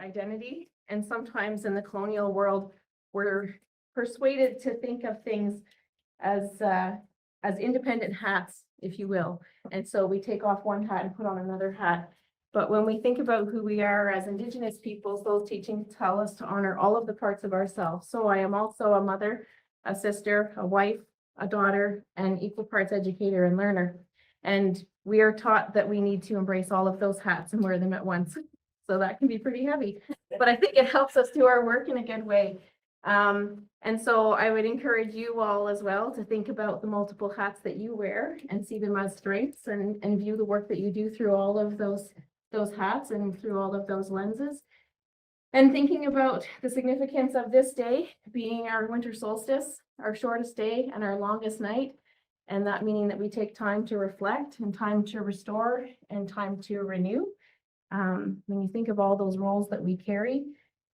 identity. And sometimes in the colonial world, we're persuaded to think of things as independent hats, if you will. And so we take off one hat and put on another hat. But when we think about who we are as Indigenous peoples, those teachings tell us to honor all of the parts of ourselves. So I am also a mother, a sister, a wife, a daughter, and equal parts educator and learner. And we are taught that we need to embrace all of those hats and wear them at once. So that can be pretty heavy, but I think it helps us do our work in a good way. And so I would encourage you all as well to think about the multiple hats that you wear and see them as strengths and view the work that you do through all of those hats and through all of those lenses. And thinking about the significance of this day being our winter solstice, our shortest day and our longest night. And that meaning that we take time to reflect and time to restore and time to renew. When you think of all those roles that we carry,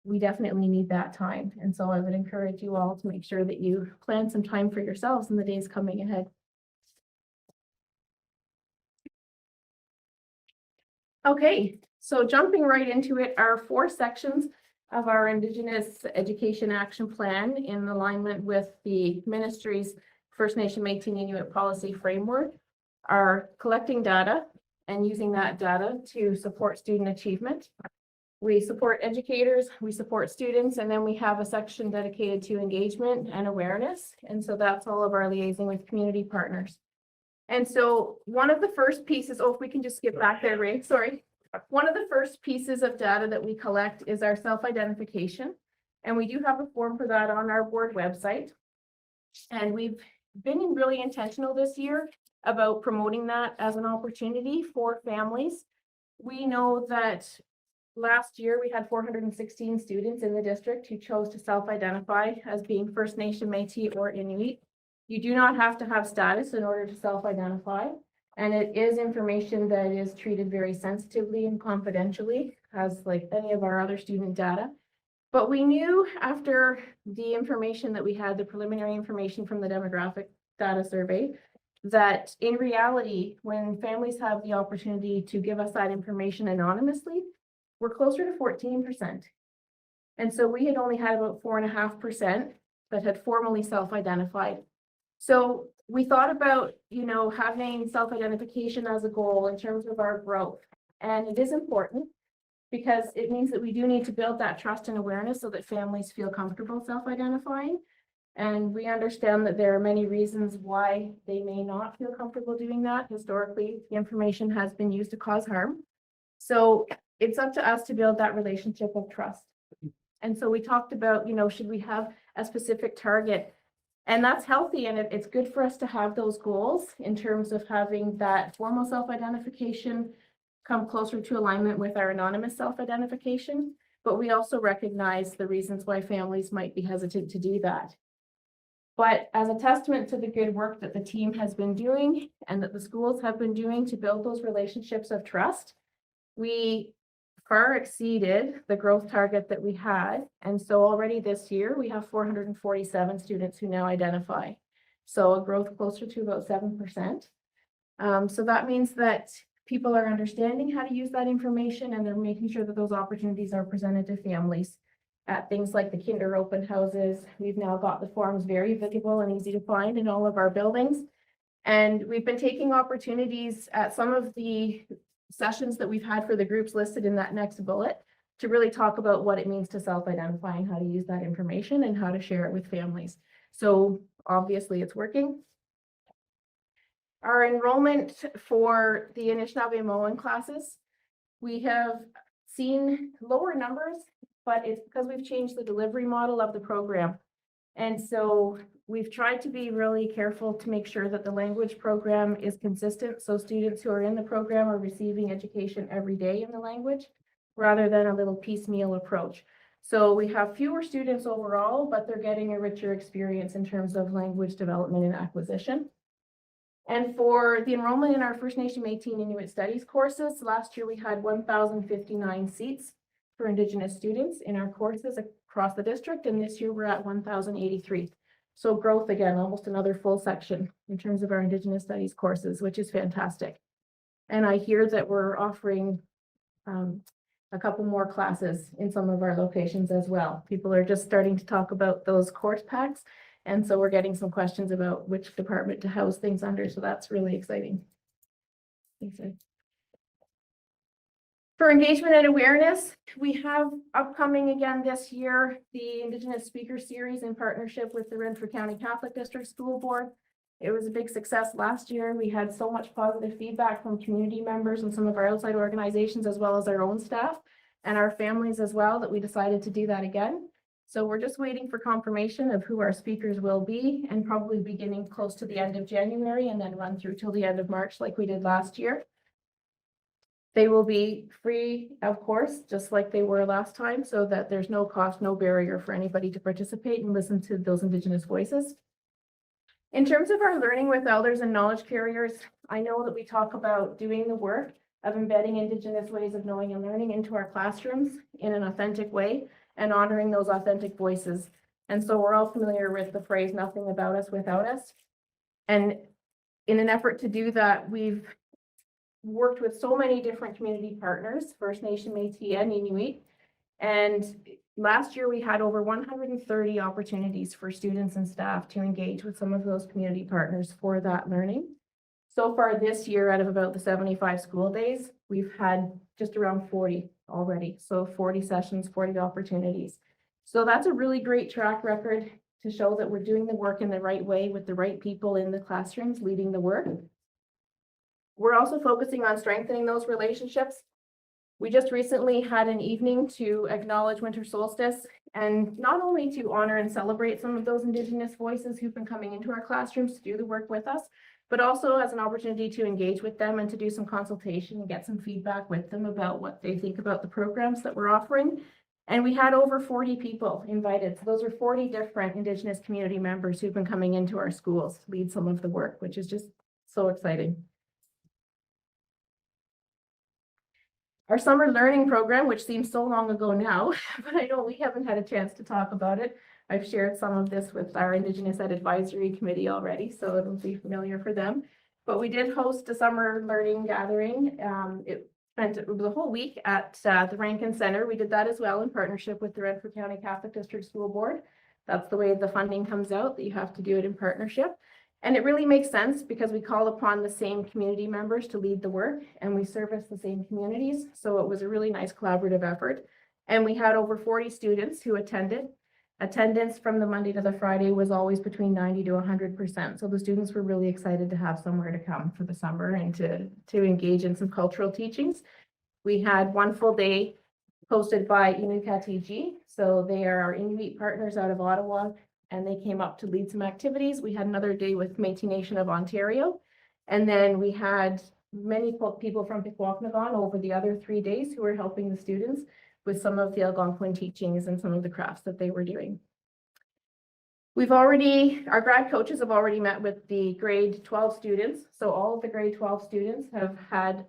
we definitely need that time. And so I would encourage you all to make sure that you plan some time for yourselves in the days coming ahead. Okay, so jumping right into it, our 4 sections of our Indigenous Education Action Plan in alignment with the ministry's First Nation Métis Inuit policy framework are collecting data and using that data to support student achievement. We support educators, we support students, and then we have a section dedicated to engagement and awareness. And so that's all of our liaising with community partners. And so one of the first pieces, if we can just skip back there, Ray, sorry. One of the first pieces of data that we collect is our self-identification. And we do have a form for that on our board website. And we've been really intentional this year about promoting that as an opportunity for families. We know that last year we had 416 students in the district who chose to self-identify as being First Nation, Métis, or Inuit. You do not have to have status in order to self-identify, and it is information that is treated very sensitively and confidentially, as like any of our other student data. But we knew after the information that we had, the preliminary information from the demographic data survey, that in reality, when families have the opportunity to give us that information anonymously, we're closer to 14%. And so we had only had about 4.5% that had formally self-identified. So we thought about, having self-identification as a goal in terms of our growth. And it is important because it means that we do need to build that trust and awareness so that families feel comfortable self-identifying. And we understand that there are many reasons why they may not feel comfortable doing that. Historically, the information has been used to cause harm. So it's up to us to build that relationship of trust. And so we talked about, should we have a specific target? And that's healthy, and it's good for us to have those goals in terms of having that formal self-identification come closer to alignment with our anonymous self-identification. But we also recognize the reasons why families might be hesitant to do that. But as a testament to the good work that the team has been doing and that the schools have been doing to build those relationships of trust, we far exceeded the growth target that we had. And so already this year, we have 447 students who now identify. So a growth closer to about 7%. So that means that people are understanding how to use that information, and they're making sure that those opportunities are presented to families at things like the kinder open houses. We've now got the forms very visible and easy to find in all of our buildings. And we've been taking opportunities at some of the sessions that we've had for the groups listed in that next bullet to really talk about what it means to self-identify and how to use that information and how to share it with families. So obviously it's working. Our enrollment for the Anishinaabe-Moan classes, we have seen lower numbers, but it's because we've changed the delivery model of the program. And so we've tried to be really careful to make sure that the language program is consistent. So students who are in the program are receiving education every day in the language rather than a little piecemeal approach. So we have fewer students overall, but they're getting a richer experience in terms of language development and acquisition. And for the enrollment in our First Nation Métis and Inuit Studies courses, last year we had 1,059 seats for Indigenous students in our courses across the district, and this year we're at 1,083. So growth again, almost another full section in terms of our Indigenous Studies courses, which is fantastic. And I hear that we're offering a couple more classes in some of our locations as well. People are just starting to talk about those course packs. And so we're getting some questions about which department to house things under. So that's really exciting. Thanks, Ed. For engagement and awareness, we have upcoming again this year, the Indigenous Speaker Series in partnership with the Renfrew County Catholic District School Board. It was a big success last year. We had so much positive feedback from community members and some of our outside organizations, as well as our own staff and our families as well, that we decided to do that again. So we're just waiting for confirmation of who our speakers will be, and probably beginning close to the end of January and then run through till the end of March like we did last year. They will be free, of course, just like they were last time, so that there's no cost, no barrier for anybody to participate and listen to those Indigenous voices. In terms of our learning with elders and knowledge carriers, I know that we talk about doing the work of embedding Indigenous ways of knowing and learning into our classrooms in an authentic way and honoring those authentic voices. And so we're all familiar with the phrase, nothing about us without us. And in an effort to do that, we've worked with so many different community partners, First Nation, Métis, and Inuit. And last year we had over 130 opportunities for students and staff to engage with some of those community partners for that learning. So far this year, out of about the 75 school days, we've had just around 40 already. So 40 sessions, 40 opportunities. So that's a really great track record to show that we're doing the work in the right way with the right people in the classrooms leading the work. We're also focusing on strengthening those relationships. We just recently had an evening to acknowledge winter solstice, and not only to honor and celebrate some of those Indigenous voices who've been coming into our classrooms to do the work with us, but also as an opportunity to engage with them and to do some consultation and get some feedback with them about what they think about the programs that we're offering. And we had over 40 people invited. So those are 40 different Indigenous community members who've been coming into our schools to lead some of the work, which is just so exciting. Our summer learning program, which seems so long ago now, but I know we haven't had a chance to talk about it. I've shared some of this with our Indigenous Ed Advisory Committee already, so it'll be familiar for them. But we did host a summer learning gathering. It was a whole week at the Rankin Center. We did that as well in partnership with the Renfrew County Catholic District School Board. That's the way the funding comes out, that you have to do it in partnership. And it really makes sense because we call upon the same community members to lead the work, and we service the same communities. So it was a really nice collaborative effort. And we had over 40 students who attended. Attendance from the Monday to the Friday was always between 90 to 100%. So the students were really excited to have somewhere to come for the summer and to engage in some cultural teachings. We had one full day hosted by Inukatiji. So they are our Inuit partners out of Ottawa, and they came up to lead some activities. We had another day with Métis Nation of Ontario. And then we had many people from Pikwakanagan over the other 3 days who were helping the students with some of the Algonquin teachings and some of the crafts that they were doing. Our grad coaches have already met with the grade 12 students. So all of the grade 12 students have had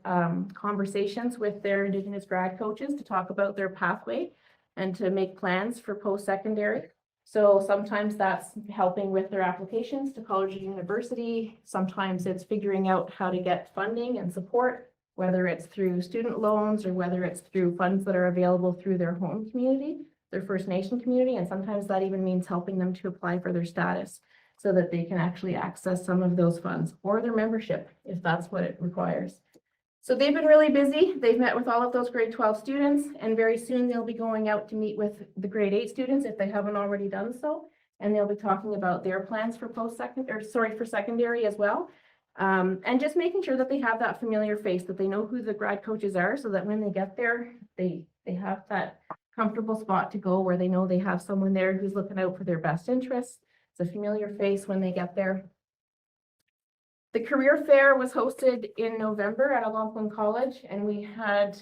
conversations with their Indigenous grad coaches to talk about their pathway and to make plans for post-secondary. So sometimes that's helping with their applications to college or university. Sometimes it's figuring out how to get funding and support, whether it's through student loans or whether it's through funds that are available through their home community, their First Nation community. And sometimes that even means helping them to apply for their status so that they can actually access some of those funds or their membership if that's what it requires. So they've been really busy. They've met with all of those grade 12 students, and very soon they'll be going out to meet with the grade 8 students if they haven't already done so. And they'll be talking about their plans for for secondary as well. And just making sure that they have that familiar face, that they know who the grad coaches are, so that when they get there, they have that comfortable spot to go where they know they have someone there who's looking out for their best interests. It's a familiar face when they get there. The career fair was hosted in November at Algonquin College, and we had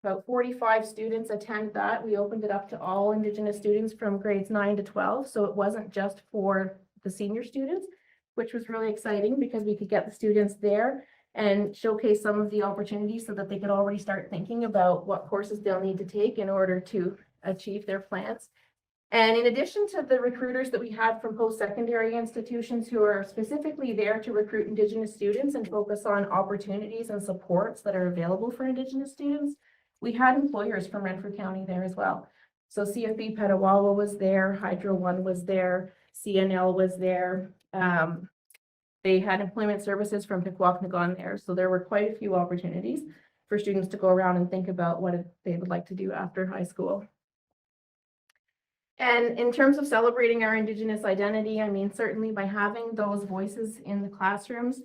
about 45 students attend that. We opened it up to all Indigenous students from grades 9 to 12. So it wasn't just for the senior students, which was really exciting because we could get the students there and showcase some of the opportunities so that they could already start thinking about what courses they'll need to take in order to achieve their plans. And in addition to the recruiters that we had from post-secondary institutions who are specifically there to recruit Indigenous students and focus on opportunities and supports that are available for Indigenous students, we had employers from Renfrew County there as well. So CFB Petawawa was there, Hydro One was there, CNL was there. They had employment services from Pikwakanagan there. So there were quite a few opportunities for students to go around and think about what they would like to do after high school. And in terms of celebrating our Indigenous identity, I mean, certainly by having those voices in the classrooms,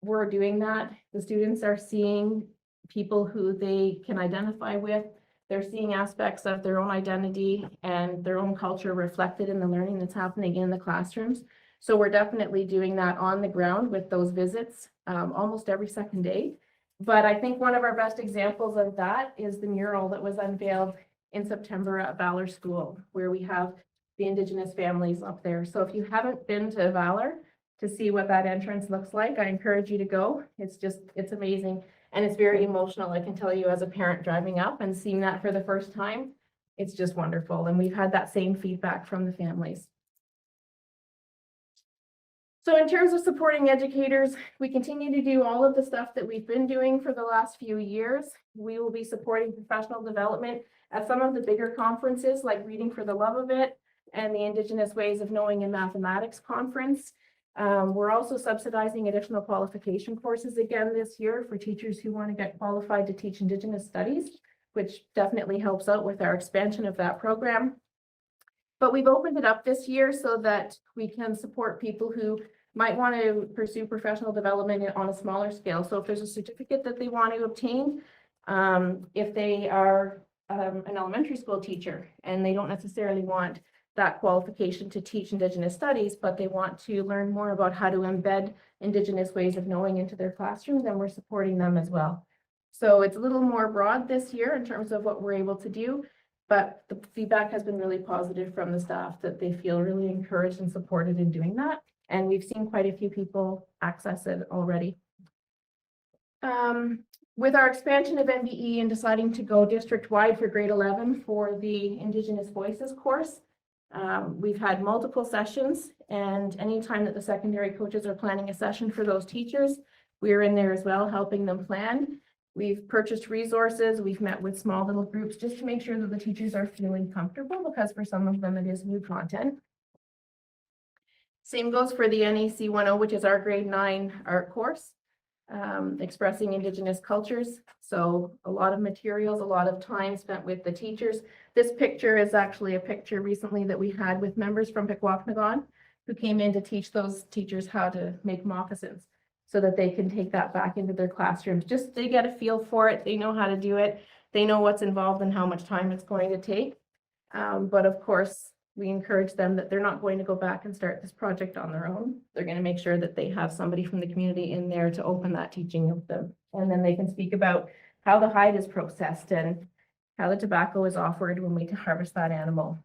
we're doing that. The students are seeing people who they can identify with. They're seeing aspects of their own identity and their own culture reflected in the learning that's happening in the classrooms. So we're definitely doing that on the ground with those visits almost every second day. But I think one of our best examples of that is the mural that was unveiled in September at Valor School, where we have the Indigenous families up there. So if you haven't been to Valor to see what that entrance looks like, I encourage you to go. It's amazing. And it's very emotional. I can tell you as a parent driving up and seeing that for the first time, it's just wonderful. And we've had that same feedback from the families. So in terms of supporting educators, we continue to do all of the stuff that we've been doing for the last few years. We will be supporting professional development at some of the bigger conferences like Reading for the Love of It and the Indigenous Ways of Knowing in Mathematics conference. We're also subsidizing additional qualification courses again this year for teachers who want to get qualified to teach Indigenous studies, which definitely helps out with our expansion of that program. But we've opened it up this year so that we can support people who might want to pursue professional development on a smaller scale. So if there's a certificate that they want to obtain, if they are an elementary school teacher and they don't necessarily want that qualification to teach Indigenous studies, but they want to learn more about how to embed Indigenous ways of knowing into their classroom, then we're supporting them as well. So it's a little more broad this year in terms of what we're able to do, but the feedback has been really positive from the staff that they feel really encouraged and supported in doing that. And we've seen quite a few people access it already. With our expansion of MBE and deciding to go district-wide for grade 11 for the Indigenous Voices course, we've had multiple sessions, and anytime that the secondary coaches are planning a session for those teachers, we're in there as well, helping them plan. We've purchased resources, we've met with small little groups just to make sure that the teachers are feeling comfortable, because for some of them it is new content. Same goes for the NAC 1.0, which is our grade 9 art course, expressing Indigenous cultures. So a lot of materials, a lot of time spent with the teachers. This picture is actually a picture recently that we had with members from Pikwakanagan who came in to teach those teachers how to make moccasins so that they can take that back into their classrooms. Just they get a feel for it. They know how to do it. They know what's involved and how much time it's going to take. But of course, we encourage them that they're not going to go back and start this project on their own. They're going to make sure that they have somebody from the community in there to open that teaching of them. And then they can speak about how the hide is processed and how the tobacco is offered when we harvest that animal.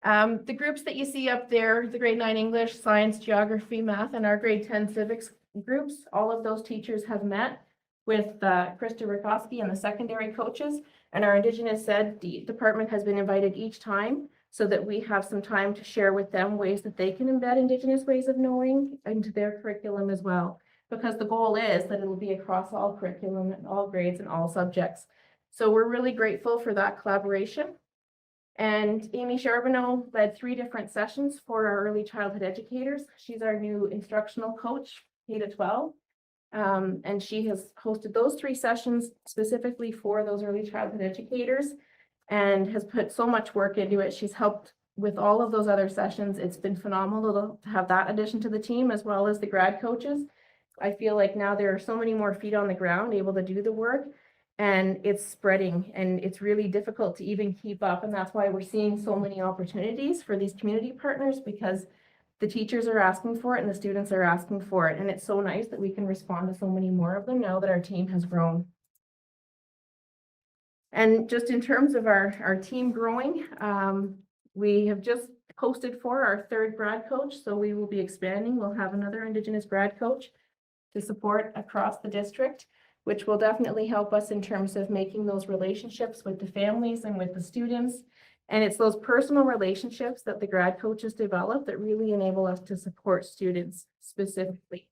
The groups that you see up there, the grade 9 English, science, geography, math, and our grade 10 civics groups, all of those teachers have met with Krista Rakowski and the secondary coaches, and our Indigenous Ed department has been invited each time so that we have some time to share with them ways that they can embed Indigenous ways of knowing into their curriculum as well, because the goal is that it'll be across all curriculum and all grades and all subjects. So we're really grateful for that collaboration. And Amy Charbonneau led 3 different sessions for our early childhood educators. She's our new instructional coach, K-12. And she has hosted those 3 sessions specifically for those early childhood educators and has put so much work into it. She's helped with all of those other sessions. It's been phenomenal to have that addition to the team as well as the grad coaches. I feel like now there are so many more feet on the ground able to do the work, and it's spreading, and it's really difficult to even keep up. And that's why we're seeing so many opportunities for these community partners, because the teachers are asking for it and the students are asking for it. And it's so nice that we can respond to so many more of them now that our team has grown. And just in terms of our team growing, we have just posted for our 3rd grad coach. So we will be expanding. We'll have another Indigenous grad coach to support across the district, which will definitely help us in terms of making those relationships with the families and with the students. And it's those personal relationships that the grad coaches develop that really enable us to support students specifically.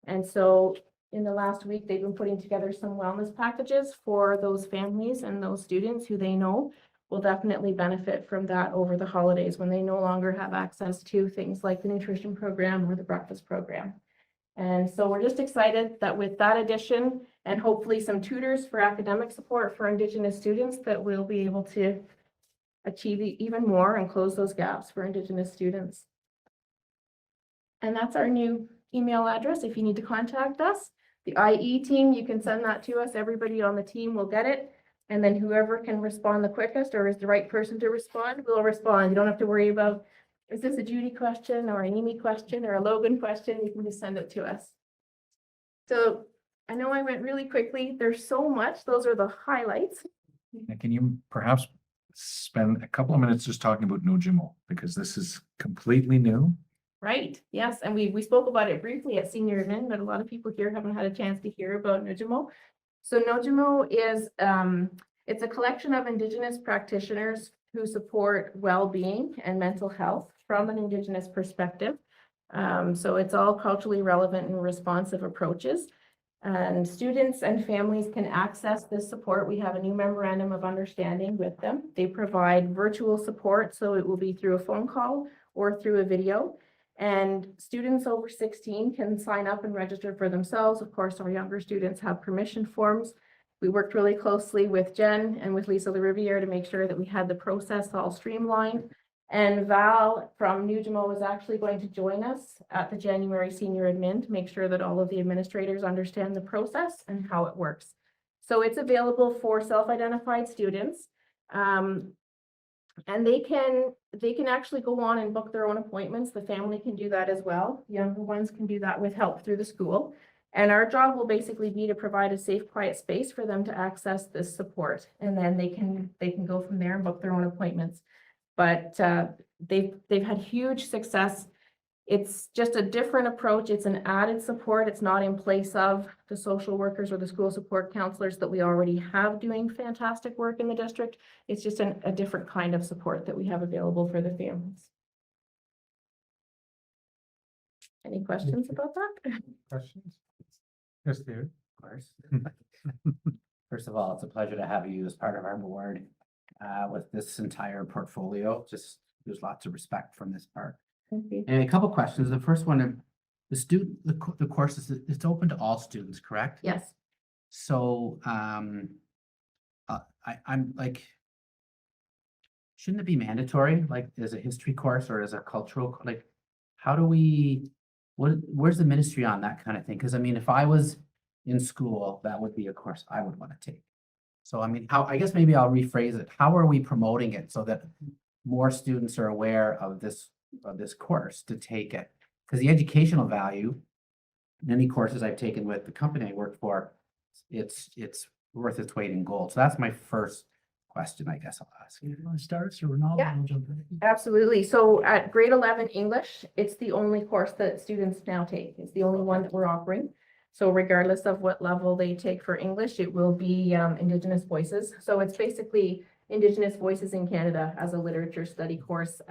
And so in the last week, they've been putting together some wellness packages for those families and those students who they know will definitely benefit from that over the holidays when they no longer have access to things like the nutrition program or the breakfast program. And so we're just excited that with that addition and hopefully some tutors for academic support for Indigenous students, that we'll be able to achieve even more and close those gaps for Indigenous students. And that's our new email address if you need to contact us. The IE team, you can send that to us. Everybody on the team will get it. And then whoever can respond the quickest or is the right person to respond will respond. You don't have to worry about, is this a Judy question or an Amy question or a Logan question? You can just send it to us. So I know I went really quickly. There's so much. Those are the highlights. Can you perhaps spend a couple of minutes just talking about Nojimo, because this is completely new? Right, yes, and we spoke about it briefly at senior admin, but a lot of people here haven't had a chance to hear about Nojimo. So Nojimo is, it's a collection of Indigenous practitioners who support well-being and mental health from an Indigenous perspective. So it's all culturally relevant and responsive approaches. And students and families can access this support. We have a new memorandum of understanding with them. They provide virtual support, so it will be through a phone call or through a video. And students over 16 can sign up and register for themselves. Of course, our younger students have permission forms. We worked really closely with Jen and with Lisa LaRiviere to make sure that we had the process all streamlined. And Val from Nojimo is actually going to join us at the January senior admin to make sure that all of the administrators understand the process and how it works. So it's available for self-identified students. And they can actually go on and book their own appointments. The family can do that as well. Younger ones can do that with help through the school. And our job will basically be to provide a safe, quiet space for them to access this support. And then they can go from there and book their own appointments. But they've had huge success. It's just a different approach. It's an added support. It's not in place of the social workers or the school support counselors that we already have doing fantastic work in the district. It's just a different kind of support that we have available for the families. Any questions about that? Questions? Yes, David. Of course. First of all, it's a pleasure to have you as part of our board with this entire portfolio. Just there's lots of respect from this part. Thank you. And a couple questions. The first one, the course is it's open to all students, correct? Yes. So I'm like, shouldn't it be mandatory, like as a history course or as a cultural, like, how do we, where's the ministry on that kind of thing? Because I mean, if I was in school, that would be a course I would want to take. So I mean, I guess maybe I'll rephrase it. How are we promoting it so that more students are aware of this course to take it? Because the educational value, many courses I've taken with the company I work for, it's worth its weight in gold. So that's my first question, I guess I'll ask. You want to start, so we're not. Yeah. Absolutely. So at grade 11 English, it's the only course that students now take. It's the only one that we're offering. So regardless of what level they take for English, it will be Indigenous Voices. So it's basically Indigenous Voices in Canada as a literature study course.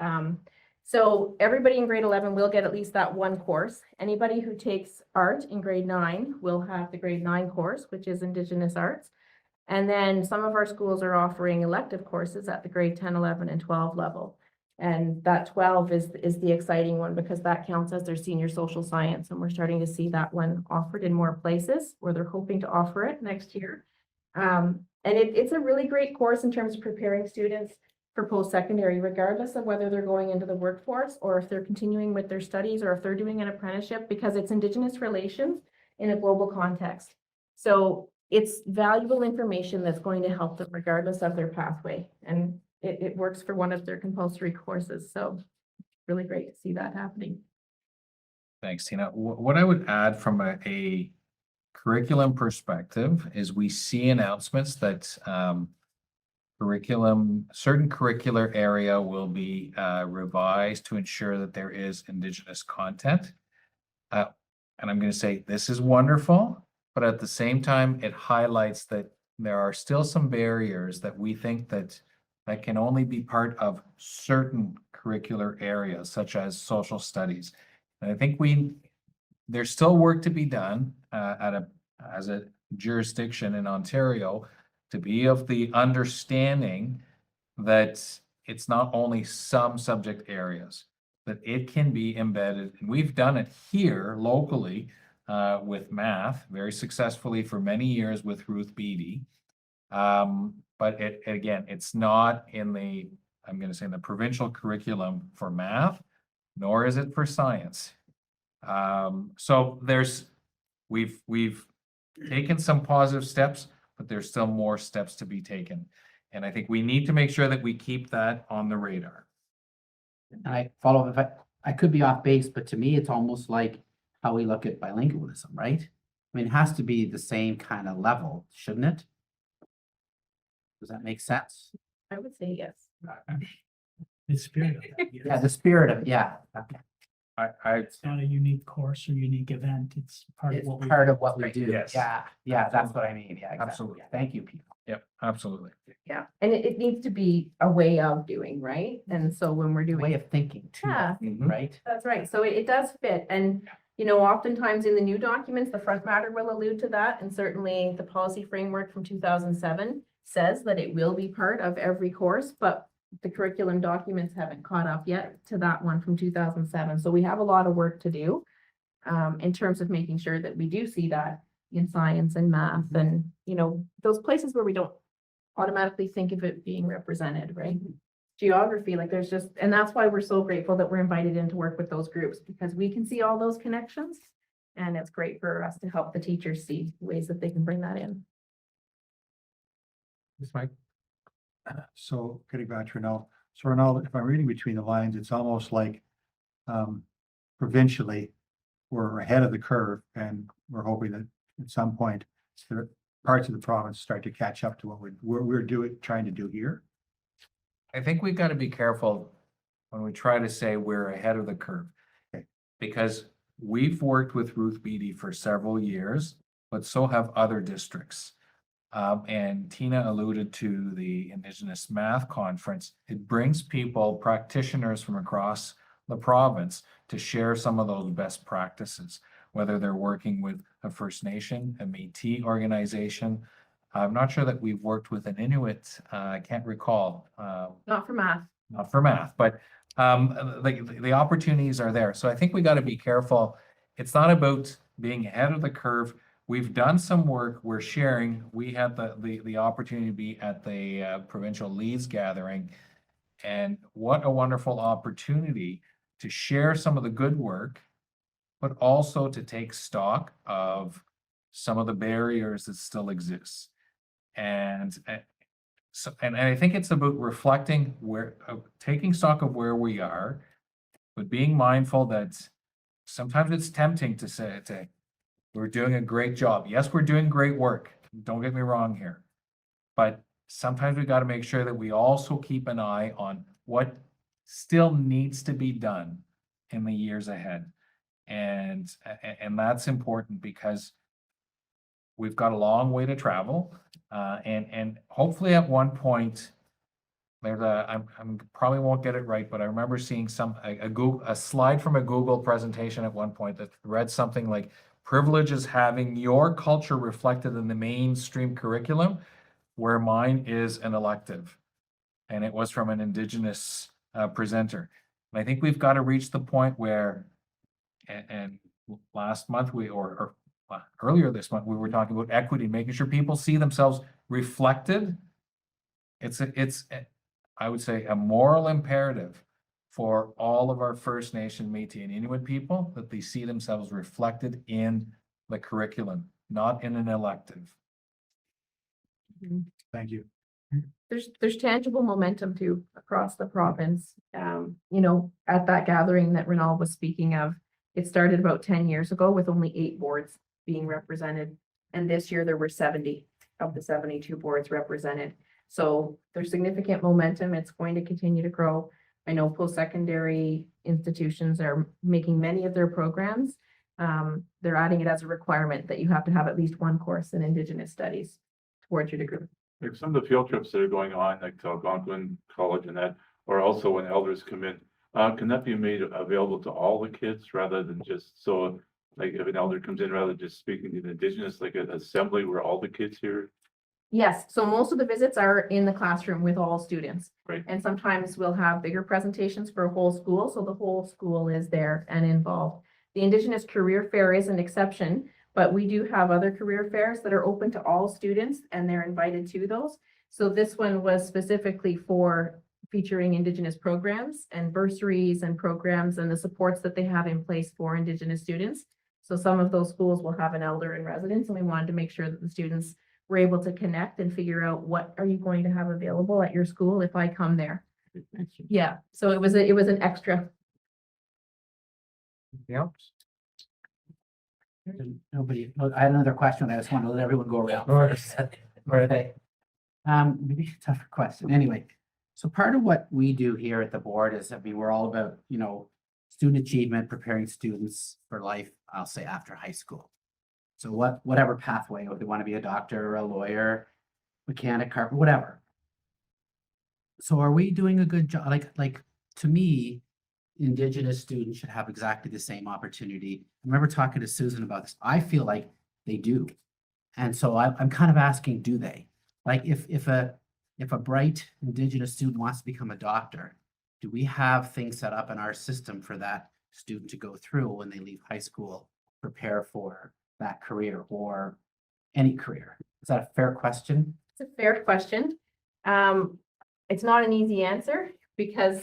So everybody in grade 11 will get at least that one course. Anybody who takes art in grade 9 will have the grade 9 course, which is Indigenous Arts. And then some of our schools are offering elective courses at the grade 10, 11, and 12 level. And that 12 is the exciting one because that counts as their senior social science. And we're starting to see that one offered in more places where they're hoping to offer it next year. And it's a really great course in terms of preparing students for post-secondary, regardless of whether they're going into the workforce or if they're continuing with their studies or if they're doing an apprenticeship, because it's Indigenous relations in a global context. So it's valuable information that's going to help them regardless of their pathway. And it works for one of their compulsory courses. So really great to see that happening. Thanks, Tina. What I would add from a curriculum perspective is we see announcements that certain curricular area will be revised to ensure that there is Indigenous content. And I'm going to say this is wonderful, but at the same time, it highlights that there are still some barriers that we think that can only be part of certain curricular areas, such as social studies. And I think there's still work to be done at a as a jurisdiction in Ontario to be of the understanding that it's not only some subject areas, that it can be embedded. And we've done it here locally with math very successfully for many years with Ruth Beatty. But again, it's not in the, I'm going to say in the provincial curriculum for math, nor is it for science. So we've taken some positive steps, but there's still more steps to be taken. And I think we need to make sure that we keep that on the radar. And I follow, if I could be off base, but to me, it's almost like how we look at bilingualism, right? I mean, it has to be the same kind of level, shouldn't it? Does that make sense? I would say yes. The spirit of that. Yeah, yes. the spirit of, yeah. Okay. It's not a unique course or unique event. It's part of It's what we. part of what we Right. do. Yes. Yeah, that's what I mean. Yeah, exactly. Absolutely. Thank you, Peter. Yep, absolutely. Yeah, and it needs to be a way of doing, right? And so when we're Way doing, of thinking too, Yeah. right? that's right, so it does fit, and, you know, oftentimes in the new documents, the front matter will allude to that, and certainly the policy framework from 2007 says that it will be part of every course, but the curriculum documents haven't caught up yet to that one from 2007, so we have a lot of work to do in terms of making sure that we do see that in science and math and, you know, those places where we don't automatically think of it being represented, right? Geography, like there's just, and that's why we're so grateful that we're invited in to work with those groups, because we can see all those connections. And it's great for us to help the teachers see ways that they can bring that in. Yes, Mike? So getting back to Renal, so Renal, if I'm reading between the lines, it's almost like provincially, we're ahead of the curve and we're hoping that at some point, there parts of the province start to catch up to what we're doing, trying to do here. I think we've got to be careful when we try to say we're ahead of the curve. Okay. Because we've worked with Ruth Beatty for several years, but so have other districts. And Tina alluded to the Indigenous Math Conference. It brings people, practitioners from across the province to share some of those best practices, whether they're working with a First Nation, a Métis organization. I'm not sure that we've worked with an Inuit, I can't recall, Not for math. not for math, but the opportunities are there. So I think we got to be careful. It's not about being ahead of the curve. We've done some work, we're sharing. We had the opportunity to be at the provincial leads gathering. And what a wonderful opportunity to share some of the good work, but also to take stock of some of the barriers that still exist. And so, and I think it's about reflecting taking stock of where we are, but being mindful that sometimes it's tempting to say, we're doing a great job. Yes, we're doing great work. Don't get me wrong here. But sometimes we got to make sure that we also keep an eye on what still needs to be done in the years ahead. And that's important because we've got a long way to travel. And hopefully at one point, there's I'm probably won't get it right, but I remember seeing a slide from a Google presentation at one point that read something like, privilege is having your culture reflected in the mainstream curriculum, where mine is an elective. And it was from an Indigenous presenter. And I think we've got to reach the point where, and last month or earlier this month, we were talking about equity, making sure people see themselves reflected. It's I would say a moral imperative for all of our First Nation, Métis, and Inuit people that they see themselves reflected in the curriculum, not in an elective. Thank you. There's tangible momentum too across the province. You know, at that gathering that Renal was speaking of, it started about 10 years ago with only 8 boards being represented. And this year there were 70 of the 72 boards represented. So there's significant momentum. It's going to continue to grow. I know post-secondary institutions are making many of their programs. They're adding it as a requirement that you have to have at least one course in Indigenous studies towards your degree. Like some of the field trips that are going on, like to Algonquin College and that, or also when elders come in, can that be made available to all the kids rather than just so like if an elder comes in, rather than just speaking to the Indigenous, like an assembly where all the kids here? Yes, so most of the visits are in the classroom with all students. Right. And sometimes we'll have bigger presentations for a whole school, so the whole school is there and involved. The Indigenous Career Fair is an exception, but we do have other career fairs that are open to all students and they're invited to those. So this one was specifically for featuring Indigenous programs and bursaries and programs and the supports that they have in place for Indigenous students. So some of those schools will have an elder in residence, and we wanted to make sure that the students were able to connect and figure out what are you going to have available at your school if I come there. Yeah, so it was an extra. Yep. Nobody, I had another question. I just wanted to let everyone go around. Course. Okay. Maybe a tougher question. Anyway, so part of what we do here at the board is, I mean, we're all about, you know, student achievement, preparing students for life, I'll say after high school. So whatever pathway, whether they want to be a doctor or a lawyer, mechanic, carpenter, whatever. So are we doing a good job? Like to me, Indigenous students should have exactly the same opportunity. I remember talking to Susan about this. I feel like they do. And so I'm kind of asking, do they? Like if a bright Indigenous student wants to become a doctor, do we have things set up in our system for that student to go through when they leave high school, prepare for that career or any career? Is that a fair question? It's a fair question. It's not an easy answer because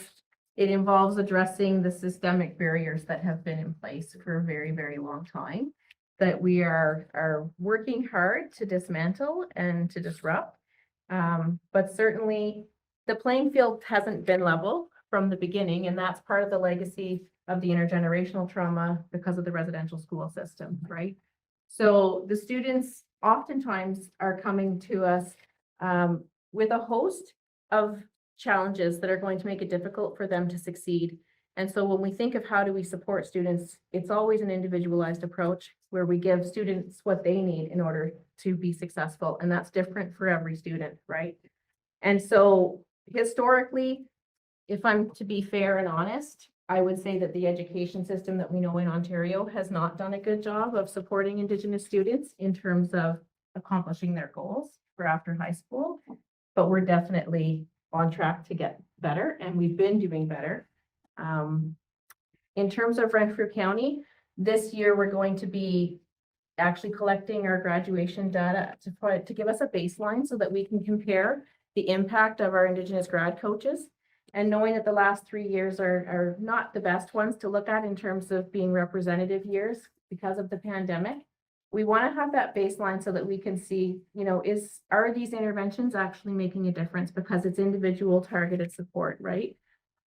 it involves addressing the systemic barriers that have been in place for a very, very long time that we are working hard to dismantle and to disrupt. But certainly the playing field hasn't been level from the beginning, and that's part of the legacy of the intergenerational trauma because of the residential school system, right? So the students oftentimes are coming to us with a host of challenges that are going to make it difficult for them to succeed. And so when we think of how do we support students, it's always an individualized approach where we give students what they need in order to be successful. And that's different for every student, right? And so historically, if I'm to be fair and honest, I would say that the education system that we know in Ontario has not done a good job of supporting Indigenous students in terms of accomplishing their goals for after high school. But we're definitely on track to get better, and we've been doing better. In terms of Renfrew County, this year we're going to be actually collecting our graduation data to give us a baseline so that we can compare the impact of our Indigenous grad coaches. And knowing that the last 3 years are not the best ones to look at in terms of being representative years because of the pandemic, we want to have that baseline so that we can see, you know, are these interventions actually making a difference because it's individual targeted support, right?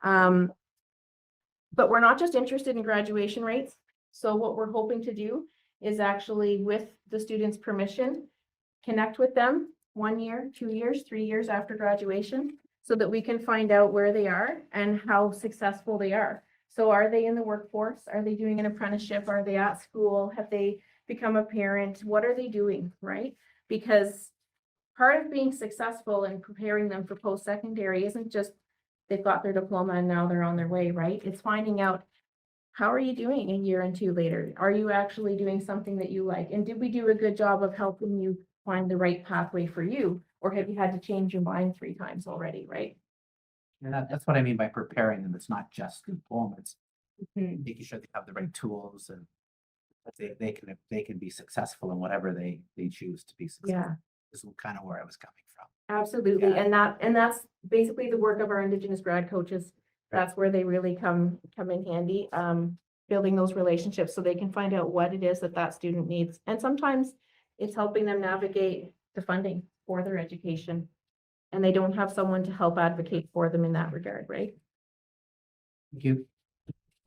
But we're not just interested in graduation rates. So what we're hoping to do is actually, with the students' permission, connect with them 1 year, 2 years, 3 years after graduation, so that we can find out where they are and how successful they are. So are they in the workforce? Are they doing an apprenticeship? Are they at school? Have they become a parent? What are they doing, right? Because part of being successful and preparing them for post-secondary isn't just they've got their diploma and now they're on their way, right? It's finding out, how are you doing a year and 2 later? Are you actually doing something that you like? And did we do a good job of helping you find the right pathway for you? Or have you had to change your mind 3 times already, right? And that's what I mean by preparing them. It's not just diploma, it's making sure they have the right tools and that they can be successful in whatever they choose to be successful. Yeah, This is kind of where I was coming from. absolutely. Yeah. And that's basically the work of our Indigenous grad coaches. That's where they really come in handy, building those relationships so they can find out what it is that student needs. And sometimes it's helping them navigate the funding for their education. And they don't have someone to help advocate for them in that regard, right? Thank you.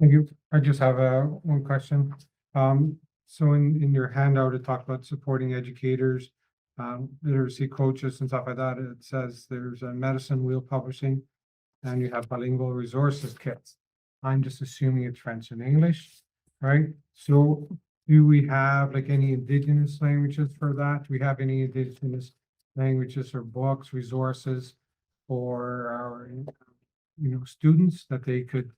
Thank you. I just have one question. So in your handout, it talked about supporting educators, literacy coaches and stuff like that. It says there's a medicine wheel publishing and you have bilingual resources kits. I'm just assuming it's French and English, right? So do we have like any Indigenous languages for that? Do we have any Indigenous languages or books, resources for our, students that they could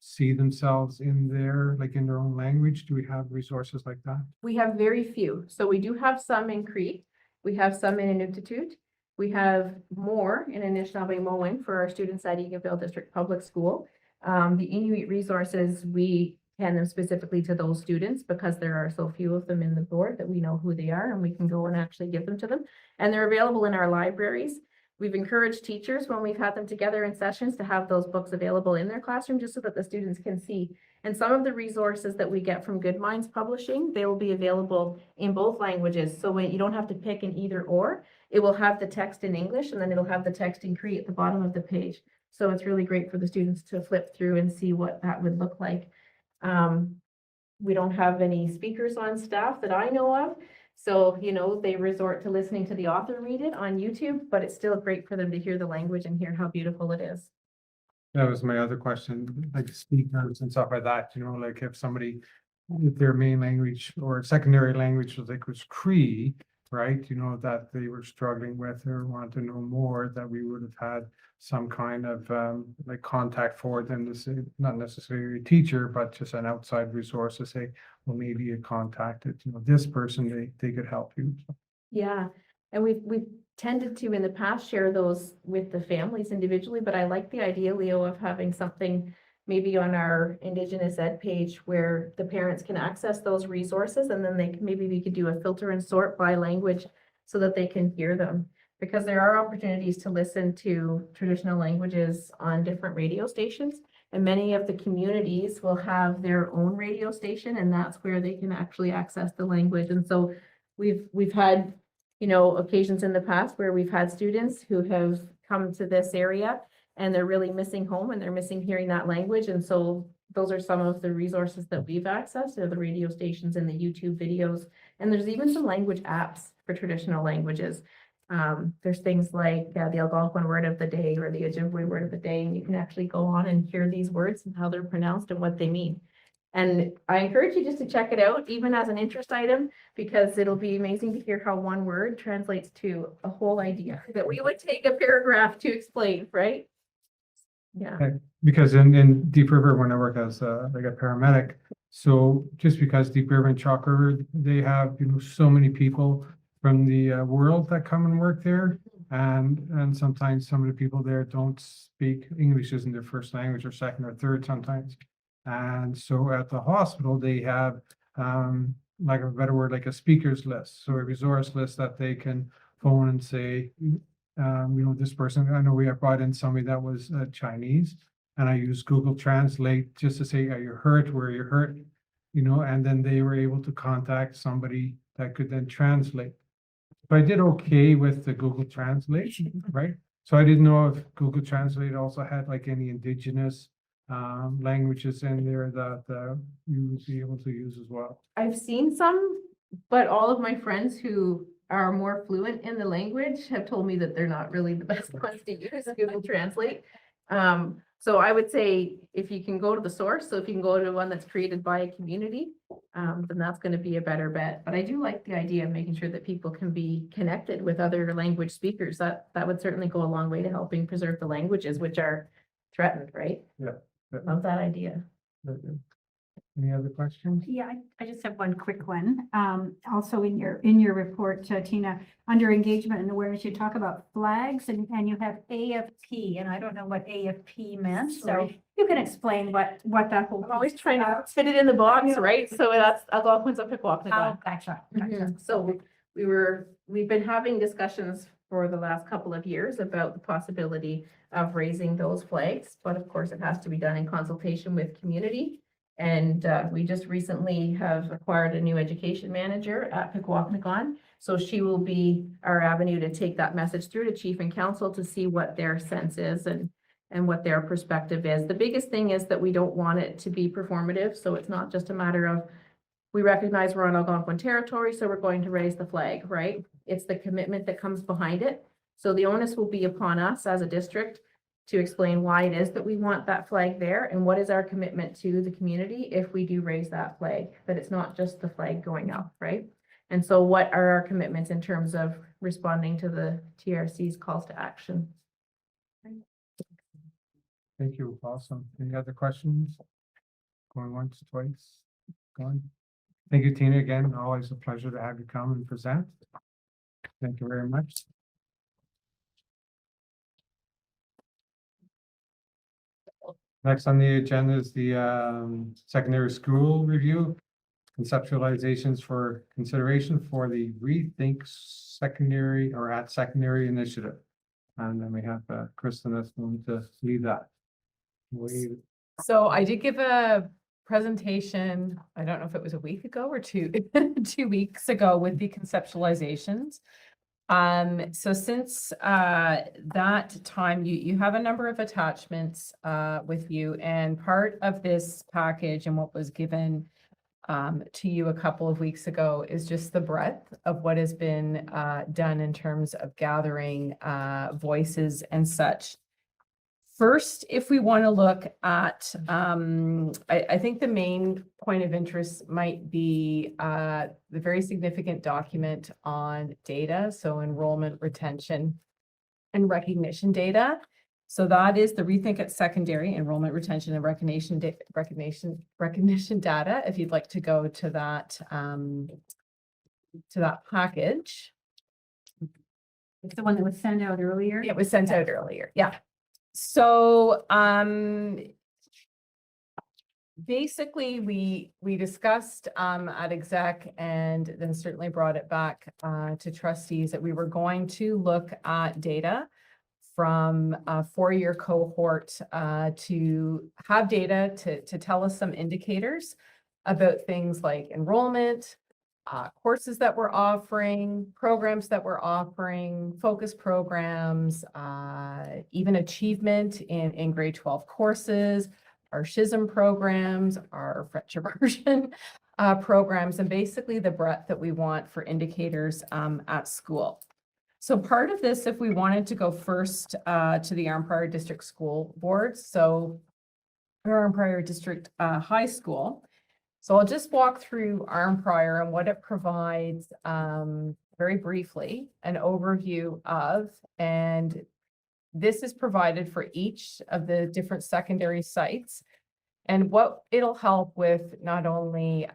see themselves in their, like in their own language? Do we have resources like that? We have very few. So we do have some in Cree. We have some in Inuktitut. We have more in Anishinaabe-Moan for our students at Eganville District Public School. The Inuit resources, we hand them specifically to those students because there are so few of them in the board that we know who they are and we can go and actually give them to them. And they're available in our libraries. We've encouraged teachers when we've had them together in sessions to have those books available in their classroom just so that the students can see. And some of the resources that we get from Good Minds Publishing, they will be available in both languages. So when you don't have to pick an either or, it will have the text in English and then it'll have the text in Cree at the bottom of the page. So it's really great for the students to flip through and see what that would look like. We don't have any speakers on staff that I know of. So, you know, they resort to listening to the author read it on YouTube, but it's still great for them to hear the language and hear how beautiful it is. That was my other question, like speakers and stuff like that, you know, like if somebody, if their main language or secondary language was like was Cree, right? You know, that they were struggling with or want to know more, that we would have had some kind of like contact for them to say, not necessarily a teacher, but just an outside resource to say, well, maybe you contacted, you know, this person, they could help you. Yeah, and we've tended to in the past share those with the families individually, but I like the idea, Leo, of having something maybe on our Indigenous Ed page where the parents can access those resources and then they can, maybe we could do a filter and sort by language so that they can hear them. Because there are opportunities to listen to traditional languages on different radio stations. And many of the communities will have their own radio station and that's where they can actually access the language. And so we've had, you know, occasions in the past where we've had students who have come to this area and they're really missing home and they're missing hearing that language. And so those are some of the resources that we've accessed, are the radio stations and the YouTube videos. And there's even some language apps for traditional languages. There's things like the Algonquin word of the day or the Ojibwe word of the day, and you can actually go on and hear these words and how they're pronounced and what they mean. And I encourage you just to check it out, even as an interest item, because it'll be amazing to hear how one word translates to a whole idea that we would take a paragraph to explain, right? Yeah. Because in Deep River, when I work as like a paramedic, so just because Deep River and Chalk River, they have, you know, so many people from the world that come and work there. And sometimes some of the people there don't speak English, isn't their first language or second or third sometimes. And so at the hospital, they have, like a better word, like a speakers list. So a resource list that they can phone and say, you know, this person, I know we have brought in somebody that was Chinese, and I used Google Translate just to say, are you hurt, where you hurt, you know, and then they were able to contact somebody that could then translate. But I did okay with the Google Translate, right? So I didn't know if Google Translate also had like any Indigenous languages in there that you would be able to use as well. I've seen some, but all of my friends who are more fluent in the language have told me that they're not really the best ones to use Google Translate. So I would say if you can go to the source, so if you can go to one that's created by a community, then that's going to be a better bet. But I do like the idea of making sure that people can be connected with other language speakers. That would certainly go a long way to helping preserve the languages which are threatened, right? Yeah. Love that idea. Any other questions? Yeah, I just have one quick one. Also in your report, Tina, under engagement and awareness, you talk about flags and you have AFP, and I don't know what AFP meant. So Sorry. you can explain what that whole. I'm always trying to fit it in the box, right? So that's Algonquin's a Oh, Pequawknagon. gotcha. So we've been having discussions for the last couple of years about the possibility of raising those flags, but of course it has to be done in consultation with community. And we just recently have acquired a new education manager at Pequawknagon. So she will be our avenue to take that message through to chief and council to see what their sense is and what their perspective is. The biggest thing is that we don't want it to be performative. So it's not just a matter of, we recognize we're on Algonquin territory, so we're going to raise the flag, right? It's the commitment that comes behind it. So the onus will be upon us as a district to explain why it is that we want that flag there and what is our commitment to the community if we do raise that flag, that it's not just the flag going up, right? And so what are our commitments in terms of responding to the TRC's calls to action? Thank you. Awesome. Any other questions? Going once, twice, going. Thank you, Tina, again. Always a pleasure to have you come and present. Thank you very much. Next on the agenda is the secondary school review. Conceptualizations for consideration for the Rethink Secondary or at Secondary Initiative. And then we have Kristen that's going to lead that. So I did give a presentation, I don't know if it was a week ago or two, 2 weeks ago with the conceptualizations. So since that time, you have a number of attachments with you, and part of this package and what was given to you a couple of weeks ago is just the breadth of what has been done in terms of gathering voices and such. First, if we want to look at, I think the main point of interest might be the very significant document on data, so enrollment, retention, and recognition data. So that is the Rethink at Secondary Enrollment, Retention, and Recognition data. If you'd like to go to that package. It's the one that was sent out earlier. It was sent out earlier, yeah. So basically we discussed at exec and then certainly brought it back to trustees that we were going to look at data from a 4-year cohort to have data to tell us some indicators about things like enrollment, courses that we're offering, programs that we're offering, focus programs, even achievement in grade 12 courses, our SHISM programs, our French immersion programs, and basically the breadth that we want for indicators at school. So part of this, if we wanted to go first to the Arnprior District School Board, so Arnprior District High School. So I'll just walk through Arnprior and what it provides very briefly, an overview of, and this is provided for each of the different secondary sites. And what it'll help with not only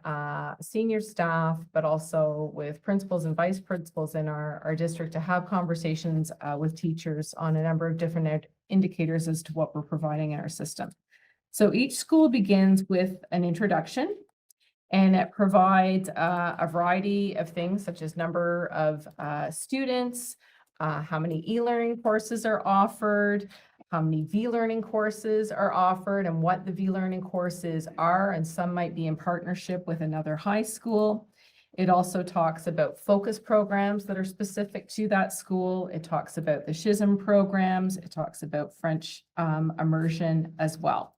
senior staff, but also with principals and vice principals in our district to have conversations with teachers on a number of different indicators as to what we're providing in our system. So each school begins with an introduction, and it provides a variety of things such as number of students, how many e-learning courses are offered, how many V-learning courses are offered, and what the V-learning courses are, and some might be in partnership with another high school. It also talks about focus programs that are specific to that school. It talks about the SHISM programs. It talks about French immersion as well.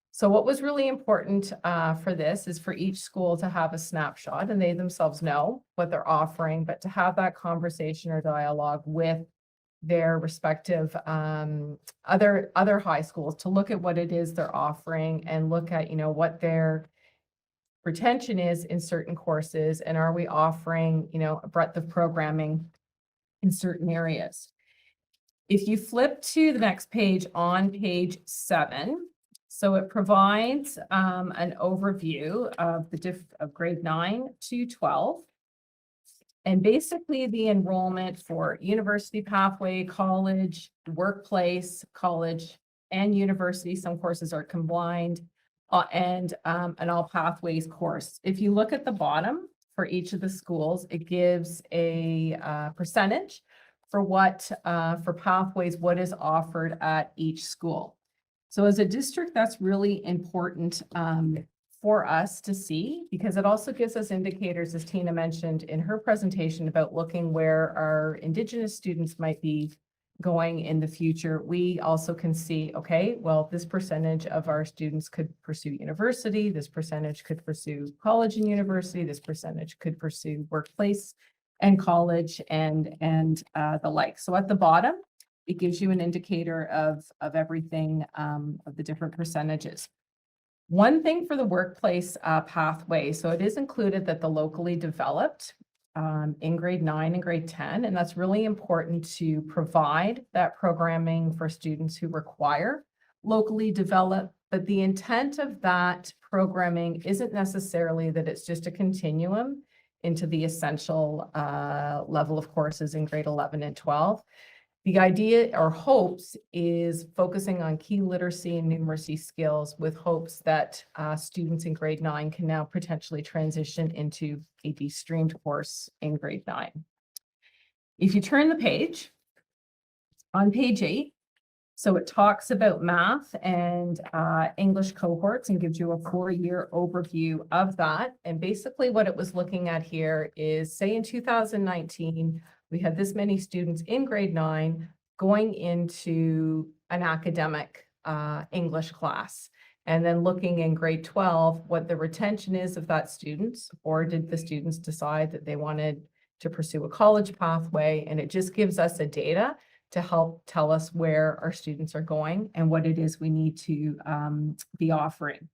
So what was really important for this is for each school to have a snapshot, and they themselves know what they're offering, but to have that conversation or dialogue with their respective other high schools to look at what it is they're offering and look at, you know, what their retention is in certain courses, and are we offering, you know, a breadth of programming in certain areas. If you flip to the next page, on page 7, so it provides an overview of of grade 9 to 12. And basically the enrollment for university pathway, college, workplace, college, and university. Some courses are combined, and an all pathways course. If you look at the bottom for each of the schools, it gives a percentage for what for pathways, what is offered at each school. So as a district, that's really important for us to see, because it also gives us indicators, as Tina mentioned in her presentation, about looking where our Indigenous students might be going in the future. We also can see, okay, well, this percentage of our students could pursue university, this percentage could pursue college and university, this percentage could pursue workplace and college and the like. So at the bottom, it gives you an indicator of everything, of the different percentages. One thing for the workplace pathway, so it is included that the locally developed in grade 9 and grade 10, and that's really important to provide that programming for students who require locally developed, but the intent of that programming isn't necessarily that it's just a continuum into the essential level of courses in grade 11 and 12. The idea or hopes is focusing on key literacy and numeracy skills with hopes that students in grade 9 can now potentially transition into a de-streamed course in grade 9. If you turn the page, on page 8, so it talks about math and English cohorts and gives you a 4-year overview of that. And basically what it was looking at here is, say in 2019, we had this many students in grade 9 going into an academic English class. And then looking in grade 12, what the retention is of that students, or did the students decide that they wanted to pursue a college pathway? And it just gives us a data to help tell us where our students are going and what it is we need to be offering.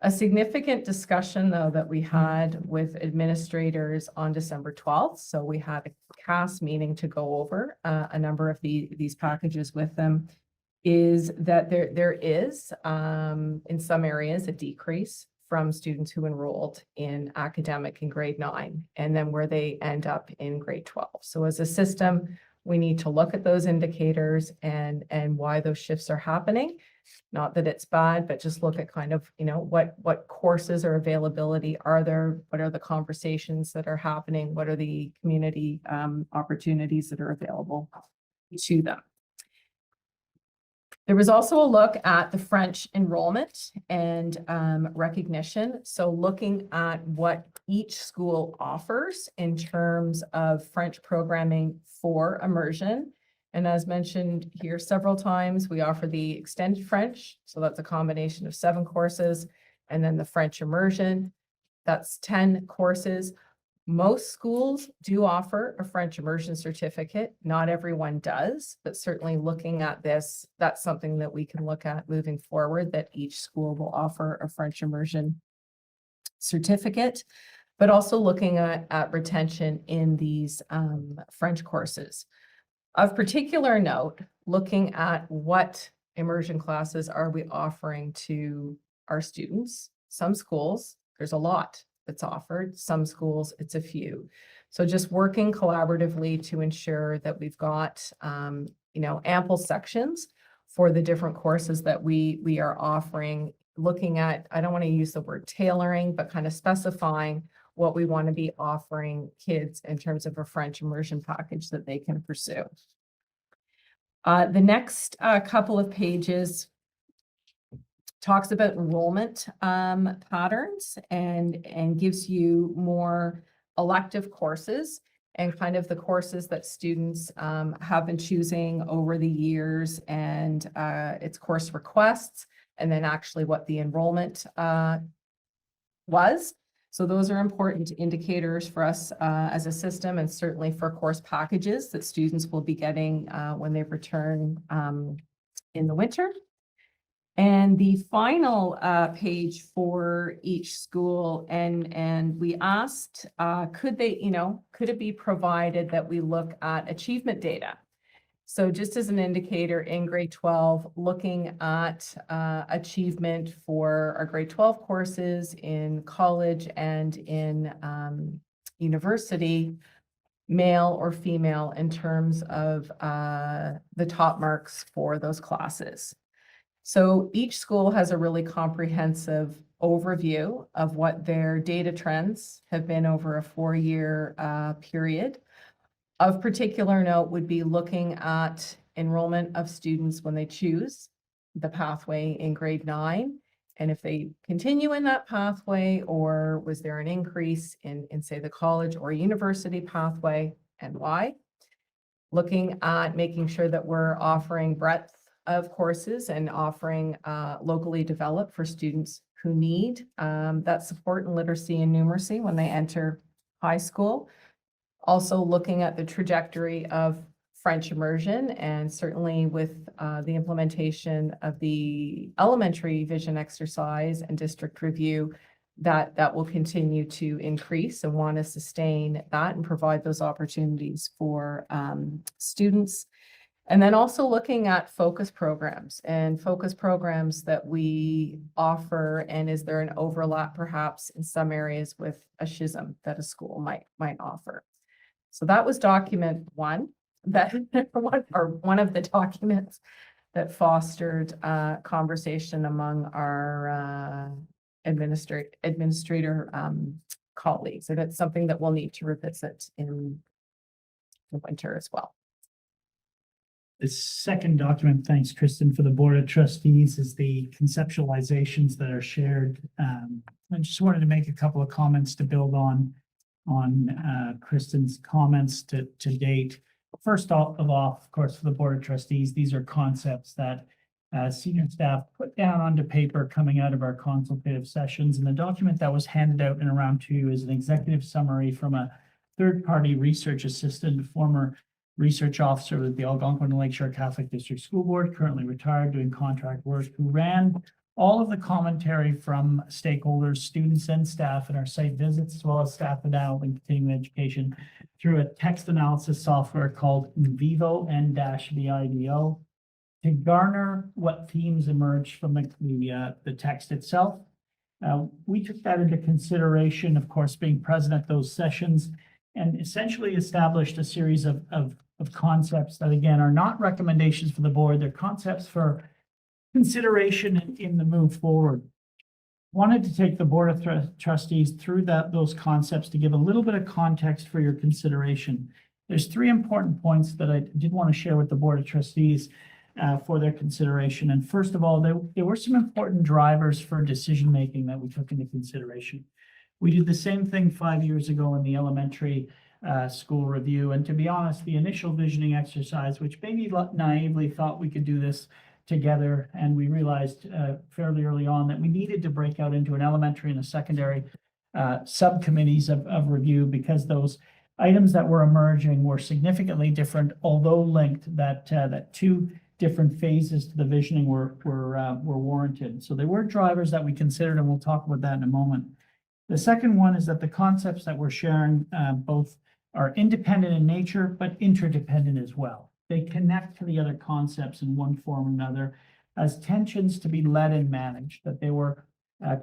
A significant discussion, though, that we had with administrators on December 12th. So we had a CAS meeting to go over a number of these packages with them, is that there is, in some areas, a decrease from students who enrolled in academic in grade 9, and then where they end up in grade 12. So as a system, we need to look at those indicators and why those shifts are happening. Not that it's bad, but just look at kind of, what courses or availability are there? What are the conversations that are happening? What are the community opportunities that are available to them? There was also a look at the French enrollment and recognition. So looking at what each school offers in terms of French programming for immersion. And as mentioned here several times, we offer the extended French. So that's a combination of 7 courses. And then the French immersion, that's 10 courses. Most schools do offer a French immersion certificate. Not everyone does, but certainly looking at this, that's something that we can look at moving forward, that each school will offer a French immersion certificate, but also looking at retention in these French courses. Of particular note, looking at what immersion classes are we offering to our students. Some schools, there's a lot that's offered. Some schools, it's a few. So just working collaboratively to ensure that we've got, ample sections for the different courses that we are offering, looking at, I don't want to use the word tailoring, but kind of specifying what we want to be offering kids in terms of a French immersion package that they can pursue. The next couple of pages talks about enrollment patterns and gives you more elective courses and kind of the courses that students have been choosing over the years, and its course requests, and then actually what the enrollment was. So those are important indicators for us as a system, and certainly for course packages that students will be getting when they return in the winter. And the final page for each school, and we asked, could it be provided that we look at achievement data? So just as an indicator in grade 12, looking at achievement for our grade 12 courses in college and in university, male or female, in terms of the top marks for those classes. So each school has a really comprehensive overview of what their data trends have been over a 4-year period. Of particular note would be looking at enrollment of students when they choose the pathway in grade 9, and if they continue in that pathway, or was there an increase in say the college or university pathway, and why. Looking at making sure that we're offering breadth of courses and offering locally developed for students who need that support in literacy and numeracy when they enter high school. Also looking at the trajectory of French immersion, and certainly with the implementation of the elementary vision exercise and district review, that will continue to increase, and want to sustain that and provide those opportunities for students. And then also looking at focus programs that we offer, and is there an overlap perhaps in some areas with a schism that a school might offer? So that was document one, that one of the documents that fostered conversation among our administrator colleagues. And it's something that we'll need to revisit in the winter as well. The second document, thanks Kristen, for the Board of Trustees is the conceptualizations that are shared. I just wanted to make a couple of comments to build on Kristen's comments to date. First of all, of course, for the Board of Trustees, these are concepts that senior staff put down onto paper coming out of our consultative sessions. And the document that was handed out in round 2 is an executive summary from a third-party research assistant, former research officer with the Algonquin and Lakeshore Catholic District School Board, currently retired doing contract work, who ran all of the commentary from stakeholders, students and staff in our site visits, as well as staff in adult and continuing education through a text analysis software called Vivo N-VIDO to garner what themes emerged from the text itself. We took that into consideration, of course, being present at those sessions, and essentially established a series of concepts that, again, are not recommendations for the board. They're concepts for consideration in the move forward. Wanted to take the Board of Trustees through those concepts to give a little bit of context for your consideration. There's 3 important points that I did want to share with the Board of Trustees for their consideration. And first of all, there were some important drivers for decision-making that we took into consideration. We did the same thing 5 years ago in the elementary school review. And to be honest, the initial visioning exercise, which maybe naively thought we could do this together, and we realized fairly early on that we needed to break out into an elementary and a secondary subcommittees of review, because those items that were emerging were significantly different, although linked, that 2 different phases to the visioning were warranted. So there were drivers that we considered, and we'll talk about that in a moment. The second one is that the concepts that we're sharing both are independent in nature, but interdependent as well. They connect to the other concepts in one form or another as tensions to be led and managed, that they were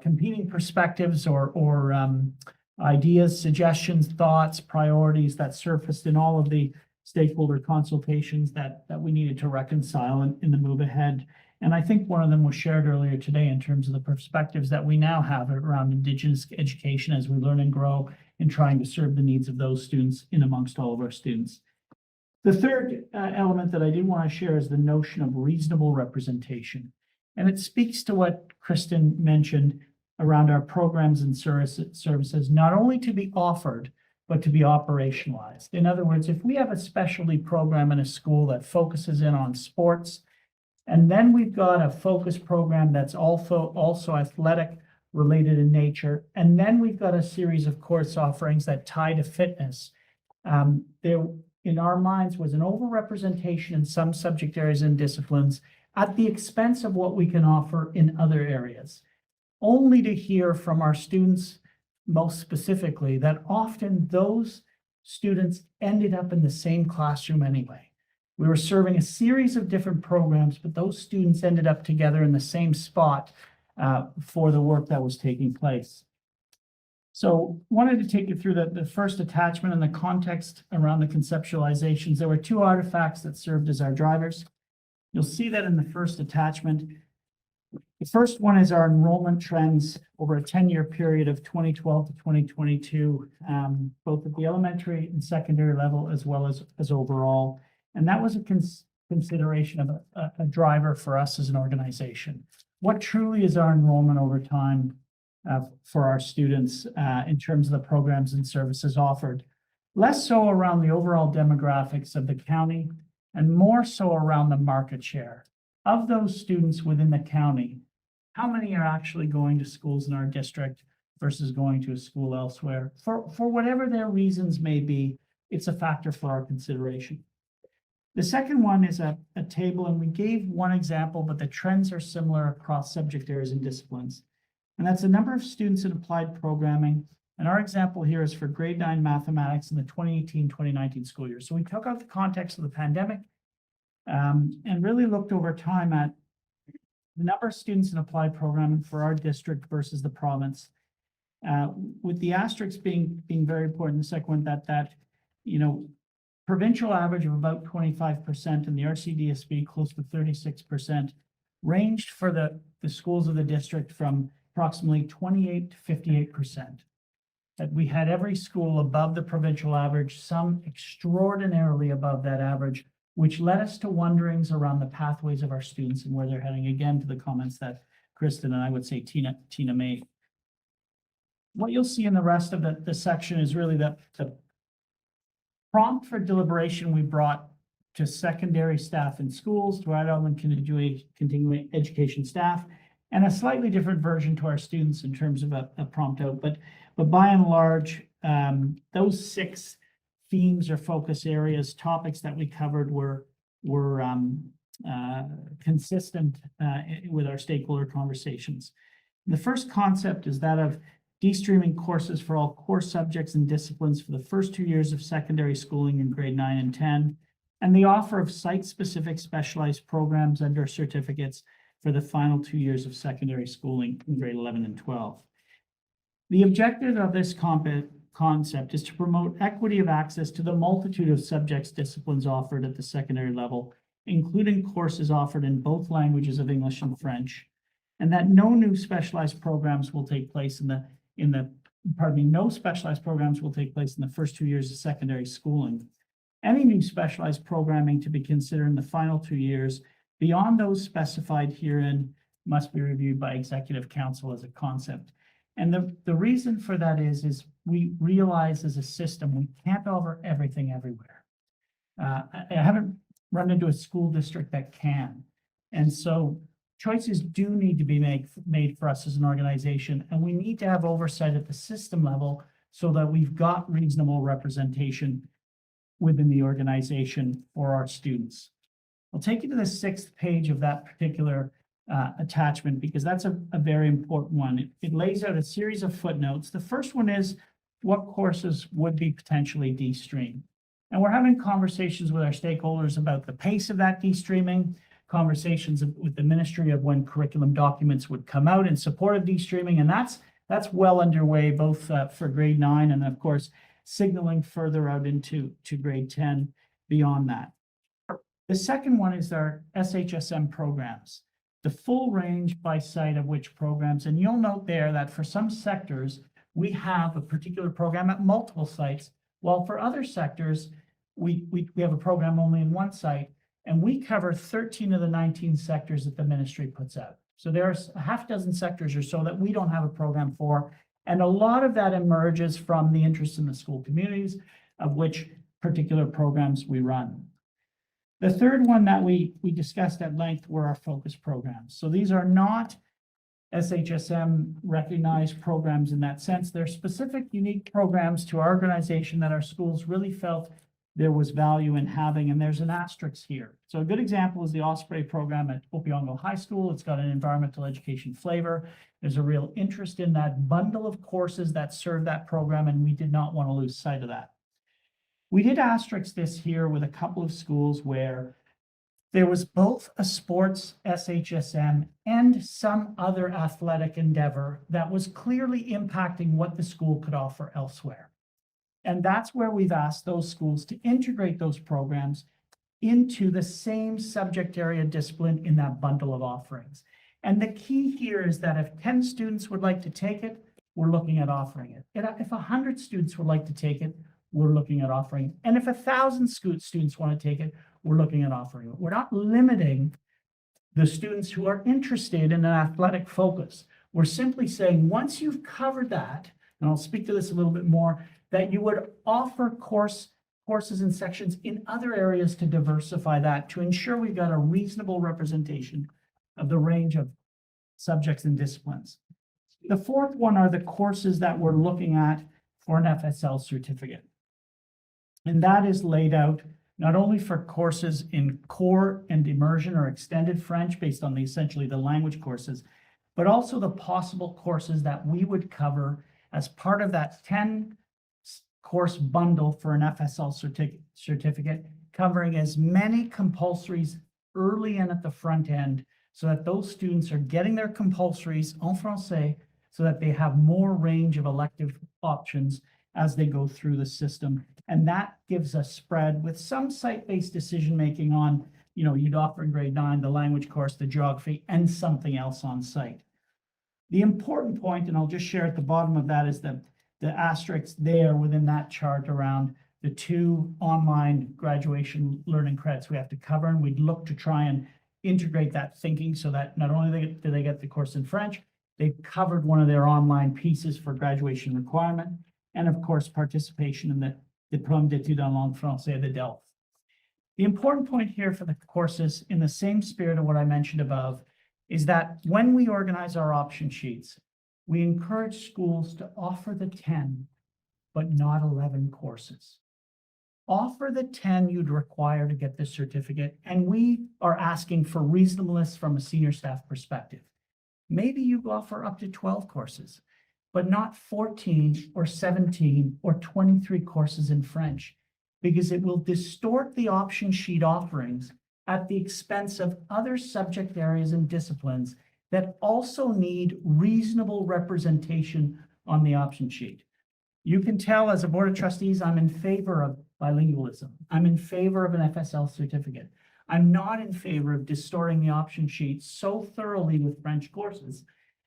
competing perspectives or ideas, suggestions, thoughts, priorities that surfaced in all of the stakeholder consultations that we needed to reconcile in the move ahead. And I think one of them was shared earlier today in terms of the perspectives that we now have around Indigenous education as we learn and grow in trying to serve the needs of those students in amongst all of our students. The third element that I did want to share is the notion of reasonable representation. And it speaks to what Kristen mentioned around our programs and services, not only to be offered, but to be operationalized. In other words, if we have a specialty program in a school that focuses in on sports, and then we've got a focus program that's also athletic related in nature, and then we've got a series of course offerings that tie to fitness, there in our minds was an overrepresentation in some subject areas and disciplines at the expense of what we can offer in other areas, only to hear from our students most specifically that often those students ended up in the same classroom anyway. We were serving a series of different programs, but those students ended up together in the same spot for the work that was taking place. So wanted to take you through the first attachment and the context around the conceptualizations. There were 2 artifacts that served as our drivers. You'll see that in the first attachment. The first one is our enrollment trends over a 10-year period of 2012 to 2022, both at the elementary and secondary level, as well as overall. And that was a consideration of a driver for us as an organization. What truly is our enrollment over time for our students in terms of the programs and services offered? Less so around the overall demographics of the county and more so around the market share. Of those students within the county, how many are actually going to schools in our district versus going to a school elsewhere? For whatever their reasons may be, it's a factor for our consideration. The second one is a table, and we gave one example, but the trends are similar across subject areas and disciplines. And that's the number of students in applied programming. And our example here is for grade 9 mathematics in the 2018-2019 school year. So we took out the context of the pandemic, and really looked over time at the number of students in applied programming for our district versus the province. With the asterisks being very important, the second one that provincial average of about 25% and the RCDSB close to 36% ranged for the schools of the district from approximately 28 to 58%. That we had every school above the provincial average, some extraordinarily above that average, which led us to wonderings around the pathways of our students and where they're heading, again, to the comments that Kristen and I would say Tina made. What you'll see in the rest of the section is really the prompt for deliberation we brought to secondary staff in schools, to adult and continuing education staff, and a slightly different version to our students in terms of a prompt out. But by and large, those 6 themes or focus areas, topics that we covered were consistent with our stakeholder conversations. The first concept is that of de-streaming courses for all core subjects and disciplines for the first 2 years of secondary schooling in grade 9 and 10, and the offer of site-specific specialized programs under certificates for the final 2 years of secondary schooling in grade 11 and 12. The objective of this concept is to promote equity of access to the multitude of subjects disciplines offered at the secondary level, including courses offered in both languages of English and French, and that no specialized programs will take place in the first 2 years of secondary schooling. Any new specialized programming to be considered in the final 2 years beyond those specified herein must be reviewed by Executive Council as a concept. And the reason for that is we realize as a system, we can't offer everything everywhere. I haven't run into a school district that can. And so choices do need to be made for us as an organization, and we need to have oversight at the system level so that we've got reasonable representation within the organization for our students. I'll take you to the 6th page of that particular attachment because that's a very important one. It lays out a series of footnotes. The first one is what courses would be potentially de-streamed. And we're having conversations with our stakeholders about the pace of that de-streaming, conversations with the ministry of when curriculum documents would come out in support of de-streaming, and that's well underway, both for grade 9 and of course signaling further out into grade 10 beyond that. The second one is our SHSM programs, the full range by site of which programs, and you'll note there that for some sectors we have a particular program at multiple sites, while for other sectors we have a program only in one site. And we cover 13 of the 19 sectors that the ministry puts out. So there's a half dozen sectors or so that we don't have a program for. And a lot of that emerges from the interest in the school communities of which particular programs we run. The third one that we discussed at length were our focus programs. So these are not SHSM recognized programs in that sense. They're specific, unique programs to our organization that our schools really felt there was value in having, and there's an asterisk here. So a good example is the Osprey program at Opiongo High School. It's got an environmental education flavor. There's a real interest in that bundle of courses that serve that program, and we did not want to lose sight of that. We did asterisk this here with a couple of schools where there was both a sports SHSM and some other athletic endeavor that was clearly impacting what the school could offer elsewhere. And that's where we've asked those schools to integrate those programs into the same subject area discipline in that bundle of offerings. And the key here is that if 10 students would like to take it, we're looking at offering it. If 100 students would like to take it, we're looking at offering it. And if 1,000 students want to take it, we're looking at offering it. We're not limiting the students who are interested in an athletic focus. We're simply saying, once you've covered that, and I'll speak to this a little bit more, that you would offer courses and sections in other areas to diversify that, to ensure we've got a reasonable representation of the range of subjects and disciplines. The fourth one are the courses that we're looking at for an FSL certificate. And that is laid out not only for courses in core and immersion or extended French based on essentially the language courses, but also the possible courses that we would cover as part of that 10 course bundle for an FSL certificate covering as many compulsories early in at the front end so that those students are getting their compulsories en français so that they have more range of elective options as they go through the system. And that gives us spread with some site-based decision-making on, you'd offer in grade 9, the language course, the geography, and something else on site. The important point, and I'll just share at the bottom of that, is the asterisk there within that chart around the 2 online graduation learning credits we have to cover. And we'd look to try and integrate that thinking so that not only do they get the course in French, they've covered one of their online pieces for graduation requirement. And of course, participation in the Diplôme d'études en langue française, the DELF. The important point here for the courses, in the same spirit of what I mentioned above, is that when we organize our option sheets, we encourage schools to offer the 10, but not 11 courses. Offer the 10 you'd require to get this certificate, and we are asking for reasonableness from a senior staff perspective. Maybe you offer up to 12 courses, but not 14 or 17 or 23 courses in French, because it will distort the option sheet offerings at the expense of other subject areas and disciplines that also need reasonable representation on the option sheet. You can tell as a board of trustees, I'm in favor of bilingualism. I'm in favor of an FSL certificate. I'm not in favor of distorting the option sheet so thoroughly with French courses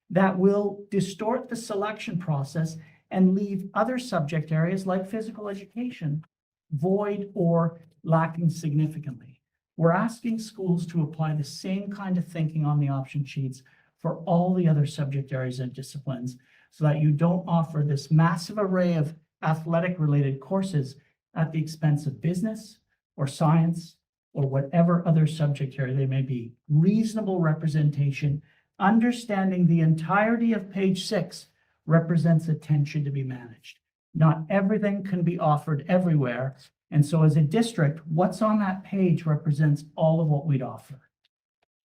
that will distort the selection process and leave other subject areas like physical education void or lacking significantly. We're asking schools to apply the same kind of thinking on the option sheets for all the other subject areas and disciplines so that you don't offer this massive array of athletic-related courses at the expense of business or science or whatever other subject area they may be. Reasonable representation, understanding the entirety of page 6 represents attention to be managed. Not everything can be offered everywhere. And so as a district, what's on that page represents all of what we'd offer.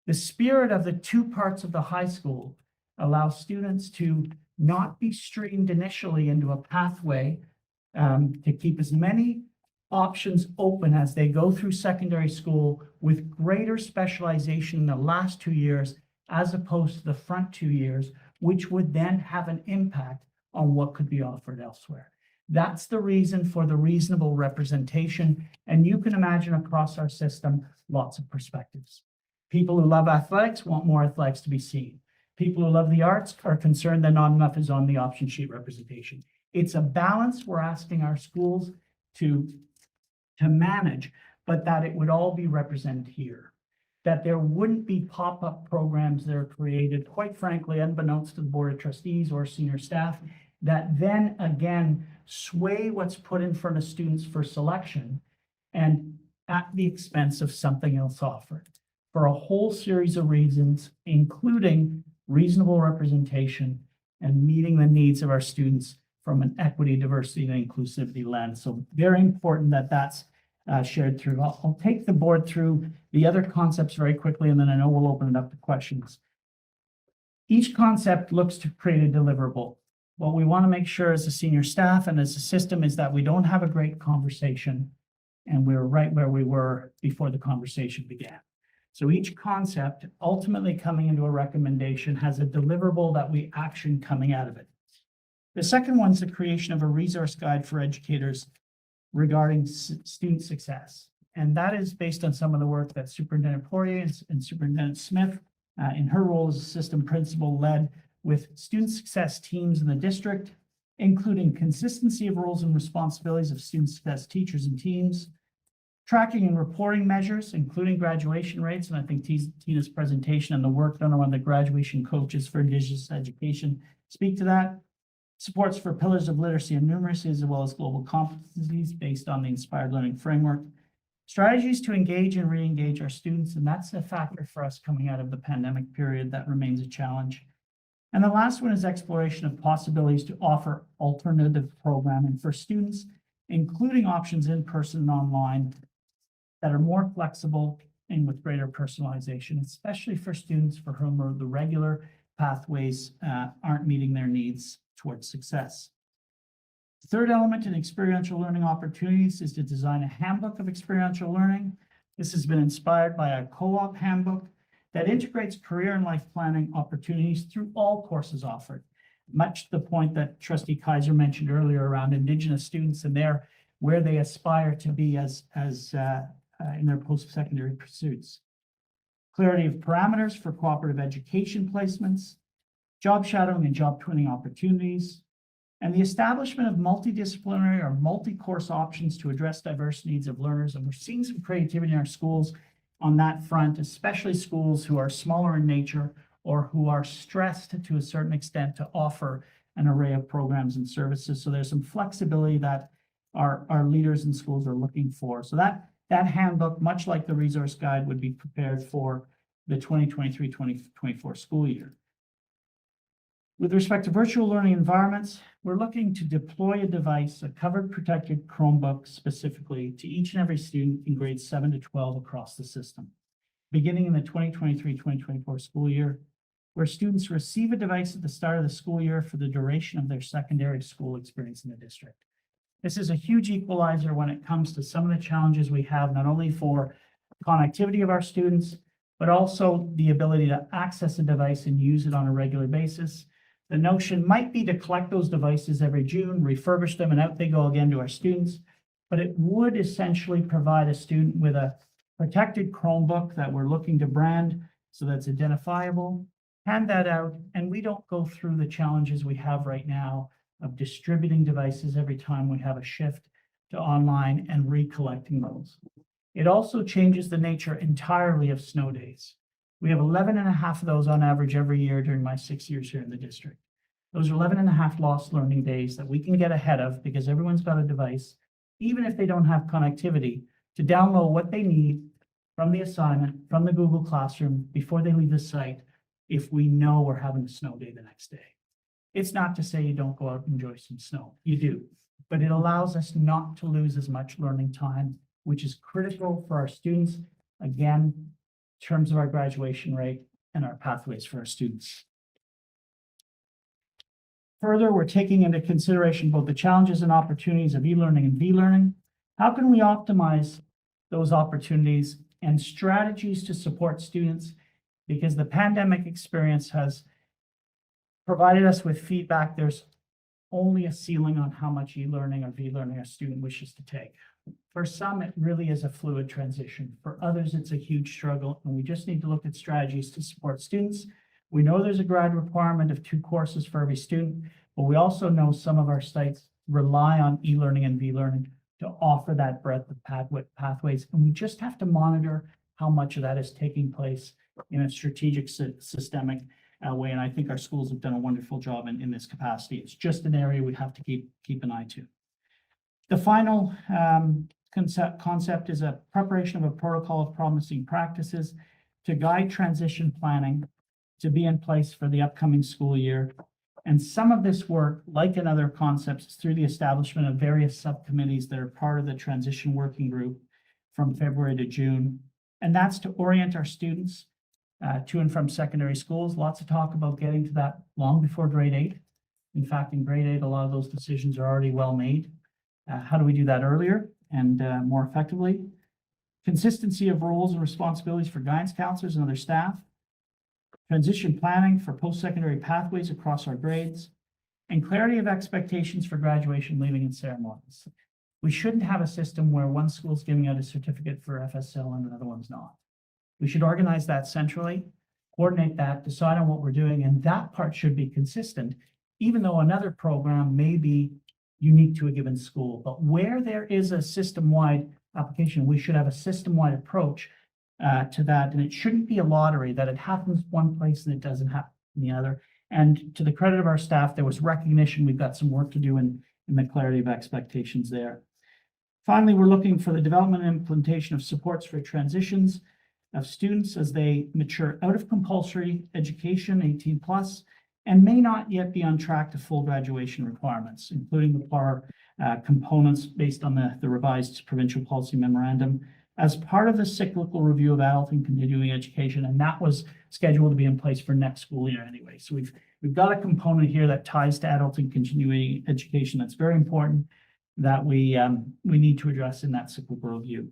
The spirit of the 2 parts of the high school allows students to not be streamed initially into a pathway to keep as many options open as they go through secondary school with greater specialization in the last 2 years as opposed to the front 2 years, which would then have an impact on what could be offered elsewhere. That's the reason for the reasonable representation. And you can imagine across our system, lots of perspectives. People who love athletics want more athletics to be seen. People who love the arts are concerned that not enough is on the option sheet representation. It's a balance we're asking our schools to manage, but that it would all be represented here. That there wouldn't be pop-up programs that are created, quite frankly, unbeknownst to the Board of Trustees or senior staff, that then again sway what's put in front of students for selection and at the expense of something else offered for a whole series of reasons, including reasonable representation and meeting the needs of our students from an equity, diversity, and inclusivity lens. So very important that that's shared through. I'll take the board through the other concepts very quickly, and then I know we'll open it up to questions. Each concept looks to create a deliverable. What we want to make sure as a senior staff and as a system is that we don't have a great conversation and we're right where we were before the conversation began. So each concept ultimately coming into a recommendation has a deliverable that we action coming out of it. The second one's the creation of a resource guide for educators regarding student success. And that is based on some of the work that Superintendent Poirier and Superintendent Smith in her role as system principal led with student success teams in the district, including consistency of roles and responsibilities of student success teachers and teams, tracking and reporting measures, including graduation rates. And I think Tina's presentation and the work done on the graduation coaches for Indigenous education speak to that. Supports for pillars of literacy and numeracy, as well as global competencies based on the inspired learning framework. Strategies to engage and re-engage our students, and that's a factor for us coming out of the pandemic period that remains a challenge. And the last one is exploration of possibilities to offer alternative programming for students, including options in person and online that are more flexible and with greater personalization, especially for students for whom the regular pathways aren't meeting their needs towards success. Third element in experiential learning opportunities is to design a handbook of experiential learning. This has been inspired by a co-op handbook that integrates career and life planning opportunities through all courses offered. Much to the point that Trustee Kaiser mentioned earlier around Indigenous students and where they aspire to be as in their post-secondary pursuits. Clarity of parameters for cooperative education placements, job shadowing and job twinning opportunities, and the establishment of multidisciplinary or multi-course options to address diverse needs of learners. And we're seeing some creativity in our schools on that front, especially schools who are smaller in nature or who are stressed to a certain extent to offer an array of programs and services. So there's some flexibility that our leaders in schools are looking for. So that handbook, much like the resource guide, would be prepared for the 2023-2024 school year. With respect to virtual learning environments, we're looking to deploy a device, a covered protected Chromebook specifically, to each and every student in grades 7 to 12 across the system, beginning in the 2023-2024 school year, where students receive a device at the start of the school year for the duration of their secondary school experience in the district. This is a huge equalizer when it comes to some of the challenges we have, not only for connectivity of our students, but also the ability to access a device and use it on a regular basis. The notion might be to collect those devices every June, refurbish them, and out they go again to our students. But it would essentially provide a student with a protected Chromebook that we're looking to brand so that's identifiable, hand that out, and we don't go through the challenges we have right now of distributing devices every time we have a shift to online and recollecting those. It also changes the nature entirely of snow days. We have 11 and a half of those on average every year during my 6 years here in the district. Those are 11 and a half lost learning days that we can get ahead of because everyone's got a device, even if they don't have connectivity, to download what they need from the assignment, from the Google Classroom before they leave the site if we know we're having a snow day the next day. It's not to say you don't go out and enjoy some snow. You do, but it allows us not to lose as much learning time, which is critical for our students, again, in terms of our graduation rate and our pathways for our students. Further, we're taking into consideration both the challenges and opportunities of e-learning and v-learning. How can we optimize those opportunities and strategies to support students? Because the pandemic experience has provided us with feedback. There's only a ceiling on how much e-learning or v-learning a student wishes to take. For some, it really is a fluid transition. For others, it's a huge struggle, and we just need to look at strategies to support students. We know there's a grad requirement of 2 courses for every student, but we also know some of our sites rely on e-learning and v-learning to offer that breadth of pathways, and we just have to monitor how much of that is taking place in a strategic, systemic way, and I think our schools have done a wonderful job in this capacity. It's just an area we have to keep an eye to. The final concept is a preparation of a protocol of promising practices to guide transition planning to be in place for the upcoming school year. And some of this work, like in other concepts, is through the establishment of various subcommittees that are part of the transition working group from February to June. And that's to orient our students to and from secondary schools. Lots of talk about getting to that long before grade 8. In fact, in grade 8, a lot of those decisions are already well made. How do we do that earlier and more effectively? Consistency of roles and responsibilities for guidance counselors and other staff. Transition planning for post-secondary pathways across our grades. And clarity of expectations for graduation, leaving, and ceremonies. We shouldn't have a system where one school's giving out a certificate for FSL and another one's not. We should organize that centrally, coordinate that, decide on what we're doing, and that part should be consistent, even though another program may be unique to a given school. But where there is a system-wide application, we should have a system-wide approach to that, and it shouldn't be a lottery that it happens one place and it doesn't happen in the other. And to the credit of our staff, there was recognition we've got some work to do in the clarity of expectations there. Finally, we're looking for the development and implementation of supports for transitions of students as they mature out of compulsory education, 18+, and may not yet be on track to full graduation requirements, including the PAR components based on the revised provincial policy memorandum as part of the cyclical review of adult and continuing education. And that was scheduled to be in place for next school year anyway. So we've got a component here that ties to adult and continuing education that's very important that we need to address in that cyclical review.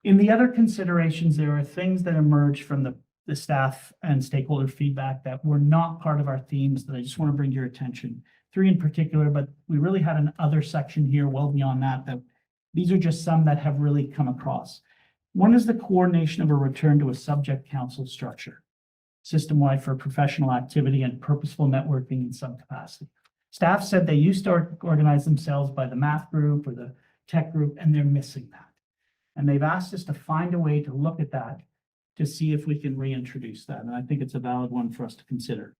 In the other considerations, there are things that emerge from the staff and stakeholder feedback that were not part of our themes that I just want to bring to your attention. 3 in particular, but we really had an other section here well beyond that, that these are just some that have really come across. One is the coordination of a return to a subject council structure, system-wide for professional activity and purposeful networking in some capacity. Staff said they used to organize themselves by the math group or the tech group, and they're missing that. And they've asked us to find a way to look at that to see if we can reintroduce that. And I think it's a valid one for us to consider.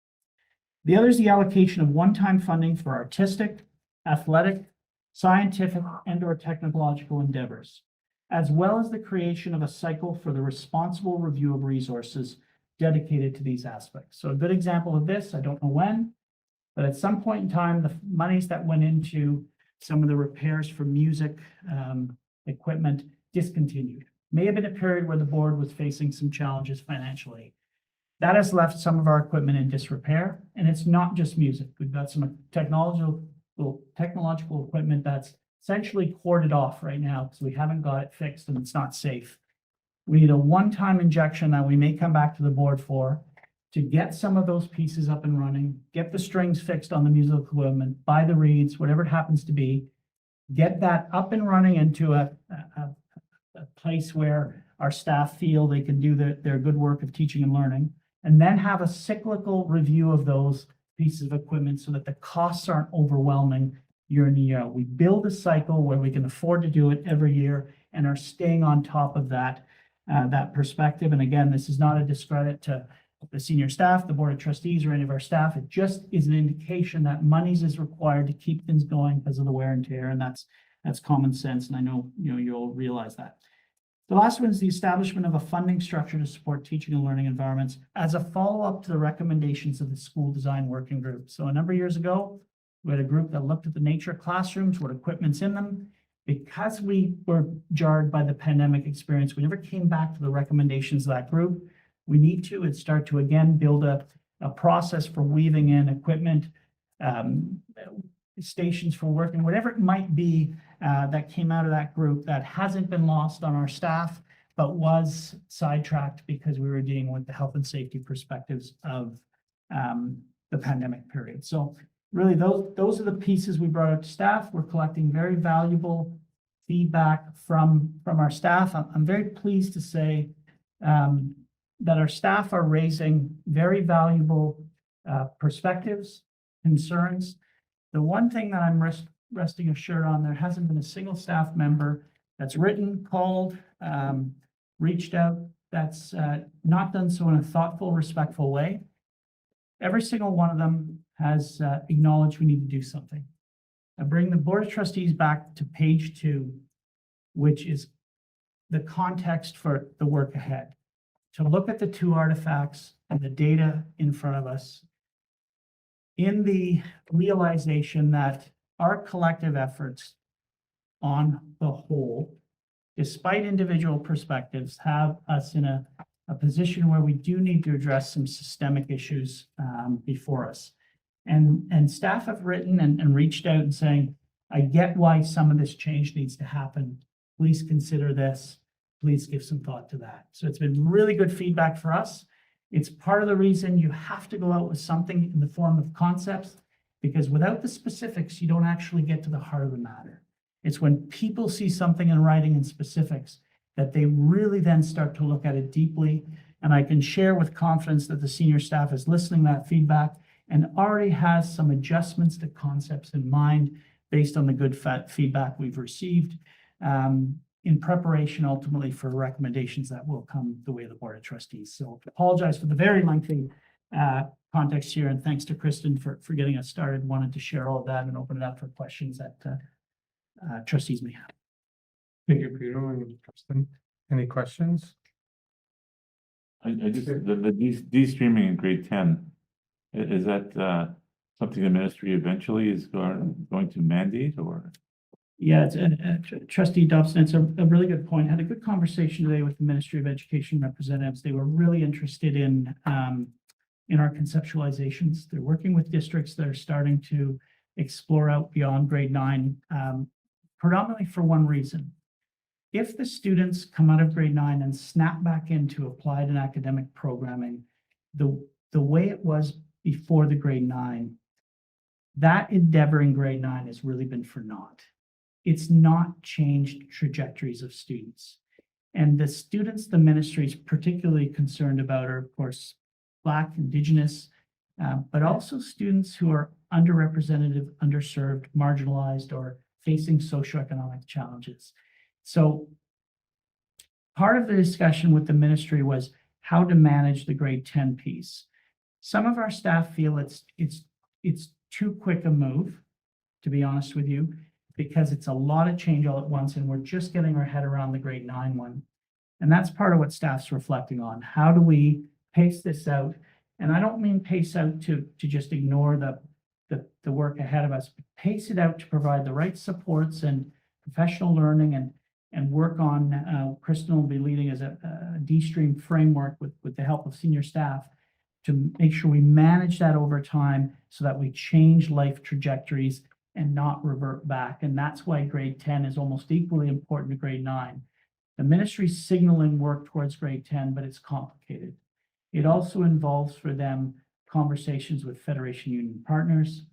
The other is the allocation of one-time funding for artistic, athletic, scientific, and/or technological endeavors, as well as the creation of a cycle for the responsible review of resources dedicated to these aspects. So a good example of this, I don't know when, but at some point in time, the monies that went into some of the repairs for music equipment discontinued. May have been a period where the board was facing some challenges financially. That has left some of our equipment in disrepair, and it's not just music. We've got some technological equipment that's essentially corded off right now because we haven't got it fixed and it's not safe. We need a one-time injection that we may come back to the board for to get some of those pieces up and running, get the strings fixed on the musical equipment, buy the reeds, whatever it happens to be, get that up and running into a place where our staff feel they can do their good work of teaching and learning, and then have a cyclical review of those pieces of equipment so that the costs aren't overwhelming year in and year out. We build a cycle where we can afford to do it every year and are staying on top of that perspective. And again, this is not a discredit to the senior staff, the board of trustees, or any of our staff. It just is an indication that monies is required to keep things going because of the wear and tear, and that's common sense. And I know you'll realize that. The last one is the establishment of a funding structure to support teaching and learning environments as a follow-up to the recommendations of the school design working group. So a number of years ago, we had a group that looked at the nature of classrooms, what equipment's in them. Because we were jarred by the pandemic experience, we never came back to the recommendations of that group. We need to start to again build a process for weaving in equipment, stations for working, whatever it might be that came out of that group that hasn't been lost on our staff, but was sidetracked because we were dealing with the health and safety perspectives of the pandemic period. So really, those are the pieces we brought up to staff. We're collecting very valuable feedback from our staff. I'm very pleased to say that our staff are raising very valuable perspectives, concerns. The one thing that I'm resting assured on, there hasn't been a single staff member that's written, called, reached out, that's not done so in a thoughtful, respectful way. Every single one of them has acknowledged we need to do something. I bring the board of trustees back to page 2, which is the context for the work ahead. To look at the 2 artifacts and the data in front of us in the realization that our collective efforts on the whole, despite individual perspectives, have us in a position where we do need to address some systemic issues before us. And staff have written and reached out and saying, I get why some of this change needs to happen. Please consider this. Please give some thought to that. So it's been really good feedback for us. It's part of the reason you have to go out with something in the form of concepts, because without the specifics, you don't actually get to the heart of the matter. It's when people see something in writing and specifics that they really then start to look at it deeply. And I can share with confidence that the senior staff is listening to that feedback and already has some adjustments to concepts in mind based on the good feedback we've received in preparation ultimately for recommendations that will come the way of the board of trustees. So I apologize for the very lengthy context here, and thanks to Kristen for getting us started. Wanted to share all of that and open it up for questions that trustees may have. Thank you, Peter and Kristen. Any questions? I just, the de-streaming in grade 10, is that something the ministry eventually is going to mandate, or? Yeah, it's trustee Dobson, it's a really good point. Had a good conversation today with the Ministry of Education representatives. They were really interested in our conceptualizations. They're working with districts that are starting to explore out beyond grade 9, predominantly for one reason. If the students come out of grade 9 and snap back into applied and academic programming, the way it was before the grade 9, that endeavor in grade 9 has really been for naught. It's not changed trajectories of students. And the students the ministry is particularly concerned about are, of course, Black, Indigenous, but also students who are underrepresented, underserved, marginalized, or facing socioeconomic challenges. So part of the discussion with the ministry was how to manage the grade 10 piece. Some of our staff feel it's too quick a move, to be honest with you, because it's a lot of change all at once, and we're just getting our head around the grade 9 one. And that's part of what staff's reflecting on. How do we pace this out? And I don't mean pace out to just ignore the work ahead of us, but pace it out to provide the right supports and professional learning and work on, Kristen will be leading as a D-stream framework with the help of senior staff to make sure we manage that over time so that we change life trajectories and not revert back. And that's why grade 10 is almost equally important to grade 9. The ministry's signaling work towards grade 10, but it's complicated. It also involves for them conversations with Federation Union partners,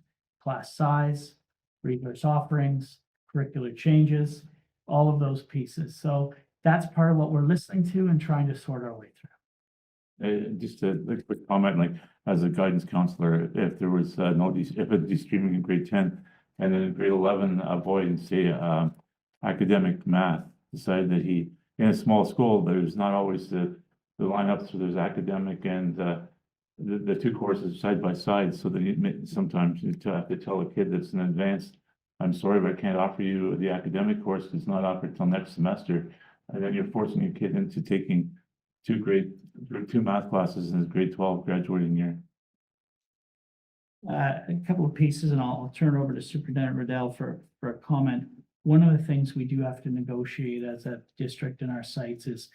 class size, resource offerings, curricular changes, all of those pieces. So that's part of what we're listening to and trying to sort our way through. Just a quick comment, like as a guidance counselor, if there was if it's streaming in grade 10 and then in grade 11 avoid, say, academic math, decide that he, in a small school, there's not always the lineups, so there's academic and the two courses side by side, so that sometimes you have to tell a kid that's in advanced, I'm sorry, but I can't offer you the academic course. It's not offered till next semester. And then you're forcing your kid into taking two math classes in his grade 12 graduating year. A couple of pieces, and I'll turn it over to Superintendent Riddell for a comment. One of the things we do have to negotiate as a district in our sites is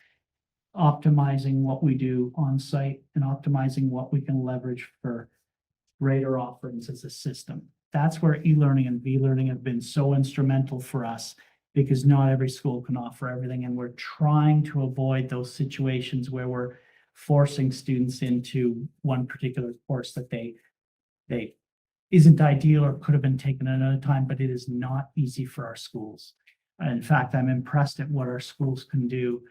optimizing what we do on site and optimizing what we can leverage for greater offerings as a system. That's where e-learning and v-learning have been so instrumental for us, because not every school can offer everything. And we're trying to avoid those situations where we're forcing students into one particular course that they isn't ideal or could have been taken another time, but it is not easy for our schools. In fact, I'm impressed at what our schools can do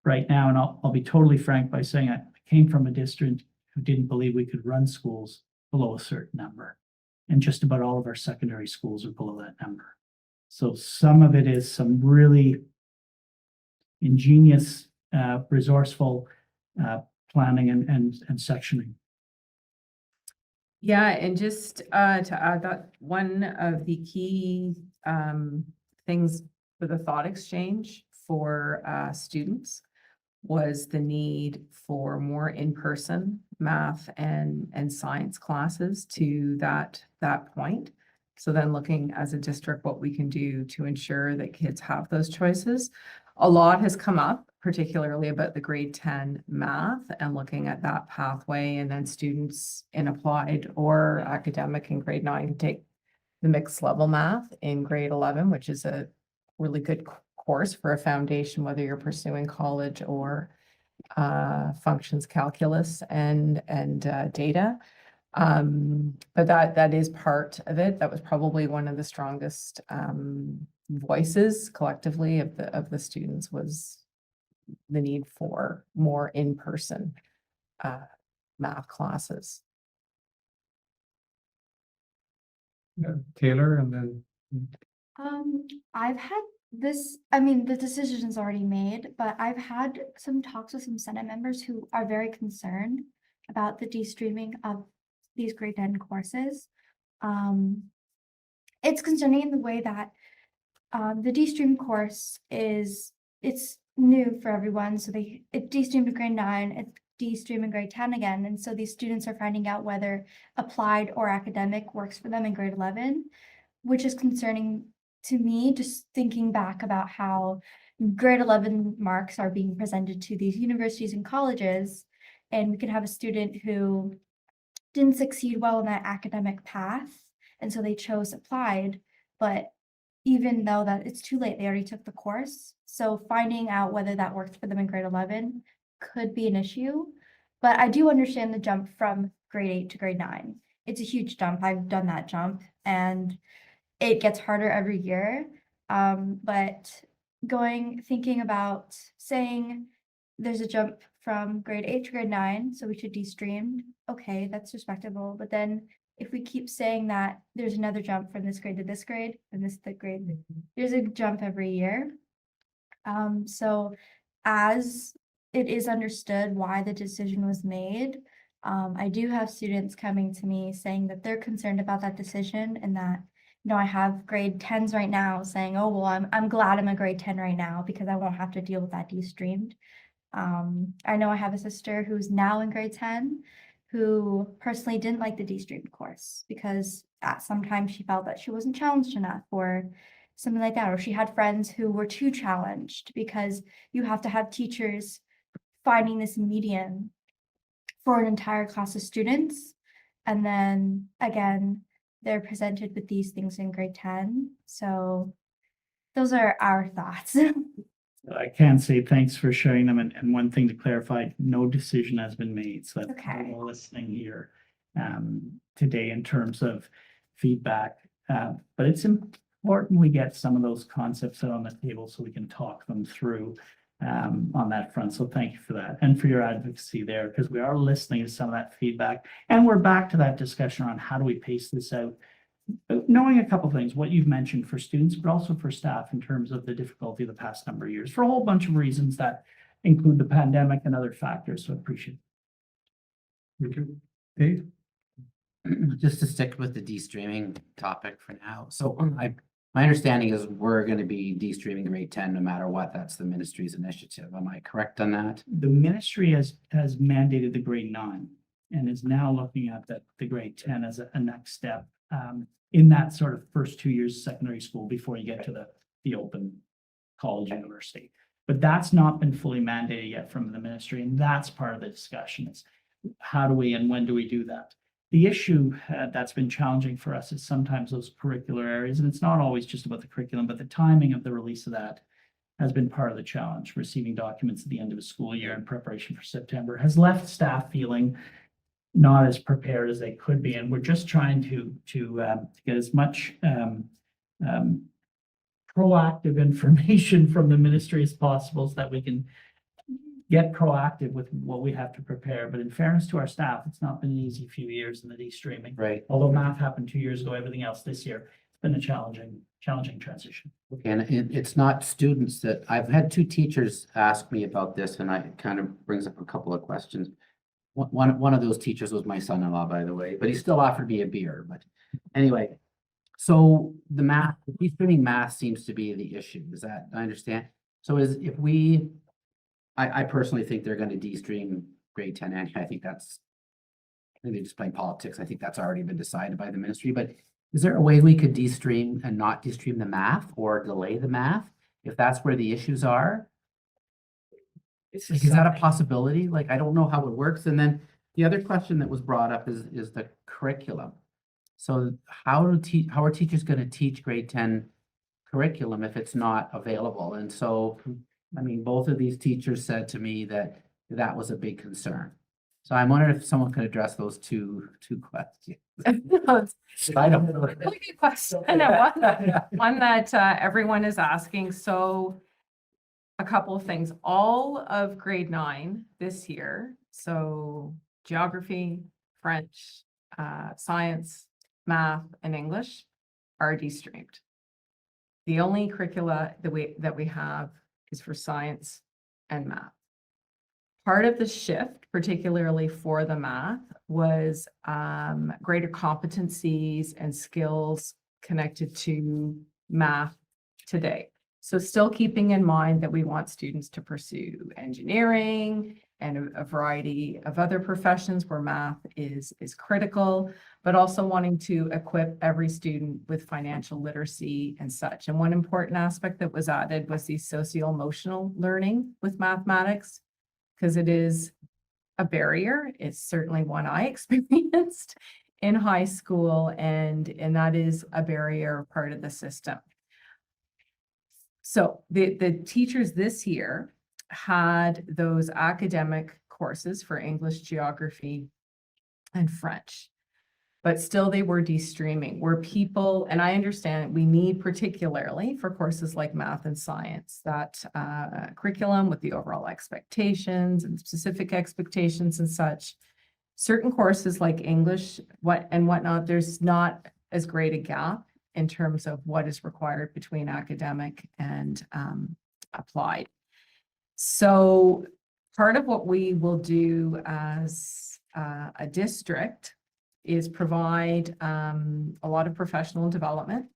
right now. And I'll be totally frank by saying I came from a district who didn't believe we could run schools below a certain number. And just about all of our secondary schools are below that number. So some of it is some really ingenious, resourceful planning and sectioning. Yeah, and just to add that one of the key things for the thought exchange for students was the need for more in-person math and science classes to that point. So then looking as a district what we can do to ensure that kids have those choices. A lot has come up, particularly about the grade 10 math and looking at that pathway, and then students in applied or academic in grade 9 can take the mixed level math in grade 11, which is a really good course for a foundation, whether you're pursuing college or functions calculus and data. But that is part of it. That was probably one of the strongest voices collectively of the students, was the need for more in-person math classes. Taylor, and then I've had this, I mean, the decision's already made, but I've had some talks with some Senate members who are very concerned about the de-streaming of these grade 10 courses. It's concerning in the way that the de-stream course it's new for everyone. So it de-streamed in grade 9, it's de-streamed in grade 10 again. And so these students are finding out whether applied or academic works for them in grade 11. which is concerning to me, just thinking back about how grade 11 marks are being presented to these universities and colleges. And we could have a student who didn't succeed well in that academic path, and so they chose applied, but even though that it's too late, they already took the course. So finding out whether that worked for them in grade 11 could be an issue. But I do understand the jump from grade 8 to grade 9. It's a huge jump. I've done that jump and it gets harder every year. But thinking about saying there's a jump from grade 8 to grade 9, so we should de-stream. Okay, that's respectable. But then if we keep saying that there's another jump from this grade to this grade and this the grade, there's a jump every year. So as it is understood why the decision was made, I do have students coming to me saying that they're concerned about that decision, and that, I have grade 10s right now saying, oh, well, I'm glad I'm a grade 10 right now because I won't have to deal with that de-streamed. I know I have a sister who's now in grade 10 who personally didn't like the de-streamed course because at some time she felt that she wasn't challenged enough or something like that, or she had friends who were too challenged, because you have to have teachers finding this median for an entire class of students. And then again, they're presented with these things in grade 10. So those are our thoughts. I can say thanks for sharing them. And one thing to clarify, no decision has been made. So that's Okay. we're all listening here today in terms of feedback. But it's important we get some of those concepts out on the table so we can talk them through on that front. So thank you for that and for your advocacy there, because we are listening to some of that feedback. And we're back to that discussion on how do we pace this out, knowing a couple of things, what you've mentioned for students, but also for staff in terms of the difficulty of the past number of years for a whole bunch of reasons that include the pandemic and other factors. So I appreciate it. Thank you. Dave? Just to stick with the de-streaming topic for now. So my understanding is we're going to be de-streaming grade 10 no matter what. That's the ministry's initiative. Am I correct on that? The ministry has mandated the grade 9 and is now looking at the grade 10 as a next step in that sort of first 2 years of secondary school before you get to the open college university. But that's not been fully mandated yet from the ministry, and that's part of the discussion is how do we and when do we do that? The issue that's been challenging for us is sometimes those curricular areas, and it's not always just about the curriculum, but the timing of the release of that has been part of the challenge. Receiving documents at the end of a school year in preparation for September has left staff feeling not as prepared as they could be, and we're just trying to get as much proactive information from the ministry as possible so that we can get proactive with what we have to prepare. But in fairness to our staff, it's not been an easy few years in the de-streaming. Right. Although math happened 2 years ago, everything else this year, it's been a challenging transition. And it's not students that I've had 2 teachers ask me about this, and it kind of brings up a couple of questions. One of those teachers was my son-in-law, by the way, but he still offered me a beer. But anyway, so the de-streaming math seems to be the issue. Is that, I understand? So I personally think they're going to de-stream grade 10. And I think they're just playing politics. I think that's already been decided by the ministry. But is there a way we could de-stream and not de-stream the math or delay the math if that's where the issues are? Like, is that a possibility? Like, I don't know how it works. And then the other question that was brought up is the curriculum. So how are teachers going to teach grade 10 curriculum if it's not available? And so, I mean, both of these teachers said to me that was a big concern. So I'm wondering if someone could address those two questions. I don't know. Really good question. And one that everyone is asking. So a couple of things. All of grade 9 this year, so geography, French, science, math, and English are de-streamed. The only curricula that we have is for science and math. Part of the shift, particularly for the math, was greater competencies and skills connected to math today. So still keeping in mind that we want students to pursue engineering and a variety of other professions where math is critical, but also wanting to equip every student with financial literacy and such. And one important aspect that was added was the socio-emotional learning with mathematics, because it is a barrier. It's certainly one I experienced in high school, and that is a barrier part of the system. So the teachers this year had those academic courses for English, geography, and French, but still they were de-streaming, where people, and I understand we need particularly for courses like math and science, that curriculum with the overall expectations and specific expectations and such. Certain courses like English, whatnot, there's not as great a gap in terms of what is required between academic and applied. So part of what we will do as a district is provide a lot of professional development,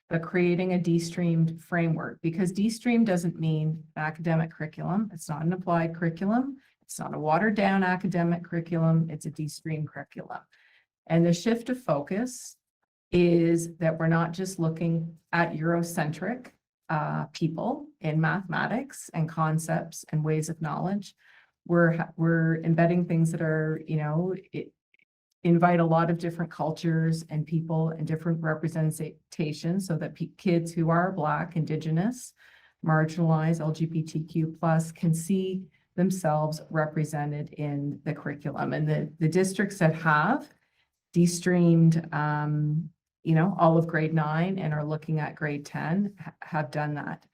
but creating a de-streamed framework, because de-stream doesn't mean academic curriculum. It's not an applied curriculum. It's not a watered down academic curriculum. It's a de-streamed curriculum. And the shift of focus is that we're not just looking at Eurocentric people in mathematics and concepts and ways of knowledge. We're embedding things that are, invite a lot of different cultures and people and different representations, so that kids who are Black, Indigenous, marginalized, LGBTQ+ can see themselves represented in the curriculum. And the districts that have de-streamed, all of grade 9 and are looking at grade 10 have done that.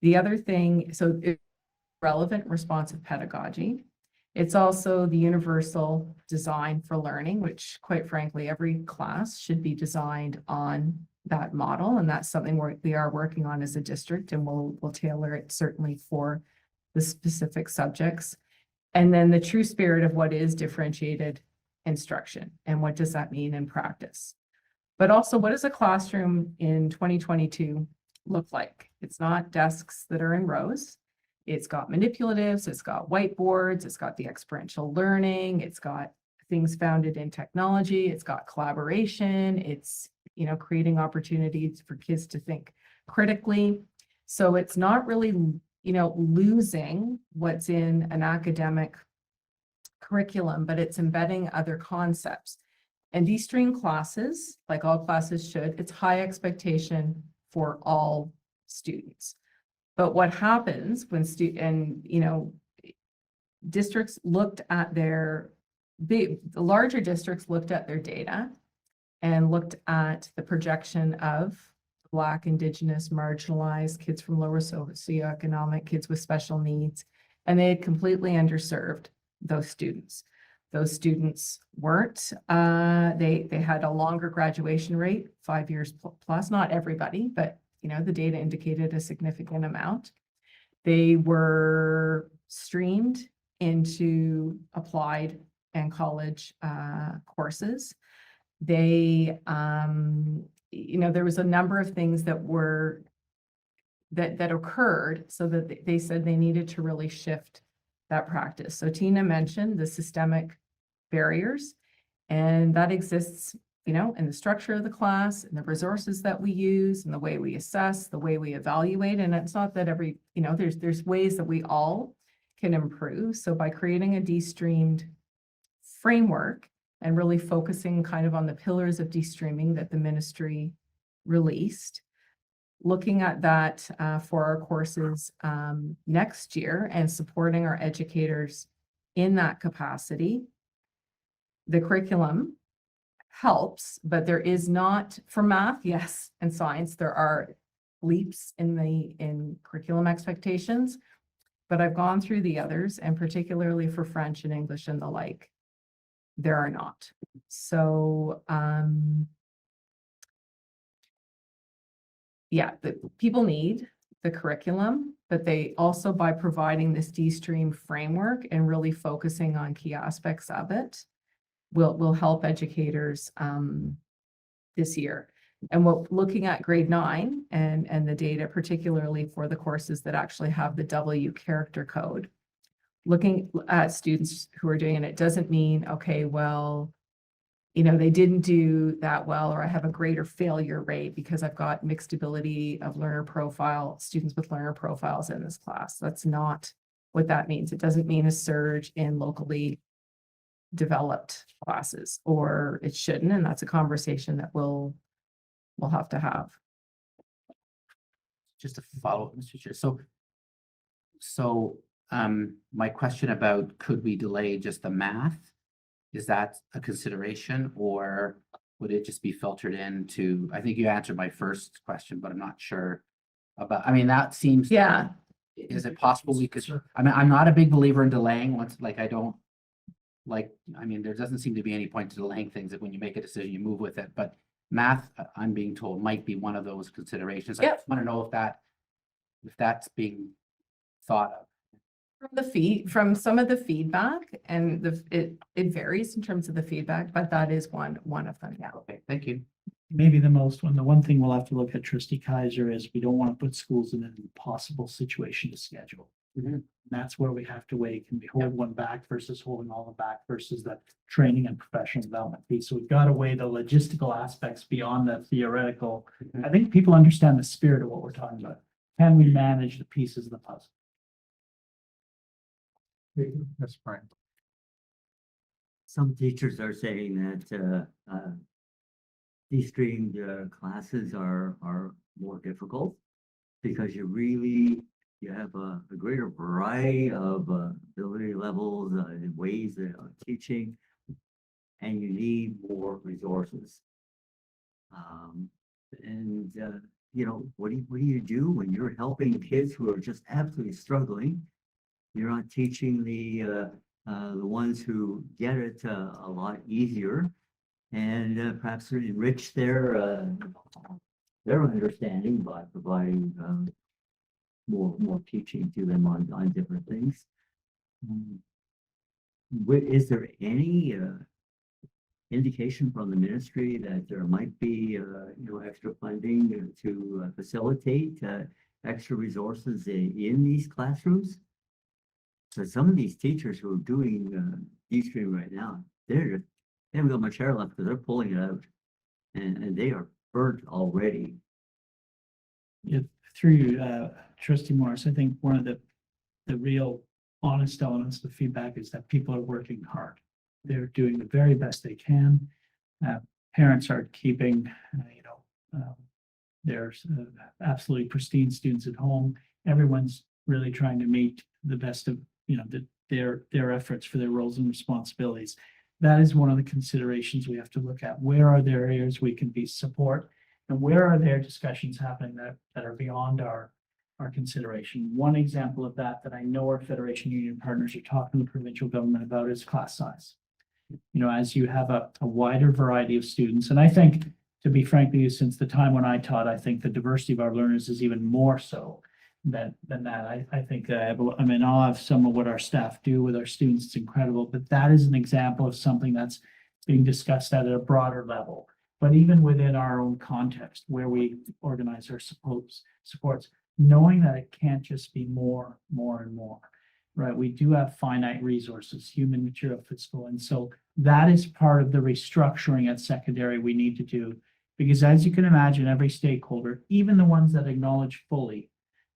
The other thing, so it's relevant responsive pedagogy. It's also the universal design for learning, which quite frankly, every class should be designed on that model. And that's something we are working on as a district, and we'll tailor it certainly for the specific subjects. And then the true spirit of what is differentiated instruction, and what does that mean in practice? But also, what does a classroom in 2022 look like? It's not desks that are in rows. It's got manipulatives, it's got whiteboards, it's got the experiential learning, it's got things founded in technology, it's got collaboration, it's, creating opportunities for kids to think critically. So it's not really, losing what's in an academic curriculum, but it's embedding other concepts. And de-stream classes, like all classes should, it's high expectation for all students. But what happens when districts looked at the larger districts looked at their data and looked at the projection of Black, Indigenous, marginalized, kids from lower socioeconomic, kids with special needs, and they had completely underserved those students. Those students weren't, they had a longer graduation rate, 5 years plus, not everybody, but the data indicated a significant amount. They were streamed into applied and college courses. They, there was a number of things that occurred, so that they said they needed to really shift that practice. So Tina mentioned the systemic barriers, and that exists, in the structure of the class and the resources that we use and the way we assess, the way we evaluate. And it's not that there's ways that we all can improve. So by creating a de-streamed framework and really focusing kind of on the pillars of de-streaming that the ministry released, looking at that for our courses next year and supporting our educators in that capacity. The curriculum helps, but there is not, for math, yes, and science, there are leaps in curriculum expectations, but I've gone through the others, and particularly for French and English and the like, there are not. So, people need the curriculum, but they also, by providing this de-stream framework and really focusing on key aspects of it, will help educators this year. And looking at grade 9 and the data, particularly for the courses that actually have the W character code, looking at students who are doing it, it doesn't mean, okay, well, you know, they didn't do that well, or I have a greater failure rate because I've got mixed ability of learner profile, students with learner profiles in this class. That's not what that means. It doesn't mean a surge in locally developed classes, or it shouldn't, and that's a conversation that we'll have to have. Just to follow up, Mr. Chair. So, my question about could we delay just the math? Is that a consideration, or would it just be filtered into, I think you answered my first question, but I'm not sure about, I mean, that seems. Yeah. Is it possible we could, I mean, I'm not a big believer in delaying once, like, I don't. Like, I mean, there doesn't seem to be any point to delaying things that when you make a decision, you move with it, but math, I'm being told, might be one of those considerations. I Yep. just want to know if that's being thought of. From some of the feedback, and it varies in terms of the feedback, but that is one of them, yeah. Okay, thank you. Maybe the most one. The one thing we'll have to look at, Trustee Kaiser, is we don't want to put schools in an impossible situation to schedule. Mhm. That's where we have to weigh, can we hold one back versus holding all of them back versus the training and professional development piece. So we've got to weigh the logistical aspects beyond the theoretical. Mhm. I think people understand the spirit of what we're talking about. Can we manage the pieces of the puzzle? That's fine. Some teachers are saying that de-streamed classes are more difficult because you have a greater variety of ability levels and ways of teaching, and you need more resources. You know, what do you do when you're helping kids who are just absolutely struggling? You're not teaching the ones who get it a lot easier, and perhaps enrich their understanding by providing more teaching to them on different things. Is there any indication from the ministry that there might be extra funding to facilitate extra resources in these classrooms? So some of these teachers who are doing de-stream right now, they haven't got much hair left because they're pulling it out, and they are burnt already. Yeah, through you, Trustee Morris, I think one of the real honest elements of feedback is that people are working hard. They're doing the very best they can. Parents are keeping, there's absolutely pristine students at home. Everyone's really trying to meet the best of, their efforts for their roles and responsibilities. That is one of the considerations we have to look at. Where are there areas we can be support? And where are there discussions happening that are beyond our consideration? One example of that I know our Federation Union partners are talking to the provincial government about is class size. As you have a wider variety of students, and I think, to be frank with you, since the time when I taught, I think the diversity of our learners is even more so than that. I think I'm in awe of some of what our staff do with our students. It's incredible, but that is an example of something that's being discussed at a broader level. But even within our own context, where we organize our supports, knowing that it can't just be more and more, right? We do have finite resources, human, material, physical. And so that is part of the restructuring at secondary we need to do. Because as you can imagine, every stakeholder, even the ones that acknowledge fully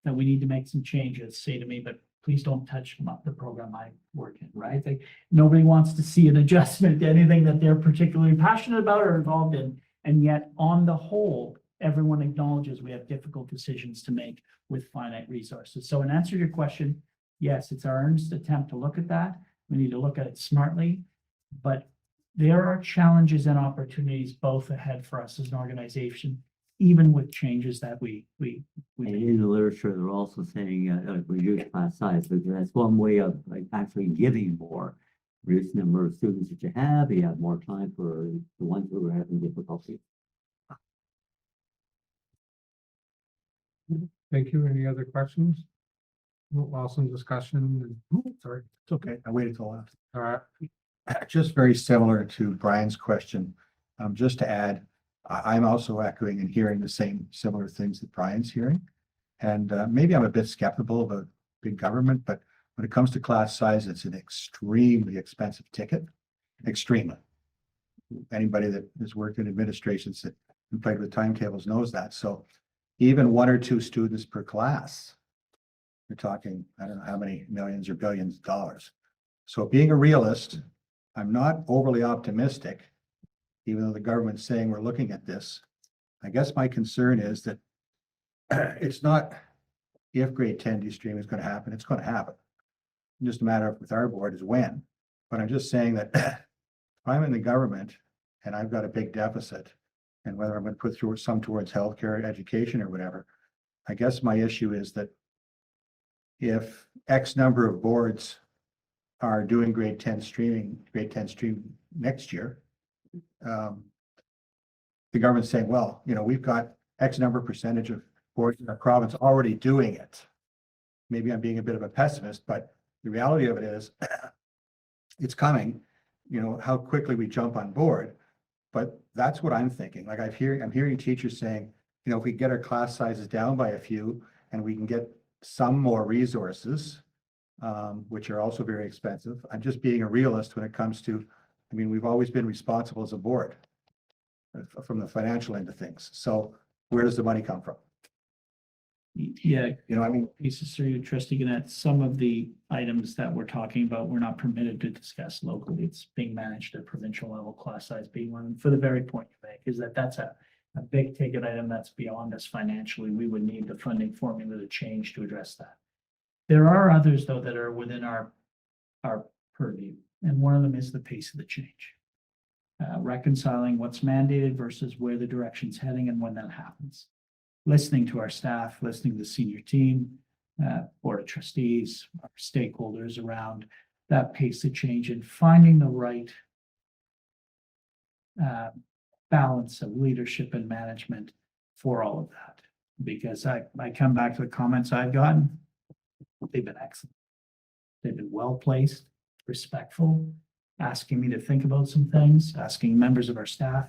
that we need to make some changes, say to me, but please don't touch the program I work in, right? Nobody wants to see an adjustment to anything that they're particularly passionate about or involved in. And yet, on the whole, everyone acknowledges we have difficult decisions to make with finite resources. So in answer to your question, yes, it's our earnest attempt to look at that. We need to look at it smartly, but there are challenges and opportunities both ahead for us as an organization, even with changes that we And make. in the literature, they're also saying reduce class size, because that's one way of actually giving more. Reduce the number of students that you have more time for the ones who are having difficulty. Thank you. Any other questions? Awesome discussion. Sorry. It's okay. I waited till last. All right. Just very similar to Brian's question, just to add, I'm also echoing and hearing the same similar things that Brian's hearing. And maybe I'm a bit skeptical about big government, but when it comes to class size, it's an extremely expensive ticket, extremely. Anybody that has worked in administrations and played with timetables knows that. So even 1 or 2 students per class, you're talking, I don't know how many millions or billions of dollars. So being a realist, I'm not overly optimistic, even though the government's saying we're looking at this. I guess my concern is that it's not if grade 10 de-streaming is going to happen, it's going to happen. Just a matter of with our board is when. But I'm just saying that if I'm in the government and I've got a big deficit, and whether I'm going to put through some towards healthcare, education, or whatever, I guess my issue is that if X number of boards are doing grade 10 stream next year, the government's saying, well, you know, we've got X number percentage of boards in our province already doing it. Maybe I'm being a bit of a pessimist, but the reality of it is it's coming, you know, how quickly we jump on board. But that's what I'm thinking. Like I'm hearing teachers saying, you know, if we get our class sizes down by a few and we can get some more resources, which are also very expensive. I'm just being a realist when it comes to, I mean, we've always been responsible as a board from the financial end of things. So where does the money come from? Yeah, You know, I mean, pieces through you, Trustee Gannett, some of the items that we're talking about, we're not permitted to discuss locally. It's being managed at provincial level, class size being one. For the very point you make is that that's a big ticket item that's beyond us financially. We would need the funding formula to change to address that. There are others, though, that are within our purview, and one of them is the pace of the change. Reconciling what's mandated versus where the direction's heading and when that happens. Listening to our staff, listening to the senior team, board of trustees, our stakeholders around that pace of change and finding the right balance of leadership and management for all of that. Because I come back to the comments I've gotten, they've been excellent. They've been well placed, respectful, asking me to think about some things, asking members of our staff.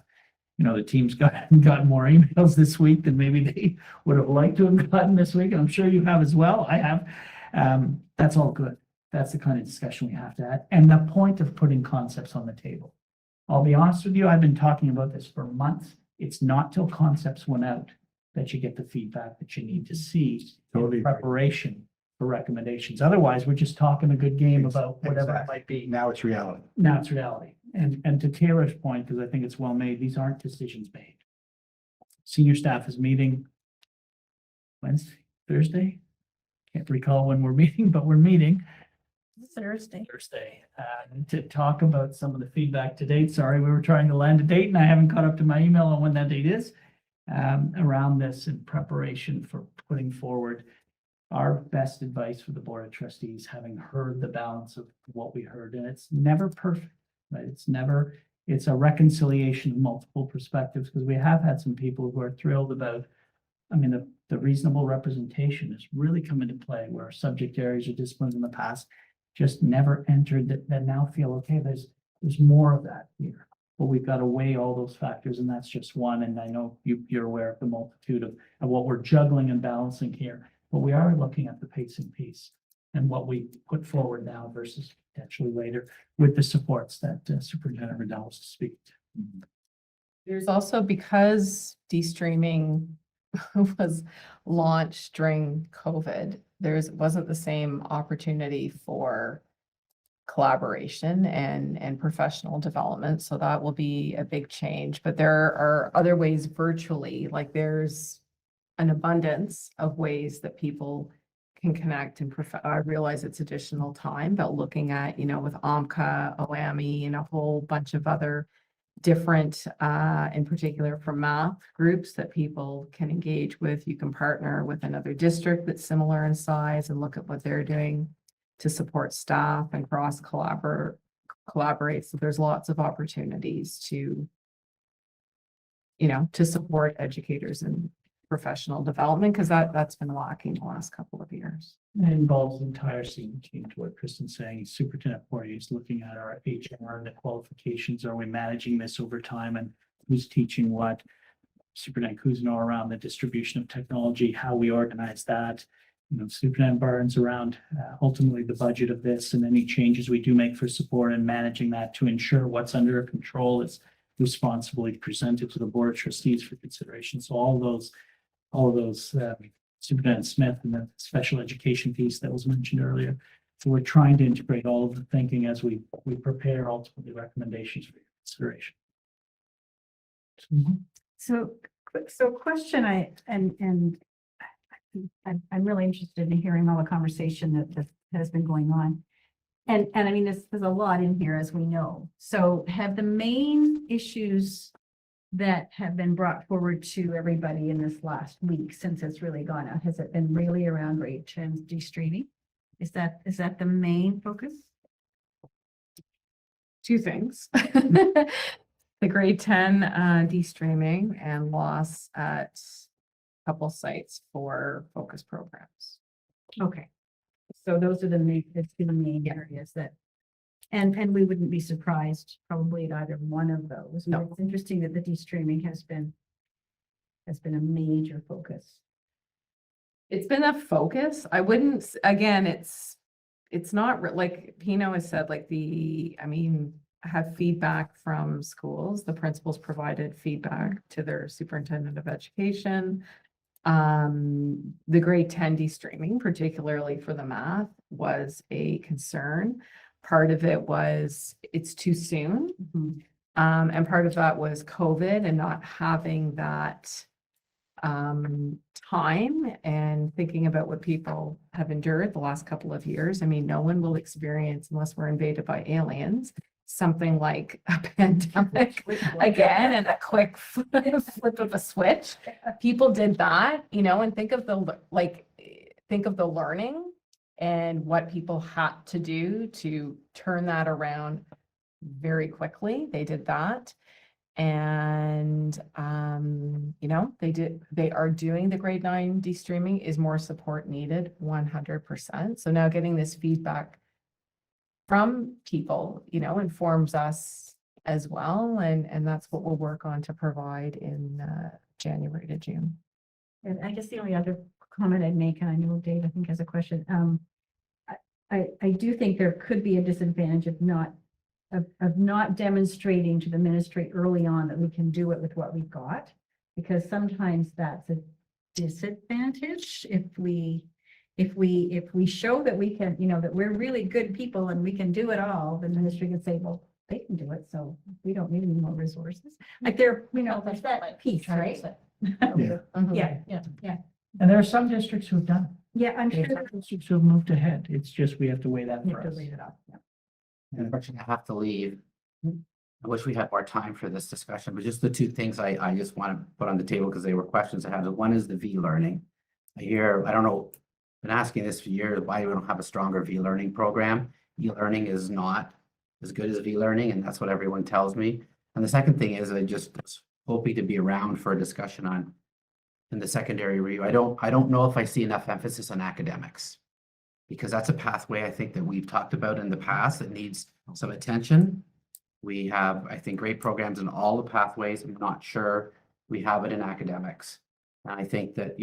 You know, the team's gotten more emails this week than maybe they would have liked to have gotten this week. And I'm sure you have as well. I have. That's all good. That's the kind of discussion we have to have. And the point of putting concepts on the table. I'll be honest with you, I've been talking about this for months. It's not till concepts went out that you get the feedback that you need to see Totally in agree. preparation for recommendations. Otherwise, we're just talking a good game about whatever it Exactly. might be. Now it's reality. Now it's reality. And to Taylor's point, because I think it's well made, these aren't decisions made. Senior staff is meeting Wednesday, Thursday. Can't recall when we're meeting, but we're meeting Thursday. to talk about some of the feedback to date. Sorry, we were trying to land a date and I haven't caught up to my email on when that date is around this in preparation for putting forward our best advice for the Board of Trustees, having heard the balance of what we heard. And it's never perfect, right? It's a reconciliation of multiple perspectives, because we have had some people who are thrilled about, I mean, the reasonable representation has really come into play where subject areas or disciplines in the past just never entered that now feel, okay, there's more of that here. But we've got to weigh all those factors, and that's just one. And I know you're aware of the multitude of what we're juggling and balancing here. But we are looking at the pacing piece and what we put forward now versus potentially later with the supports that Superintendent Riddell was to speak to. There's also, because de-streaming was launched during COVID, wasn't the same opportunity for collaboration and professional development. So that will be a big change. But there are other ways virtually, like there's an abundance of ways that people can connect and I realize it's additional time, but looking at, you know, with OMCA, OAMI, and a whole bunch of other different, in particular for math groups that people can engage with. You can partner with another district that's similar in size and look at what they're doing to support staff and cross collaborate. So there's lots of opportunities to, you know, to support educators and professional development, because that's been lacking the last couple of years. It involves the entire senior team, to what Kristen's saying. Superintendent Poirier is looking at our HR and the qualifications. Are we managing this over time, and who's teaching what? Superintendent Kuzno around the distribution of technology, how we organize that. Superintendent Barnes around ultimately the budget of this and any changes we do make for support and managing that to ensure what's under control is responsibly presented to the Board of Trustees for consideration. So all of those Superintendent Smith and the special education piece that was mentioned earlier. So we're trying to integrate all of the thinking as we prepare ultimately recommendations for your consideration. So question I'm really interested in hearing all the conversation that has been going on. And I mean, there's a lot in here, as we know. So have the main issues that have been brought forward to everybody in this last week since it's really gone out, has it been really around grade 10 de-streaming? Is that the main focus? Two things. The grade 10 de-streaming and loss at a couple sites for focus programs. Okay. So those are the main areas that, and we wouldn't be surprised probably at either one of those. No. But it's interesting that the de-streaming has been a major focus. It's been a focus. I wouldn't, again, it's not like Pino has said, like I have feedback from schools. The principals provided feedback to their superintendent of education. The grade 10 de-streaming, particularly for the math, was a concern. Part of it was it's too soon. And part of that was COVID and not having that time and thinking about what people have endured the last couple of years. I mean, no one will experience, unless we're invaded by aliens, something like a pandemic again and a quick flip of a switch. People did that, and think of the learning and what people had to do to turn that around very quickly. They did that. And, they are doing the grade 9 de-streaming. Is more support needed? 100%. So now getting this feedback from people, informs us as well. And that's what we'll work on to provide in January to June. And I guess the only other comment I'd make, and I know Dave, I think has a question. I do think there could be a disadvantage of not demonstrating to the ministry early on that we can do it with what we've got, because sometimes that's a disadvantage if we show that we can, that we're really good people and we can do it all, the ministry can say, well, they can do it, so we don't need any more resources. Like there's that piece, right? Yeah. Yeah. And there are some districts who've done it. Yeah, I'm There sure. are some districts who have moved ahead. It's just we have to weigh that You for have to us. read it off. Yeah. Unfortunately, I have to leave. I wish we had more time for this discussion, but just the two things I just want to put on the table because they were questions I had. One is the V-learning. I don't know, been asking this for years, why we don't have a stronger V-learning program. E-learning is not as good as V-learning, and that's what everyone tells me. And the second thing is I just was hoping to be around for a discussion on in the secondary review. I don't know if I see enough emphasis on academics, because that's a pathway I think that we've talked about in the past that needs some attention. We have, I think, great programs in all the pathways. I'm not sure we have it in academics. And I think that,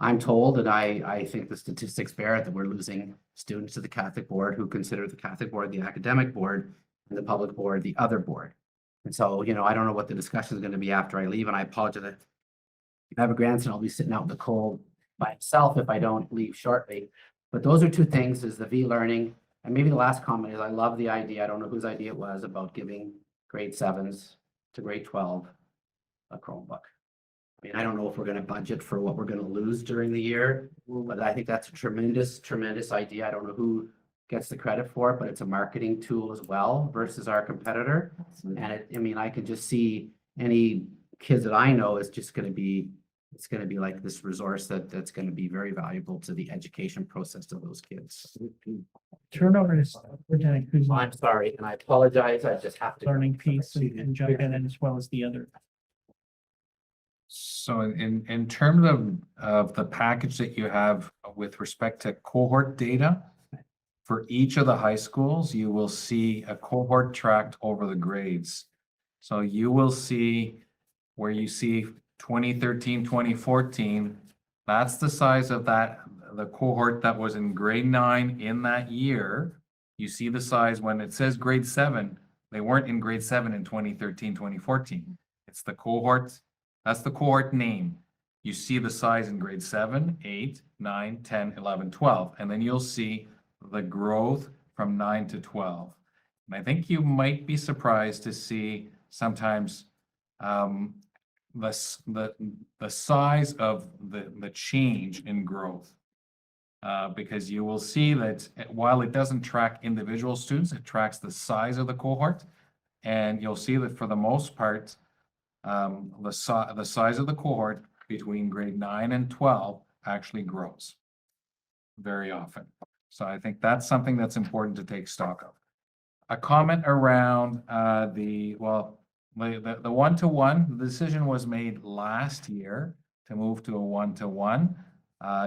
I'm told, and I think the statistics bear it, that we're losing students to the Catholic board who consider the Catholic board the academic board and the public board the other board. And so, I don't know what the discussion is going to be after I leave, and I apologize. If I have a grandson, I'll be sitting out in the cold by himself if I don't leave shortly. But those are two things, is the V-learning. And maybe the last comment is I love the idea, I don't know whose idea it was, about giving grade 7s to grade 12 a Chromebook. I mean, I don't know if we're going to budget for what we're going to lose during the year, but I think that's a tremendous, tremendous idea. I don't know who gets the credit for it, but it's a marketing tool as well versus our competitor. And I can just see any kids that I know is just going to be, it's going to be like this resource that's going to be very valuable to the education process of those kids. Turnover is Superintendent Kuzma, I'm sorry, and I apologize. I just have to. learning piece and jump in as well as the other. So in terms of the package that you have with respect to cohort data, for each of the high schools, you will see a cohort tracked over the grades. So you will see where you see 2013, 2014, That's the size of that, the cohort that was in grade 9 in that year. You see the size when it says grade 7, they weren't in grade 7 in 2013, 2014. It's the cohort, that's the cohort name. You see the size in grade 7, 8, 9, 10, 11, 12, and then you'll see the growth from 9 to 12. And I think you might be surprised to see sometimes the size of the change in growth. Because you will see that while it doesn't track individual students, it tracks the size of the cohort. And you'll see that for the most part, the size of the cohort between grade 9 and 12 actually grows very often. So I think that's something that's important to take stock of. A comment around the one-to-one, the decision was made last year to move to a one-to-one.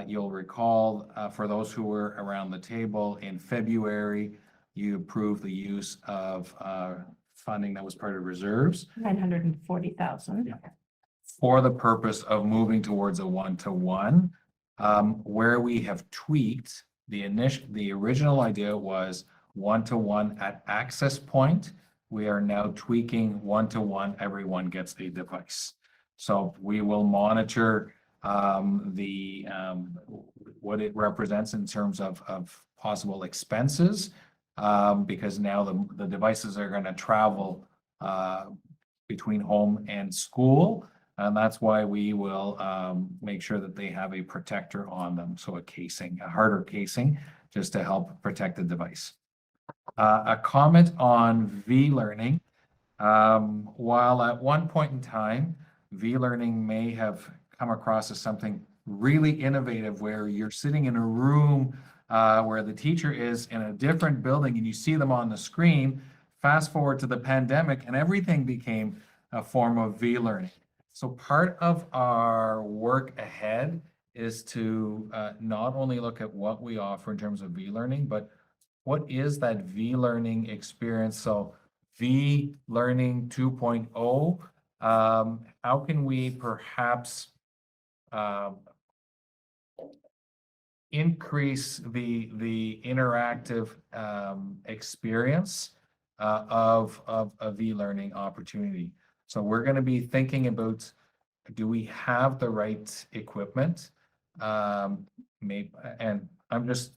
You'll recall, for those who were around the table in February, you approved the use of funding that was part of reserves 940,000. for the purpose of moving towards a one-to-one. Where we have tweaked, the original idea was one-to-one at access point. We are now tweaking one-to-one, everyone gets a device. So we will monitor what it represents in terms of possible expenses, because now the devices are going to travel between home and school, and that's why we will make sure that they have a protector on them, so a casing, a harder casing, just to help protect the device. A comment on V-learning. While at one point in time, V-learning may have come across as something really innovative, where you're sitting in a room where the teacher is in a different building and you see them on the screen. Fast forward to the pandemic and everything became a form of V-learning. So part of our work ahead is to not only look at what we offer in terms of V-learning, but what is that V-learning experience? So V-learning 2.0, how can we perhaps increase the interactive experience of a V-learning opportunity? So we're going to be thinking about, do we have the right equipment? Maybe, and I'm just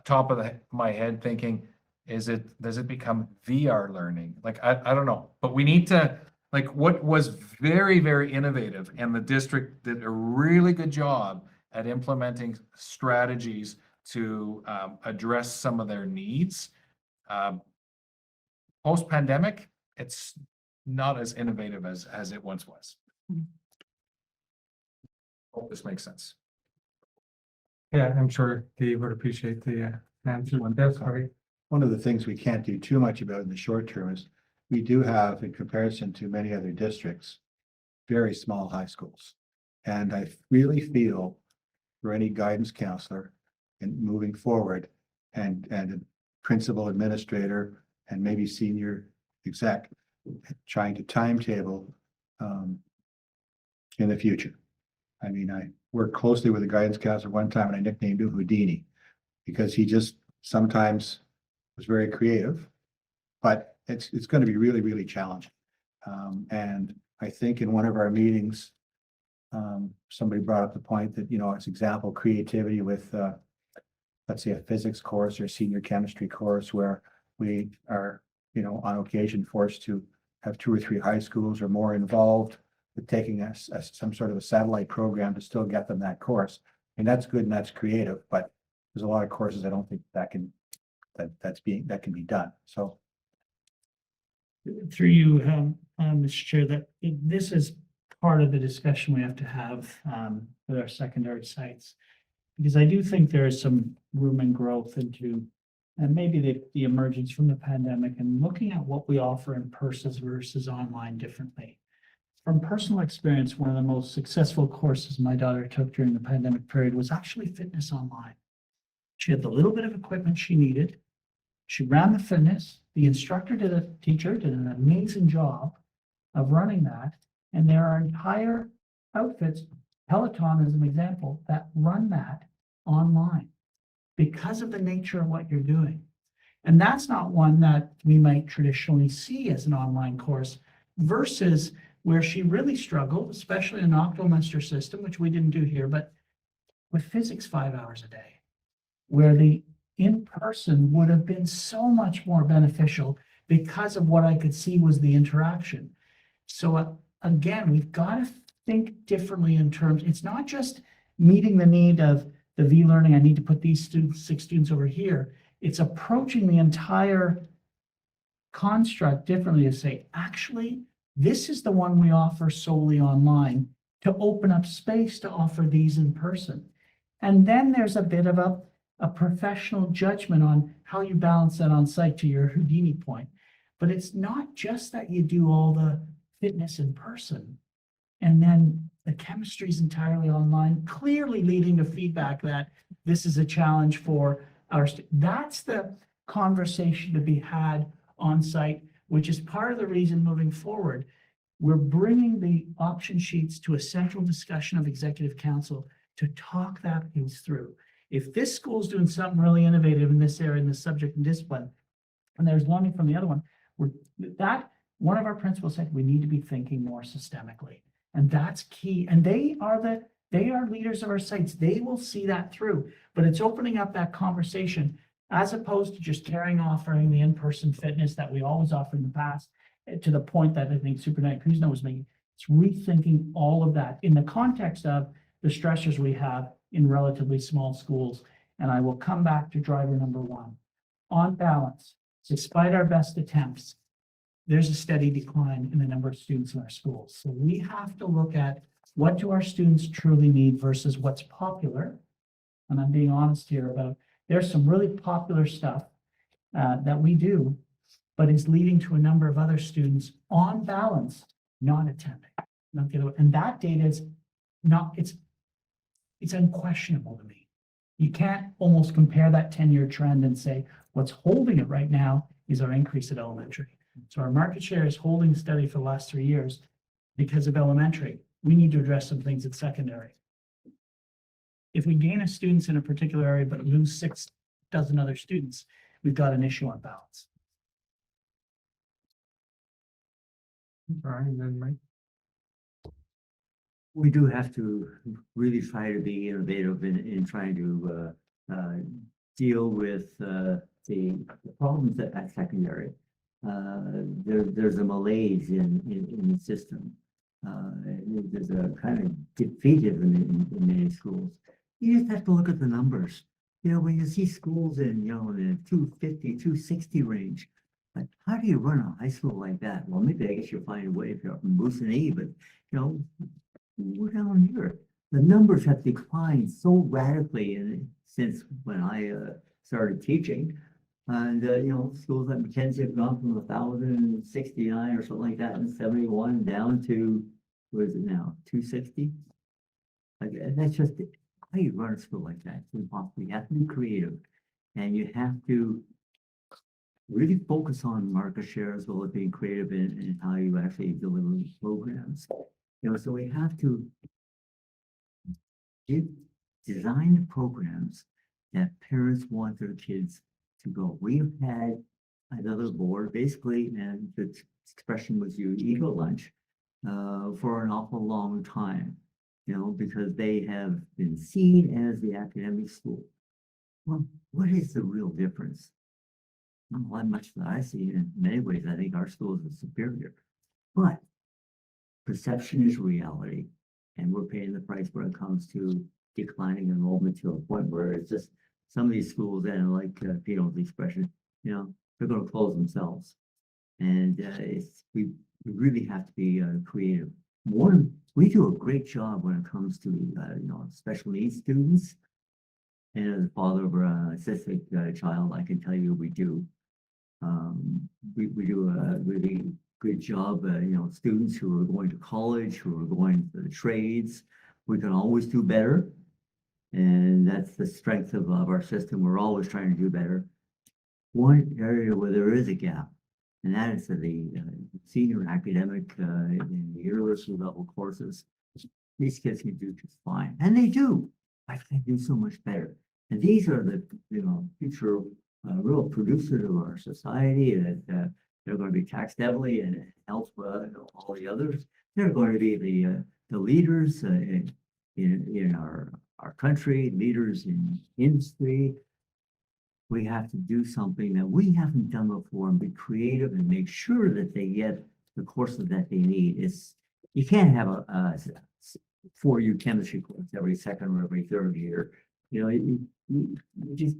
top of my head thinking, does it become VR learning? Like, I don't know, but we need to, like, what was very, very innovative, and the district did a really good job at implementing strategies to address some of their needs. Post-pandemic, it's not as innovative as it once was. Hope this makes sense. Yeah, I'm sure Dave would appreciate the answer. That's sorry. One of the things we can't do too much about in the short term is we do have, in comparison to many other districts, very small high schools. And I really feel for any guidance counselor in moving forward, and a principal administrator and maybe senior exec trying to timetable in the future. I mean, I worked closely with a guidance counselor one time and I nicknamed him Houdini because he just sometimes was very creative, but it's going to be really, really challenging. And I think in one of our meetings, somebody brought up the point that, you know, as example, creativity with, let's say, a physics course or senior chemistry course where we are, you know, on occasion forced to have 2 or 3 high schools or more involved with taking us some sort of a satellite program to still get them that course. And that's good and that's creative, but there's a lot of courses I don't think that can be done. So Through you, Mr. Chair, that this is part of the discussion we have to have with our secondary sites. Because I do think there is some room and growth into, and maybe the emergence from the pandemic and looking at what we offer in person versus online differently. From personal experience, one of the most successful courses my daughter took during the pandemic period was actually fitness online. She had the little bit of equipment she needed. She ran the fitness. The teacher did an amazing job of running that. And there are entire outfits Peloton is an example that run that online because of the nature of what you're doing. And that's not one that we might traditionally see as an online course versus where she really struggled, especially in Octomunster system, which we didn't do here, but with physics 5 hours a day, where the in-person would have been so much more beneficial because of what I could see was the interaction. So again, we've got to think differently in terms, it's not just meeting the need of the V-learning, I need to put these students, 6 students over here. It's approaching the entire construct differently to say, actually, this is the one we offer solely online to open up space to offer these in person. And then there's a bit of a professional judgment on how you balance that on site, to your Houdini point. But it's not just that you do all the fitness in person and then the chemistry is entirely online, clearly leading to feedback that this is a challenge for our, that's the conversation to be had on site, which is part of the reason moving forward. We're bringing the option sheets to a central discussion of executive council to talk that piece through. If this school's doing something really innovative in this area, in this subject and discipline, and there's learning from the other one, one of our principals said we need to be thinking more systemically. And that's key. And they are leaders of our sites. They will see that through, but it's opening up that conversation as opposed to just offering the in-person fitness that we always offer in the past, to the point that I think Superintendent Kuzma was making. It's rethinking all of that in the context of the stressors we have in relatively small schools. And I will come back to driver number 1. On balance, despite our best attempts, there's a steady decline in the number of students in our schools. So we have to look at what do our students truly need versus what's popular. And I'm being honest here about, there's some really popular stuff that we do, but it's leading to a number of other students on balance, not attending. And that data is not, it's unquestionable to me. You can't almost compare that 10-year trend and say, what's holding it right now is our increase at elementary. So our market share is holding steady for the last 3 years because of elementary. We need to address some things at secondary. If we gain a students in a particular area, but lose 6 dozen other students, we've got an issue on balance. Brian, then Mike. We do have to really try to be innovative in trying to deal with the problems at secondary. There's a malaise in the system. There's a kind of defeatism in many schools. You just have to look at the numbers. You know, when you see schools in, you know, in the 250, 260 range, like, how do you run a high school like that? Well, maybe I guess you'll find a way if you're up in Moose-and-E, but, you know, we're down here. The numbers have declined so radically since when I started teaching. And, you know, schools like Mackenzie have gone from 1,069 or something like that in 71 down to, what is it now, 260? Like, and that's just, how you run a school like that? It's impossible. You have to be creative, and you have to really focus on market share as well as being creative in how you actually deliver programs. You know, so we have to design programs that parents want their kids to go. We've had another board, basically, and the expression was used, eat at lunch, for an awful long time, you know, because they have been seen as the academic school. Well, what is the real difference? Not much that I see. In many ways, I think our schools are superior, but perception is reality, and we're paying the price when it comes to declining enrollment to a point where it's just some of these schools, and like Peter's expression, you know, they're going to close themselves, and we really have to be creative. We do a great job when it comes to you know, special needs students, and as a father of a autistic child, I can tell you we do. We do a really good job. You know, students who are going to college, who are going to the trades, we can always do better. And that's the strength of our system. We're always trying to do better. One area where there is a gap, and that is the senior academic and the university level courses. these kids can do just fine, and they do. I think they do so much better. And these are the, future real producers of our society, and they're going to be taxed heavily and help all the others. They're going to be the leaders in our country, leaders in industry. We have to do something that we haven't done before and be creative and make sure that they get the courses that they need. You can't have a 4-year chemistry course every second or every third year. You just,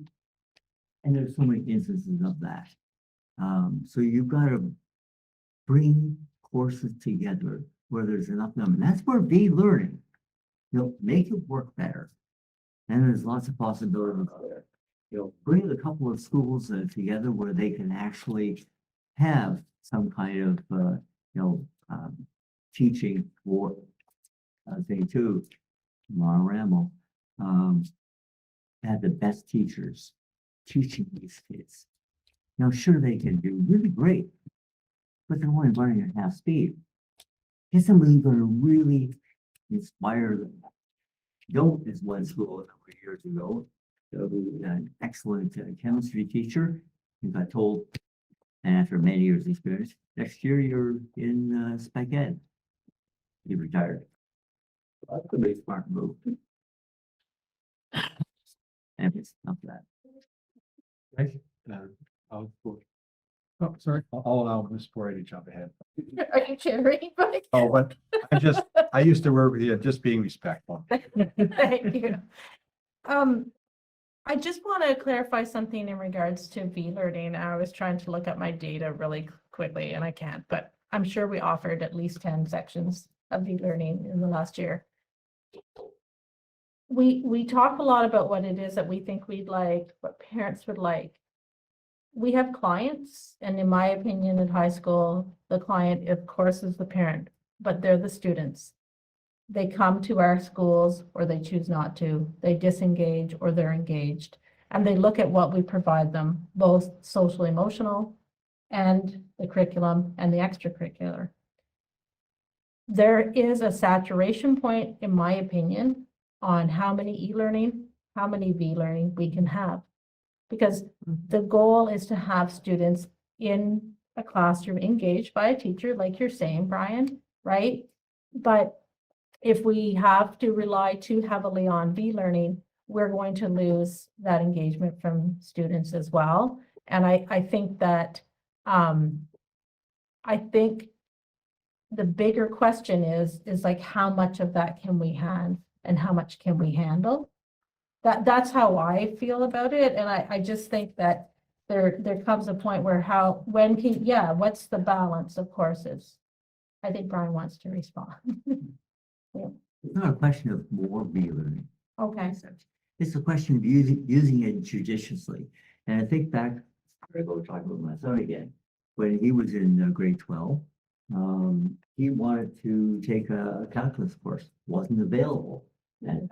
and there's so many instances of that. So you've got to bring courses together where there's enough number. And that's where learning, make it work better. And there's lots of possibilities there. Bring a couple of schools together where they can actually have some kind of, teaching for, thing too, Ramble, have the best teachers teaching these kids. Now, sure, they can do really great, but they're only learning at half speed. Get somebody who's going to really inspire them. Don't, as one school a couple of years ago, an excellent chemistry teacher, who got told, and after many years of experience, next year you're in spec ed. He retired. That's a big smart move. And it's not that. Oh, sorry. I'll allow Ms. Poirier to jump ahead. Are you cheering, Mike? Oh, but I used to work with you, just being respectful. Thank you. I just want to clarify something in regards to V-learning. I was trying to look at my data really quickly and I can't, but I'm sure we offered at least 10 sections of V-learning in the last year. We talk a lot about what it is that we think we'd like, what parents would like. We have clients, and in my opinion, in high school, the client, of course, is the parent, but they're the students. They come to our schools or they choose not to. They disengage or they're engaged. And they look at what we provide them, both social, emotional, and the curriculum and the extracurricular. There is a saturation point, in my opinion, on how many e-learning, how many V-learning we can have. Because the goal is to have students in a classroom engaged by a teacher, like you're saying, Brian, right? But if we have to rely too heavily on V-learning, we're going to lose that engagement from students as well. And I think that, I think the bigger question is like, how much of that can we have and how much can we handle? That's how I feel about it. And I just think that there comes a point where what's the balance of courses? I think Brian wants to respond. Yeah. It's not a question of more V-learning. Okay. It's a question of using it judiciously. And I think back, I go talk about my son again, when he was in grade 12, he wanted to take a calculus course, wasn't available. And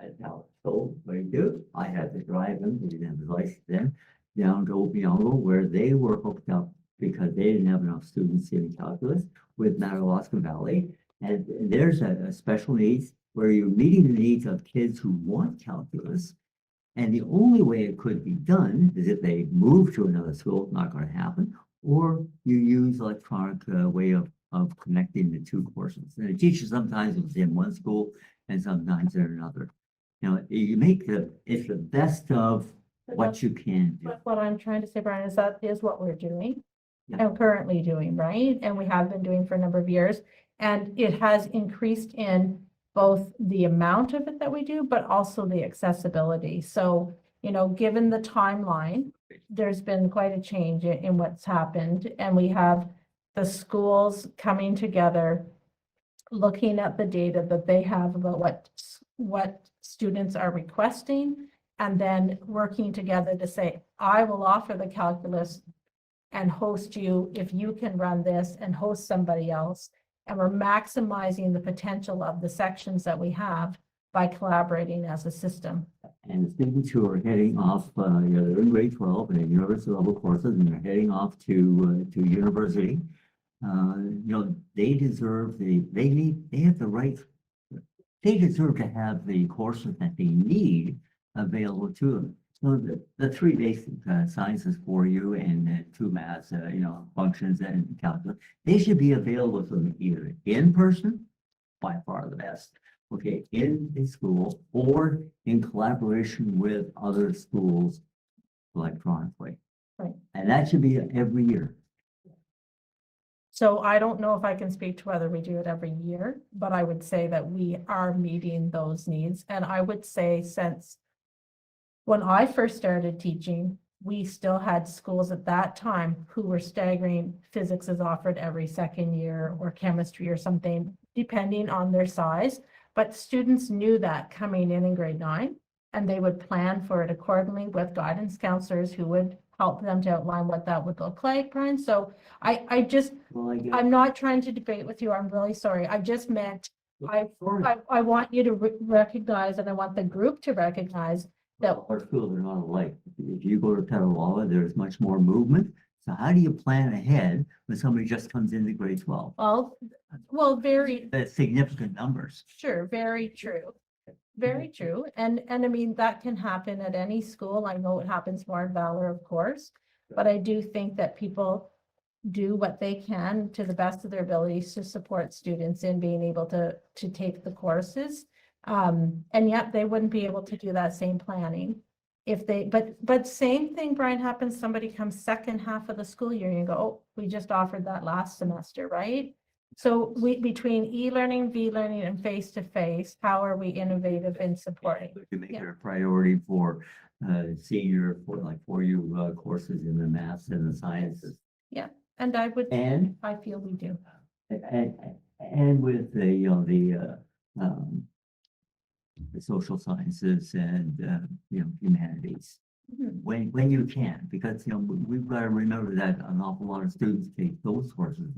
so what did he do? I had to drive him, he didn't have his license then, down to Opeongo, where they were hooked up because they didn't have enough students in calculus with Madawaska Valley. And there's a special needs where you're meeting the needs of kids who want calculus. And the only way it could be done is if they move to another school, not going to happen, or you use electronic way of connecting the two courses. And the teacher sometimes is in one school and sometimes in another. You make it's the best of what you can do. But what I'm trying to say, Brian, is that is what we're doing. Yeah. And currently doing, right? And we have been doing for a number of years. And it has increased in both the amount of it that we do, but also the accessibility. So, given the timeline, there's been quite a change in what's happened. And we have the schools coming together, looking at the data that they have about what students are requesting, and then working together to say, I will offer the calculus and host you if you can run this and host somebody else. And we're maximizing the potential of the sections that we have by collaborating as a system. And students who are heading off, they're in grade 12 and in university level courses, and they're heading off to university. They deserve they have the right they deserve to have the courses that they need available to them. So the three basic sciences for you and two maths, functions and calculus, they should be available to them either in person, by far the best, okay, in a school or in collaboration with other schools electronically. Right. And that should be every year. So I don't know if I can speak to whether we do it every year, but I would say that we are meeting those needs. And I would say since when I first started teaching, we still had schools at that time who were staggering physics is offered every second year or chemistry or something, depending on their size. But students knew that coming in grade 9, and they would plan for it accordingly with guidance counselors who would help them to outline what that would look like, Brian. So I just, Well, I guess. I'm not trying to debate with you. I'm really sorry. I just meant, I want you to recognize, and I want the group to recognize that, Our schools are not alike. If you go to Territorial, there's much more movement. So how do you plan ahead when somebody just comes into grade 12? well, very, That's significant numbers. sure, very true. Very true. And I mean, that can happen at any school. I know it happens more in Valor, of course. But I do think that people do what they can to the best of their abilities to support students in being able to take the courses. And yet they wouldn't be able to do that same planning if they, but same thing, Brian, happens, somebody comes second half of the school year and you go, oh, we just offered that last semester, right? So between e-learning, v-learning and face-to-face, how are we innovative in supporting? To make Yeah. it a priority for senior, for like 4U courses in the maths and the sciences. And I would, And, I feel we do. and with the social sciences and, humanities. Mhm. When you can, because, we've got to remember that an awful lot of students take those courses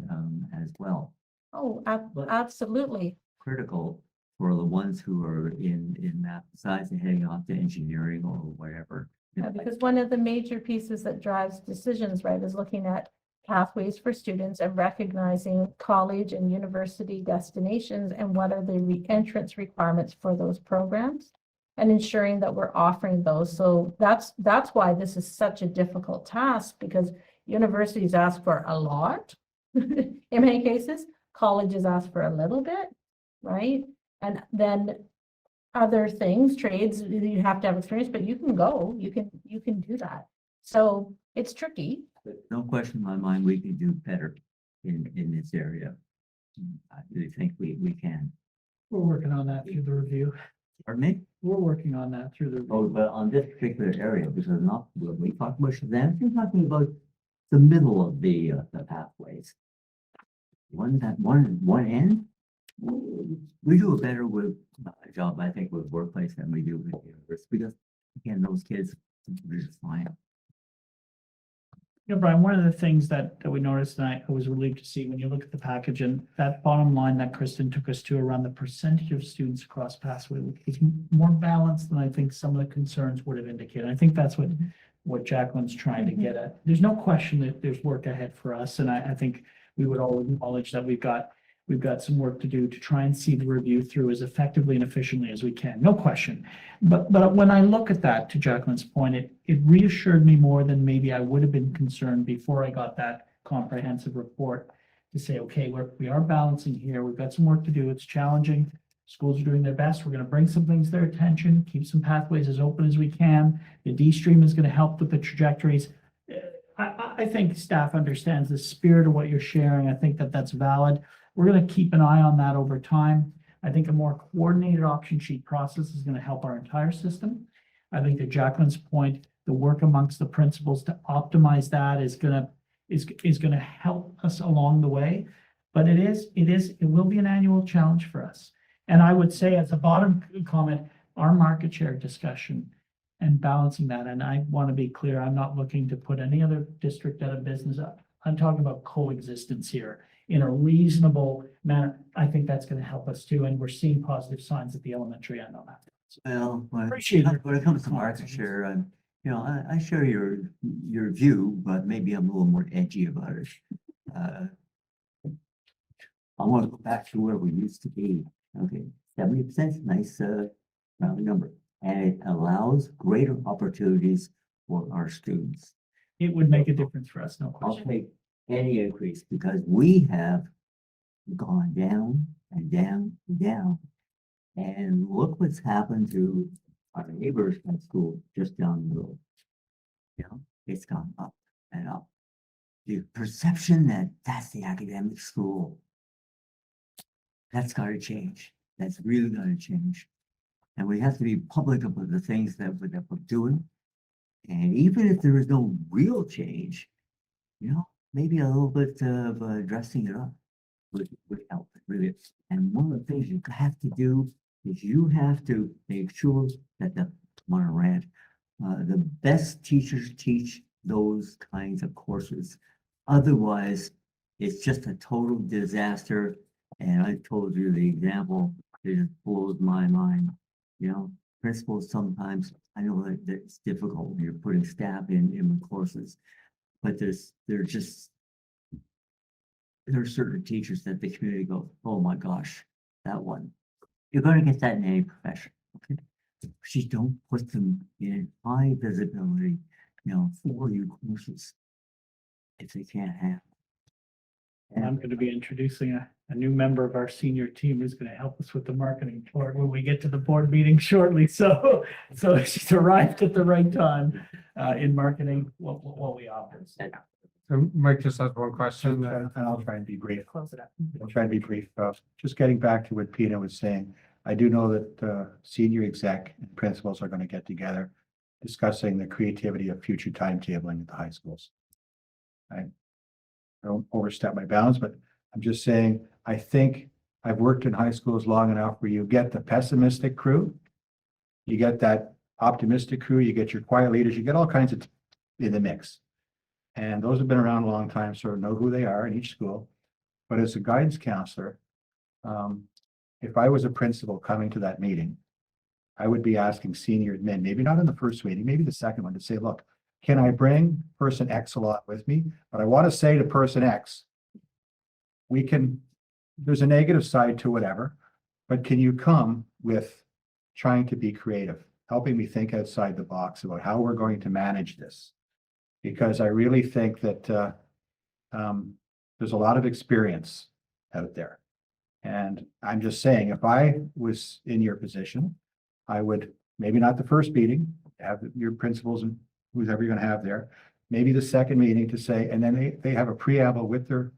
as well. Oh, But- absolutely. Critical for the ones who are in math, besides heading off to engineering or whatever. Yeah, because one of the major pieces that drives decisions, right, is looking at pathways for students and recognizing college and university destinations and what are the entrance requirements for those programs and ensuring that we're offering those. So that's why this is such a difficult task, because universities ask for a lot in many cases, colleges ask for a little bit, right? And then other things, trades, you have to have experience, but you can go, you can do that. So it's tricky. No question in my mind, we can do better in this area. I really think we can. We're working on that through the review. Pardon me? We're working on that through the. Oh, but on this particular area, because not, when we talk about Shazam, we're talking about the middle of the pathways. One end, we do a better job, I think, with workplace than we do with university, because again, those kids are just fine. Brian, one of the things that we noticed, and I was relieved to see when you look at the package and that bottom line that Kristen took us to around the percentage of students across pathway is more balanced than I think some of the concerns would have indicated. I think that's what Jacqueline's trying to get at. There's no question that there's work ahead for us, and I think we would all acknowledge that we've got some work to do to try and see the review through as effectively and efficiently as we can, no question. But when I look at that, to Jacqueline's point, it reassured me more than maybe I would have been concerned before I got that comprehensive report to say, okay, we are balancing here. We've got some work to do. It's challenging. Schools are doing their best. We're going to bring some things to their attention, keep some pathways as open as we can. The D stream is going to help with the trajectories. I think staff understands the spirit of what you're sharing. I think that's valid. We're going to keep an eye on that over time. I think a more coordinated option sheet process is going to help our entire system. I think to Jacqueline's point, the work amongst the principals to optimize that is going to help us along the way. But it will be an annual challenge for us. And I would say as a bottom comment, our market share discussion and balancing that. And I want to be clear, I'm not looking to put any other district out of business. I'm talking about coexistence here in a reasonable manner. I think that's going to help us too. And we're seeing positive signs at the elementary end on that. Well, Appreciate your when it comes to market share, I share your view, but maybe I'm a little more edgy about it. I want to go back to where we used to be. Okay, 70%, nice, round number. And it allows greater opportunities for our students. It would make a difference for us, no I'll question. take any increase because we have gone down and down and down. And look what's happened to our neighbors at school just down the road. You know, it's gone up and up. The perception that that's the academic school, that's gotta change. That's really gonna change. And we have to be public about the things that we're doing. And even if there is no real change, you know, maybe a little bit of dressing it up would help, really. And one of the things you have to do is you have to make sure that the best teachers teach those kinds of courses. Otherwise, it's just a total disaster. And I told you the example, it just blows my mind. You know, principals sometimes, I know that it's difficult when you're putting staff in courses, but there are certain teachers that the community goes, oh my gosh, that one. You're going to get that in any profession. Okay, she don't put them in high visibility, you know, 4U courses if they can't have. And I'm going to be introducing a new member of our senior team who's going to help us with the marketing for it when we get to the board meeting shortly. So she's arrived at the right time in marketing what we offer. So, So Mike just has one question. And I'll try and be brief. Close it up. I'll try and be brief. Just getting back to what Pina was saying, I do know that senior exec and principals are going to get together discussing the creativity of future timetabling at the high schools. I don't overstep my bounds, but I'm just saying, I think I've worked in high schools long enough where you get the pessimistic crew, you get that optimistic crew, you get your quiet leaders, you get all kinds of in the mix. And those have been around a long time, sort of know who they are in each school. But as a guidance counselor, if I was a principal coming to that meeting, I would be asking senior admin, maybe not in the first meeting, maybe the second one, to say, look, can I bring person X a lot with me? But I want to say to person X, there's a negative side to whatever, but can you come with trying to be creative, helping me think outside the box about how we're going to manage this? Because I really think that there's a lot of experience out there. And I'm just saying, if I was in your position, I would, maybe not the first meeting, have your principals and whoever you're going to have there, maybe the second meeting to say, and then they have a preamble with their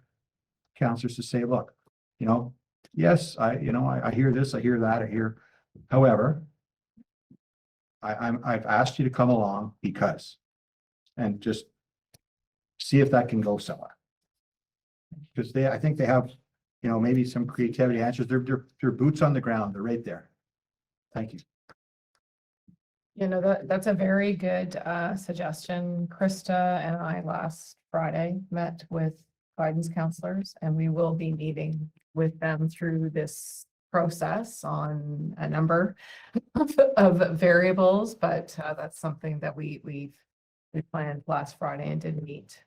counselors to say, look, you know, yes, I hear this, I hear that, however, I've asked you to come along because, and just see if that can go somewhere. Because I think they have, you know, maybe some creativity answers. They're boots on the ground. They're right there. Thank you. You know, that's a very good suggestion. Krista and I last Friday met with guidance counselors, and we will be meeting with them through this process on a number of variables, but that's something that we planned last Friday and did meet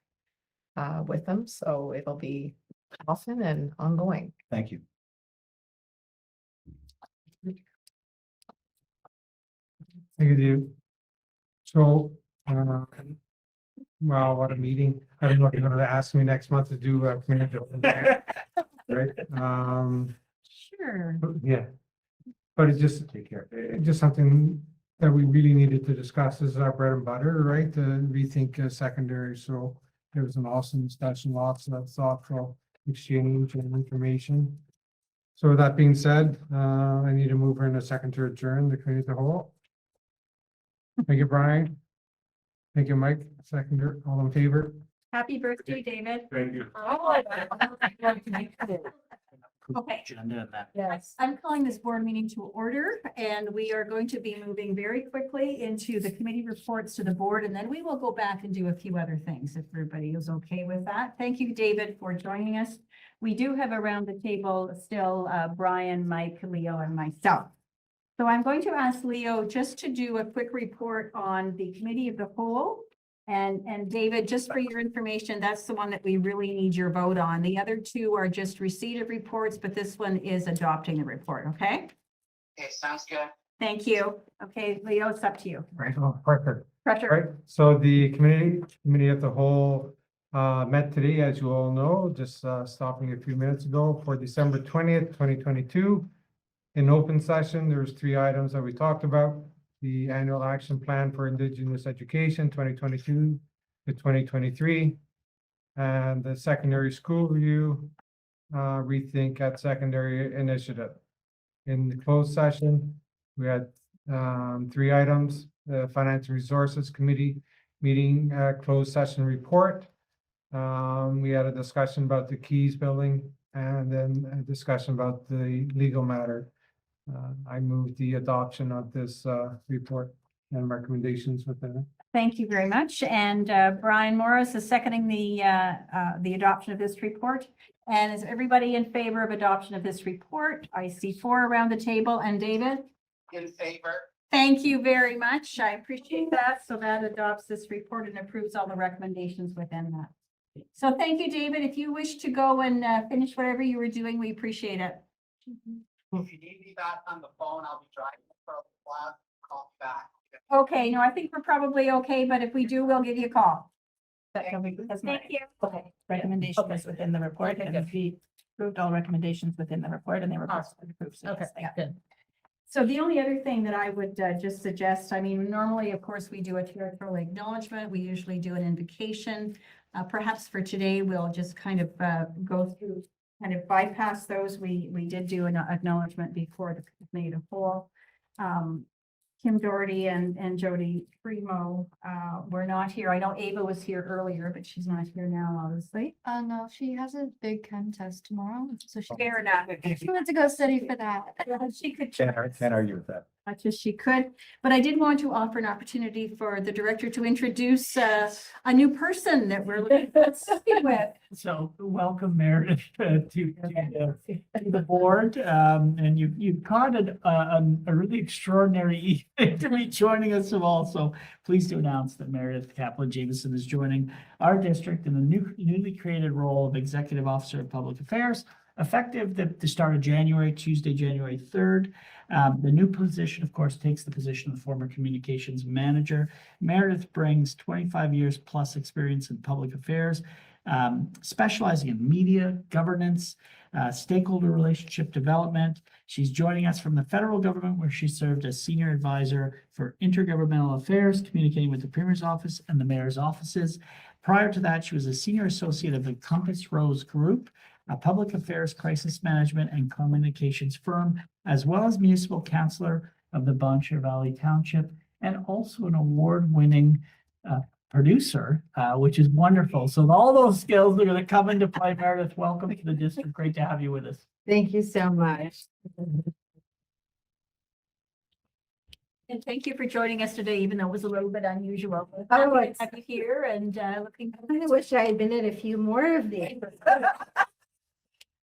with them. So it'll be often and ongoing. Thank you. Thank you. So, well, what a meeting. I don't know if you're gonna ask me next month to do a community building, right? Sure. Yeah. But it's just, Take care. it's just something that we really needed to discuss. This is our bread and butter, right? To rethink secondary. So it was an awesome discussion, lots of thoughtful exchange and information. So with that being said, I need to move her in a second to adjourn the committee as a whole. Thank you, Brian. Thank you, Mike. Seconder, all in favor? Happy birthday, David. Thank you. Okay. Agenda and that. Yes. I'm calling this board meeting to order, and we are going to be moving very quickly into the committee reports to the board, and then we will go back and do a few other things if everybody is okay with that. Thank you, David, for joining us. We do have around the table still Brian, Mike, Leo, and myself. So I'm going to ask Leo just to do a quick report on the committee of the whole. And David, just for your information, that's the one that we really need your vote on. The other two are just receipt of reports, but this one is adopting the report, okay? Okay, sounds good. Thank you. Okay, Leo, it's up to you. Right, oh, perfect. Pressure. Right, so the committee of the whole met today, as you all know, just stopping a few minutes ago for December 20th, 2022. In open session, there's 3 items that we talked about. The annual action plan for Indigenous education 2022 to 2023. And the secondary school review, rethink at secondary initiative. In the closed session, we had 3 items, the Finance and Resources Committee meeting, closed session report. We had a discussion about the Keys building and then a discussion about the legal matter. I moved the adoption of this report and recommendations within it. Thank you very much. And Brian Morris is seconding the adoption of this report. And is everybody in favor of adoption of this report? I see 4 around the table. And David? In favor. Thank you very much. I appreciate that. So that adopts this report and approves all the recommendations within that. So thank you, David. If you wish to go and finish whatever you were doing, we appreciate it. If you need me back on the phone, I'll be driving for a while. Call me back. Okay, no, I think we're probably okay, but if we do, we'll give you a call. That can be, Thank you. okay, recommendation Okay. is within the report, Okay, and good. we approved all recommendations within the report, and they were Awesome. approved. so Okay, yes, they are. good. So the only other thing that I would just suggest, I mean, normally, of course, we do a territorial acknowledgement. We usually do an invocation. Perhaps for today, we'll just kind of go through, kind of bypass those. We did do an acknowledgement before the committee of the whole. Kim Doherty and Jody Primo were not here. I know Ava was here earlier, but she's not here now, obviously. No, she has a big chem test tomorrow, so Fair enough. she went to go study for that. She could. Can't argue with that. Much as she could, but I did want to offer an opportunity for the director to introduce a new person that we're looking with. So welcome Meredith to the board. And you've caught a really extraordinary evening to be joining us all. So pleased to announce that Meredith Caplan Jamieson is joining our district in the newly created role of Executive Officer of Public Affairs, effective the start of January, Tuesday, January 3rd. The new position, of course, takes the position of former communications manager. Meredith brings 25 years plus experience in public affairs, specializing in media, governance, stakeholder relationship development. She's joining us from the federal government, where she served as senior advisor for intergovernmental affairs, communicating with the Premier's office and the Mayor's offices. Prior to that, she was a senior associate of the Compass Rose Group, a public affairs, crisis management, and communications firm, as well as municipal councillor of the Bon Cher Valley Township, and also an award-winning producer, which is wonderful. So all those skills are going to come into play. Meredith, welcome to the district. Great to have you with us. Thank you so much. And thank you for joining us today, even though it was a little bit unusual. Oh, it's- Happy to have you here and looking. I wish I had been at a few more of these.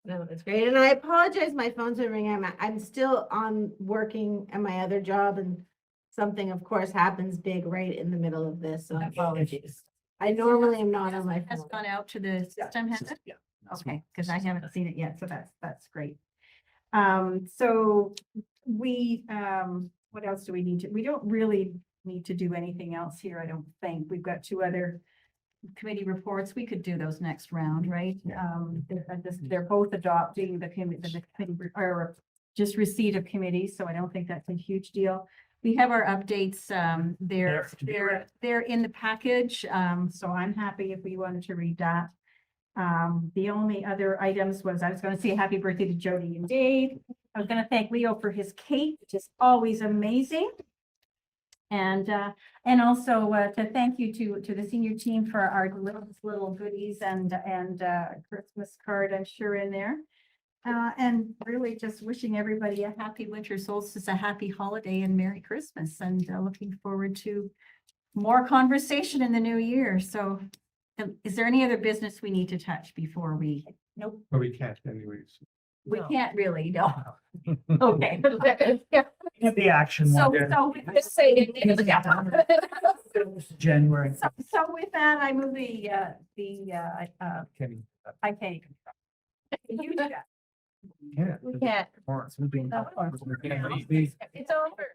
No, it's great. And I apologize, my phone's been ringing. I'm still on working at my other job, and something, of course, happens big right in the middle of this, so apologies. I normally am not on my Has phone. gone out to the system, has it? Yeah. Okay, because I haven't seen it yet, so that's great. So we, what else do we need to, we don't really need to do anything else here, I don't think. We've got 2 other committee reports. We could do those next round, right? They're both adopting the committee, or just receipt of committees, so I don't think that's a huge deal. We have our updates, they're in the package, so I'm happy if we wanted to read that. The only other items was, I was going to say happy birthday to Jody and Dave. I was going to thank Leo for his cake, which is always amazing. And also to thank you to the senior team for our little goodies and Christmas card, I'm sure, in there. And really just wishing everybody a happy winter solstice, a happy holiday, and Merry Christmas, and looking forward to more conversation in the new year. So is there any other business we need to touch before we? Nope. But we can't anyways. We No. can't really, no. Okay. Have the action So, one. so with Just say it. January. So with that, I move Kenny. I can't. You do that. Yeah. We can't. Or it's moving. It's over.